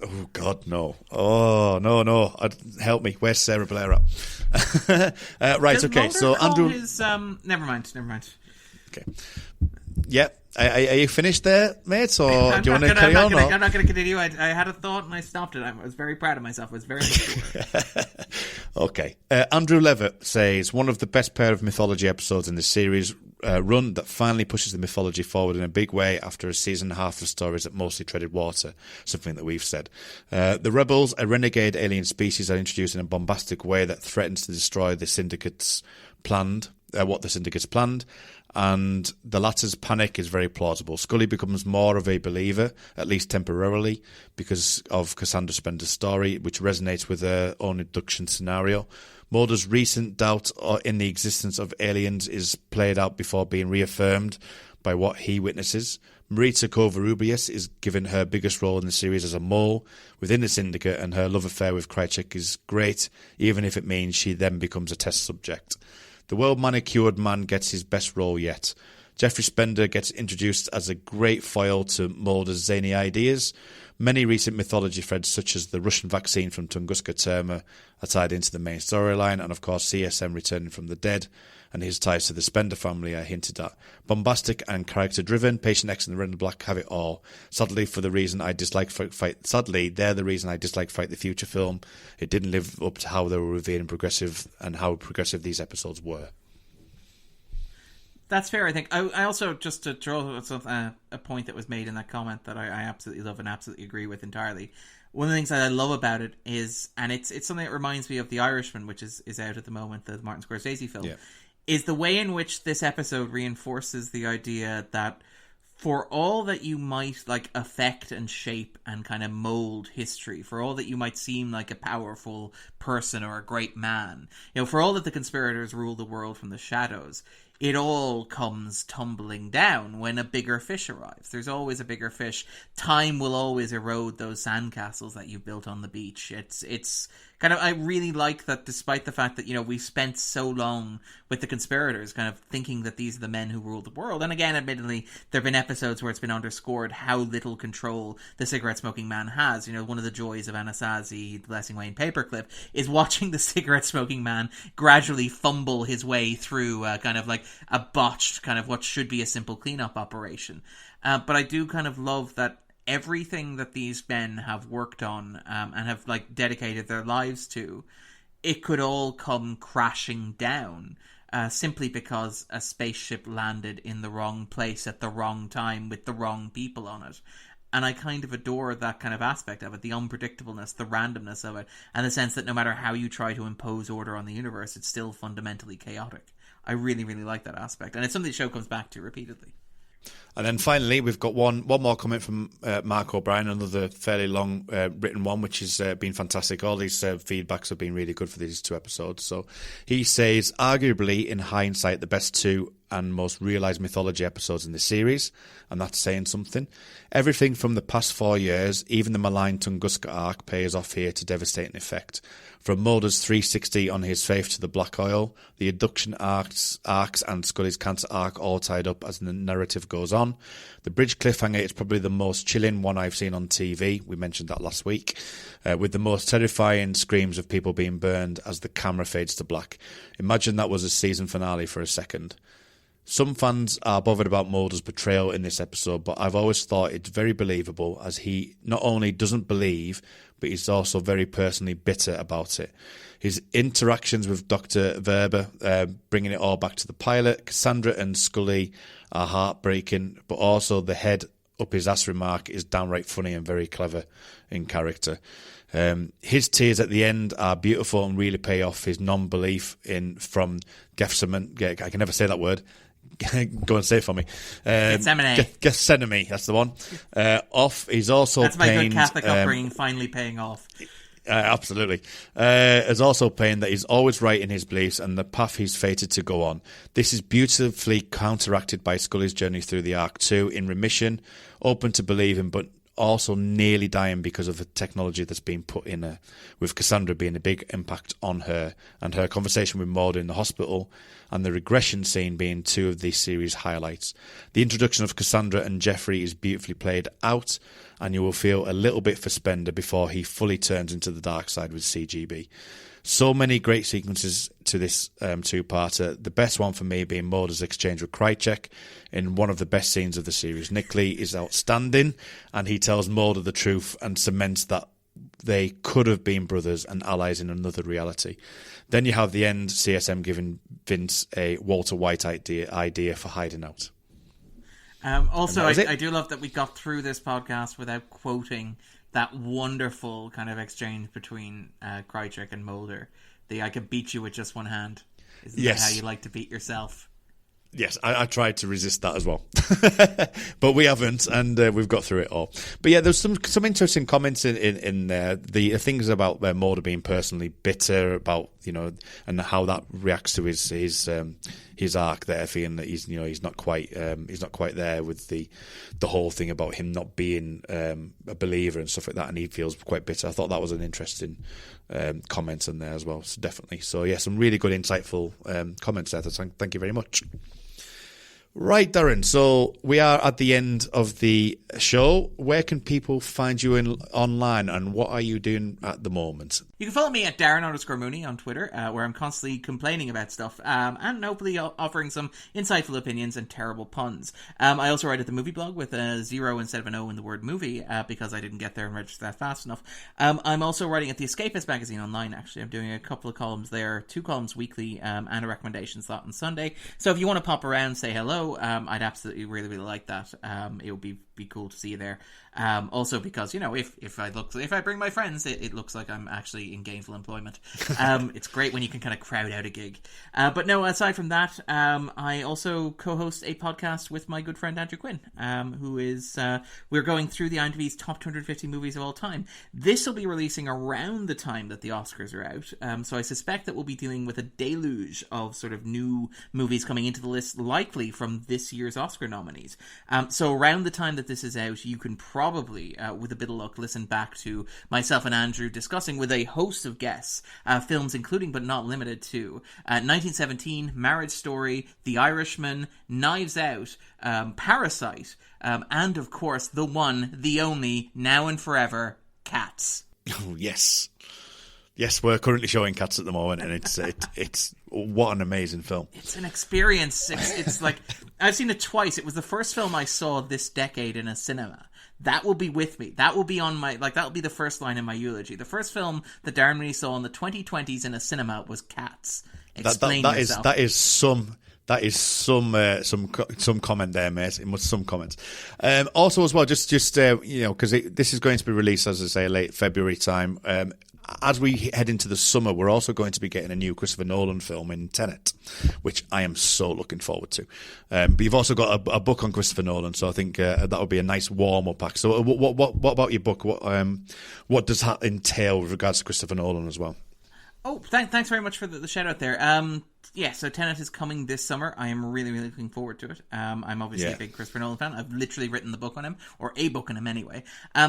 Oh, God, no. Oh, no. Help me. Where's Sarah Blair at? Right, Does okay. Mulder So call Andrew... his, never mind. Okay. Yeah. Are you finished there, mate? Or do you want to carry on? I'm not going to continue. I had a thought and I stopped it. I was very proud of myself. I was very mature. Okay. Andrew Levitt says, one of the best pair of mythology episodes in the series run that finally pushes the mythology forward in a big way after a season and a half of stories that mostly treaded water, something that we've said. The Rebels, a renegade alien species, are introduced in a bombastic way that threatens to destroy the Syndicate's planned, what the Syndicate's planned, and the latter's panic is very plausible. Scully becomes more of a believer, at least temporarily, because of Cassandra Spender's story, which resonates with her own abduction scenario. Mulder's recent doubt in the existence of aliens is played out before being reaffirmed by what he witnesses. Maritza Covarrubias is given her biggest role in the series as a mole within the Syndicate, and her love affair with Krychek is great, even if it means she then becomes a test subject. The well-manicured man gets his best role yet. Jeffrey Spender gets introduced as a great foil to Mulder's zany ideas. Many recent mythology threads, such as the Russian vaccine from Tunguska Terma, are tied into the main storyline, and of course CSM returning from the dead and his ties to the Spender family are hinted at. Bombastic and character-driven, Patient X and the Red and Black have it all. Sadly, they're the reason I dislike Fight the Future film. It didn't live up to how they were revealing progressive and how progressive these episodes were. That's fair, I think. I also, just to draw a point that was made in that comment that I absolutely love and absolutely agree with entirely. One of the things that I love about it is, and it's something that reminds me of The Irishman, which is out at the moment, the Martin Scorsese film, is the way in which this episode reinforces the idea that for all that you might affect and shape and kind of mold history, for all that you might seem like a powerful person or a great man, for all that the conspirators rule the world from the shadows, it all comes tumbling down when a bigger fish arrives. There's always a bigger fish. Time will always erode those sandcastles that you built on the beach. It's kind of, I really like that, despite the fact that, we've spent so long with the conspirators kind of thinking that these are the men who rule the world. And again, admittedly, there have been episodes where it's been underscored how little control the cigarette-smoking man has. One of the joys of Anasazi, Blessing Wayne Paperclip, is watching the cigarette-smoking man gradually fumble his way through kind of like a botched kind of what should be a simple cleanup operation. But I do kind of love that everything that these men have worked on and have dedicated their lives to, it could all come crashing down simply because a spaceship landed in the wrong place at the wrong time with the wrong people on it. And I kind of adore that kind of aspect of it, the unpredictableness, the randomness of it, and the sense that no matter how you try to impose order on the universe, it's still fundamentally chaotic. I really, really like that aspect. And it's something the show comes back to repeatedly. And then finally, we've got one more comment from Mark O'Brien, another fairly long written one, which has been fantastic. All these feedbacks have been really good for these two episodes. So he says, arguably, in hindsight, the best two and most realised mythology episodes in the series, and that's saying something. Everything from the past 4 years, even the malign Tunguska arc, pays off here to devastating effect. From Mulder's 360 on his faith to the black oil, the abduction arcs and Scully's cancer arc all tied up as the narrative goes on. The bridge cliffhanger is probably the most chilling one I've seen on TV. We mentioned that last week. With the most terrifying screams of people being burned as the camera fades to black. Imagine that was a season finale for a second. Some fans are bothered about Mulder's portrayal in this episode, but I've always thought it's very believable, as he not only doesn't believe, but he's also very personally bitter about it. His interactions with Dr. Verber, bringing it all back to the pilot, Cassandra and Scully are heartbreaking, but also the head up his ass remark is downright funny and very clever in character. His tears at the end are beautiful and really pay off his non-belief from Gethsemane. I can never say that word. Go and say it for me. Gethsemane, that's the one. He's also that's my pained, good Catholic upbringing finally paying off. Absolutely. Is also pained that he's always right in his beliefs and the path he's fated to go on. This is beautifully counteracted by Scully's journey through the Ark 2 in remission, open to believing, but also nearly dying because of the technology that's been put in her, with Cassandra being a big impact on her, and her conversation with Maud in the hospital, and the regression scene being two of the series' highlights. The introduction of Cassandra and Jeffrey is beautifully played out, and you will feel a little bit for Spender before he fully turns into the dark side with CGB. So many great sequences to this two-parter. The best one for me being Mulder's exchange with Krycek in one of the best scenes of the series. Nick Lee is outstanding, and he tells Mulder the truth and cements that they could have been brothers and allies in another reality. Then you have the end, CSM giving Vince a Walter White idea for hiding out. Also, I do love that we got through this podcast without quoting that wonderful kind of exchange between Krycek and Mulder. I could beat you with just one hand. Isn't that how you like to beat yourself? Yes, I tried to resist that as well. But we haven't, and we've got through it all. But yeah, there's some interesting comments in there. The things about Mulder being personally bitter about, and how that reacts to his arc there, feeling that he's not quite there with the whole thing about him not being a believer and stuff like that, and he feels quite bitter. I thought that was an interesting comment in there as well. So definitely. So yeah, some really good, insightful comments there. So thank you very much. Right, Darren, so we are at the end of the show. Where can people find you online, and what are you doing at the moment? You can follow me at Darren_Mooney on Twitter, where I'm constantly complaining about stuff, and hopefully offering some insightful opinions and terrible puns. I also write at the movie blog with a 0 instead of an O in the word movie, because I didn't get there and register that fast enough. I'm also writing at the Escapist magazine online, actually. I'm doing a couple of columns there, 2 columns weekly, and a recommendation slot on Sunday. So if you want to pop around, say hello, I'd absolutely really like that. It would be cool to see you there. Also because, if I bring my friends, it looks like I'm actually in gainful employment. It's great when you can kind of crowd out a gig. But no, aside from that, I also co-host a podcast with my good friend Andrew Quinn, who is, we're going through the IMDb's top 250 movies of all time. This will be releasing around the time that the Oscars are out. So I suspect that we'll be dealing with a deluge of sort of new movies coming into the list, likely from this year's Oscar nominees. So around the time that this is out, you can probably, with a bit of luck, listen back to myself and Andrew discussing with a host of guests films including but not limited to 1917, Marriage Story, The Irishman, Knives Out, Parasite, and of course the one, the only, now and forever, Cats. Oh, yes. Yes, we're currently showing Cats at the moment, and it's what an amazing film. It's an experience. It's like, I've seen it twice. It was the first film I saw this decade in a cinema. That will be with me. That will be on my, that will be the first line in my eulogy. The first film that Darren Mooney saw in the 2020s in a cinema was Cats. Explain yourself. That is some comment there, mate. It must some comments. Also, as well, just because this is going to be released, as I say, late February time. As we head into the summer, we're also going to be getting a new Christopher Nolan film in Tenet, which I am so looking forward to. But you've also got a book on Christopher Nolan, so I think that would be a nice warm-up pack. So what about your book? What does that entail with regards to Christopher Nolan as well? Oh, thanks very much for the shout-out there. So Tenet is coming this summer. I am really, really looking forward to it. I'm obviously a big Christopher Nolan fan. I've literally written the book on him, or a book on him anyway.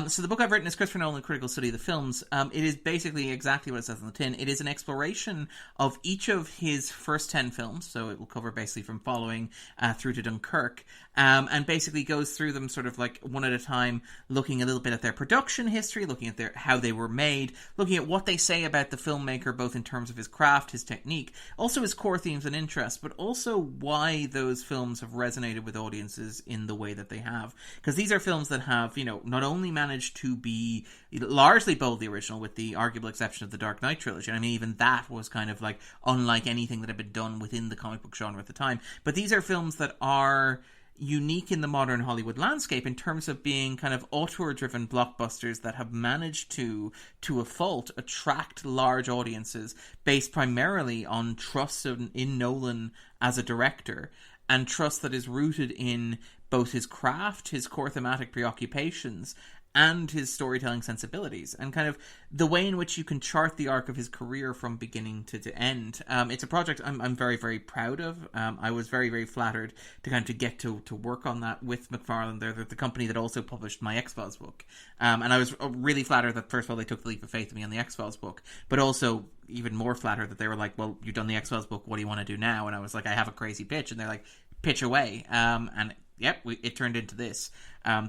So the book I've written is Christopher Nolan, A Critical Study of the Films. It is basically exactly what it says on the tin. It is an exploration of each of his first 10 films, so it will cover basically from Following through to Dunkirk, and basically goes through them sort of like one at a time, looking a little bit at their production history, looking at how they were made, looking at what they say about the filmmaker, both in terms of his craft, his technique, also his core themes and interests, but also why those films have resonated with audiences in the way that they have. Because these are films that have, not only managed to be largely boldly original, with the arguable exception of the Dark Knight trilogy. I mean, even that was kind of like unlike anything that had been done within the comic book genre at the time. But these are films that are, unique in the modern Hollywood landscape in terms of being kind of auteur-driven blockbusters that have managed to a fault, attract large audiences based primarily on trust in Nolan as a director, and trust that is rooted in both his craft, his core thematic preoccupations, and his storytelling sensibilities, and kind of the way in which you can chart the arc of his career from beginning to end. It's a project I'm very, very proud of. I was very, very flattered to kind of get to work on that with McFarlane. They're the company that also published my X-Files book. And I was really flattered that, first of all, they took the leap of faith with me on the X-Files book, but also even more flattered that they were like, well, you've done the X-Files book, what do you want to do now? And I was like, I have a crazy pitch. And they're like, pitch away. And yep, it turned into this.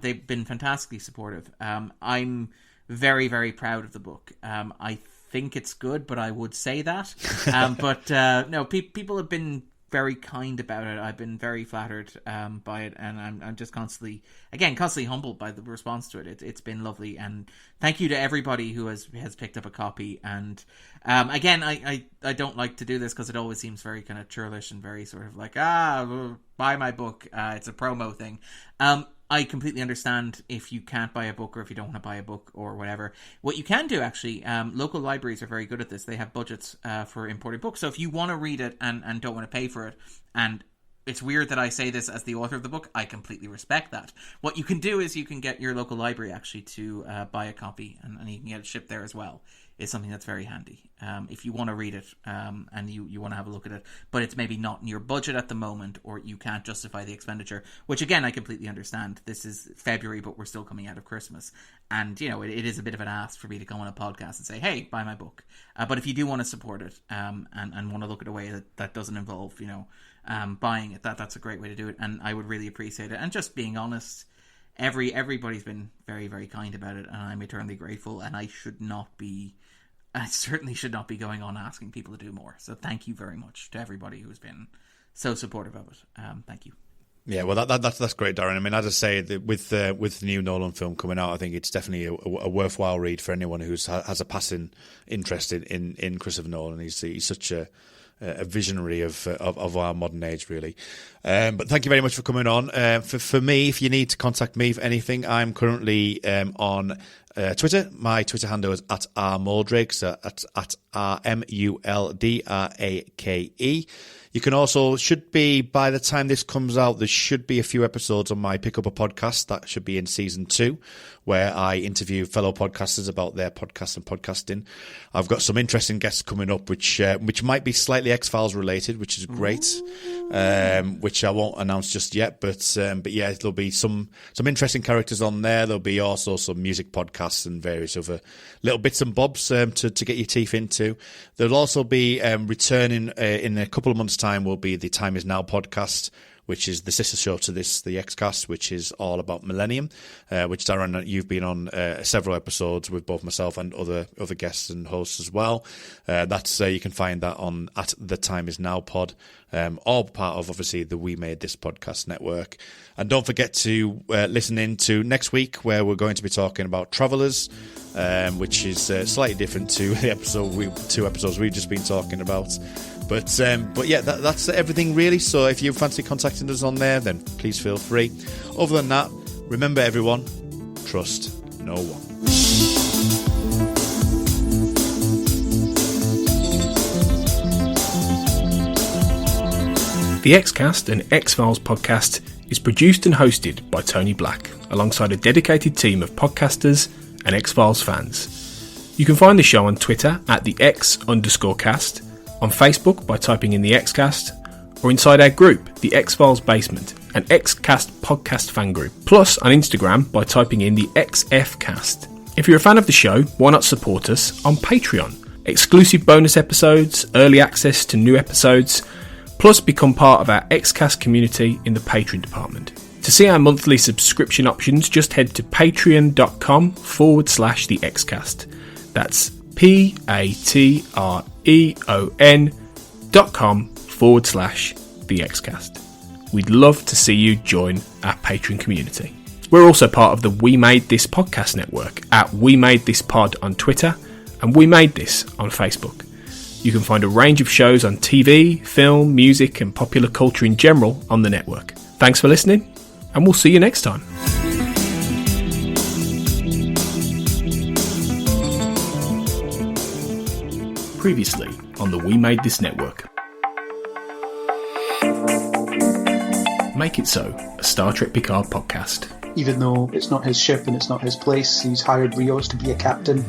They've been fantastically supportive. I'm very, very proud of the book. I think it's good, but I would say that. But no, people have been very kind about it. I've been very flattered by it, and I'm just constantly humbled by the response to it. It's been lovely, and thank you to everybody who has picked up a copy. And again, I don't like to do this because it always seems very kind of churlish and very sort of like, buy my book. It's a promo thing. I completely understand if you can't buy a book, or if you don't want to buy a book or whatever. What you can do, actually, local libraries are very good at this. They have budgets for imported books. So if you want to read it and don't want to pay for it, and it's weird that I say this as the author of the book, I completely respect that. What you can do is you can get your local library actually to buy a copy, and you can get it shipped there as well. Is something that's very handy if you want to read it and you want to have a look at it, but it's maybe not in your budget at the moment, or you can't justify the expenditure, which again I completely understand. This is February, but we're still coming out of Christmas, and it is a bit of an ask for me to go on a podcast and say, hey, buy my book, but if you do want to support it and want to look at a way that doesn't involve buying it, that's a great way to do it, and I would really appreciate it. And just being honest, everybody's been very, very kind about it, and I'm eternally grateful, and I certainly should not be going on asking people to do more. So thank you very much to everybody who's been so supportive of it. Thank you. Yeah, well, that's great, Darren. I mean, as I say, with the new Nolan film coming out, I think it's definitely a worthwhile read for anyone who has a passing interest in Christopher Nolan. He's such a visionary of our modern age, really. But thank you very much for coming on. For me, if you need to contact me for anything, I'm currently on Twitter. My Twitter handle is @rmuldrake, so at @RMULDRAKE. You can also, by the time this comes out, there should be a few episodes on my Pick Up a Podcast. That should be in season 2, where I interview fellow podcasters about their podcast and podcasting. I've got some interesting guests coming up, which might be slightly X-Files related, which is great, which I won't announce just yet. But yeah, there'll be some interesting characters on there. There'll be also some music podcasts and various other little bits and bobs to get your teeth into. There'll also be returning in a couple of months' time will be the Time Is Now podcast, which is the sister show to this, the Xcast, which is all about Millennium, which, Darren, you've been on several episodes with both myself and other guests and hosts as well. That's you can find that on at the Time Is Now pod, all part of, obviously, the We Made This podcast network. And don't forget to listen in to next week, where we're going to be talking about Travellers, which is slightly different to the two episodes we've just been talking about. But yeah, that's everything, really. So if you fancy contacting us on there, then please feel free. Other than that, remember, everyone, trust no one. The Xcast, an X-Files podcast, is produced and hosted by Tony Black, alongside a dedicated team of podcasters and X-Files fans. You can find the show on Twitter at the X_cast, on Facebook by typing in the Xcast, or inside our group, the X-Files Basement, an Xcast podcast fan group, plus on Instagram by typing in the XFcast. If you're a fan of the show, why not support us on Patreon? Exclusive bonus episodes, early access to new episodes, plus become part of our Xcast community in the Patreon department. To see our monthly subscription options, just head to patreon.com/the Xcast. That's patreon.com/the Xcast. We'd love to see you join our Patreon community. We're also part of the We Made This podcast network at We Made This Pod on Twitter and We Made This on Facebook. You can find a range of shows on TV, film, music and popular culture in general on the network. Thanks for listening, and we'll see you next time. Previously on the We Made This Network. Make It So, a Star Trek Picard podcast. Even though it's not his ship and it's not his place, he's hired Rios to be a captain,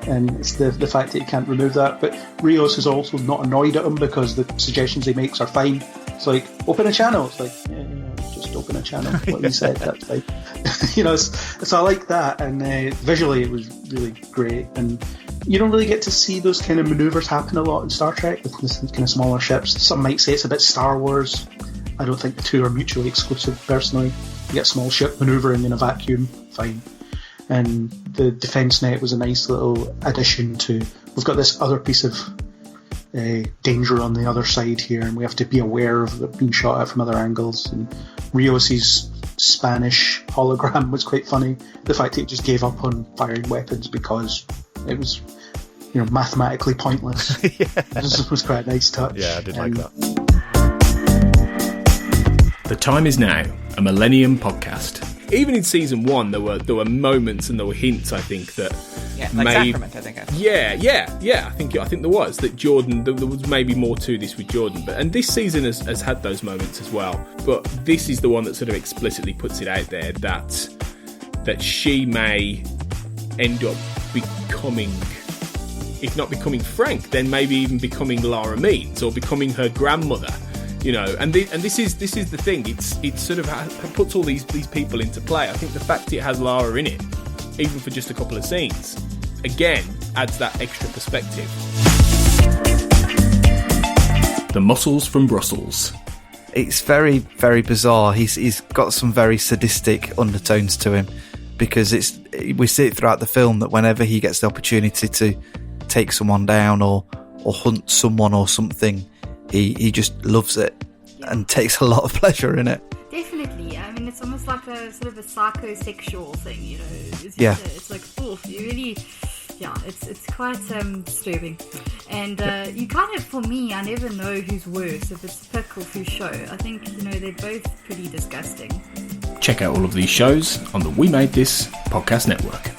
and it's the fact that he can't remove that. But Rios is also not annoyed at him because the suggestions he makes are fine. It's like, open a channel. It's like, just open a channel. What he said, that's fine. So I like that, and visually it was really great. And you don't really get to see those kind of maneuvers happen a lot in Star Trek with this kind of smaller ships. Some might say it's a bit Star Wars. I don't think the two are mutually exclusive, personally. You get a small ship manoeuvring in a vacuum, fine. And the defence net was a nice little addition to... We've got this other piece of danger on the other side here, and we have to be aware of it being shot at from other angles. And Rios' Spanish hologram was quite funny. The fact that he just gave up on firing weapons because it was, mathematically pointless. Yeah. This was quite a nice touch. Yeah, I did like that. The Time Is Now, a Millennium podcast. Even in season 1, there were moments and there were hints, I think, that Sacrament, I think. Yeah. I think there was that Jordan. There was maybe more to this with Jordan, and this season has had those moments as well. But this is the one that sort of explicitly puts it out there that she may end up becoming, if not becoming Frank, then maybe even becoming Lara Means or becoming her grandmother. And this is the thing. It sort of puts all these people into play. I think the fact it has Lara in it, even for just a couple of scenes, again adds that extra perspective. The Muscles from Brussels. It's very, very bizarre. He's got some very sadistic undertones to him, because we see it throughout the film that whenever he gets the opportunity to take someone down or hunt someone or something, he just loves it and takes a lot of pleasure in it. Definitely. I mean, it's almost like a sort of a psychosexual thing, Yeah. It's like, you really... Yeah, it's quite disturbing. And you kind of, for me, I never know who's worse, if it's Pirkle or who's show. I think, they're both pretty disgusting. Check out all of these shows on the We Made This podcast network.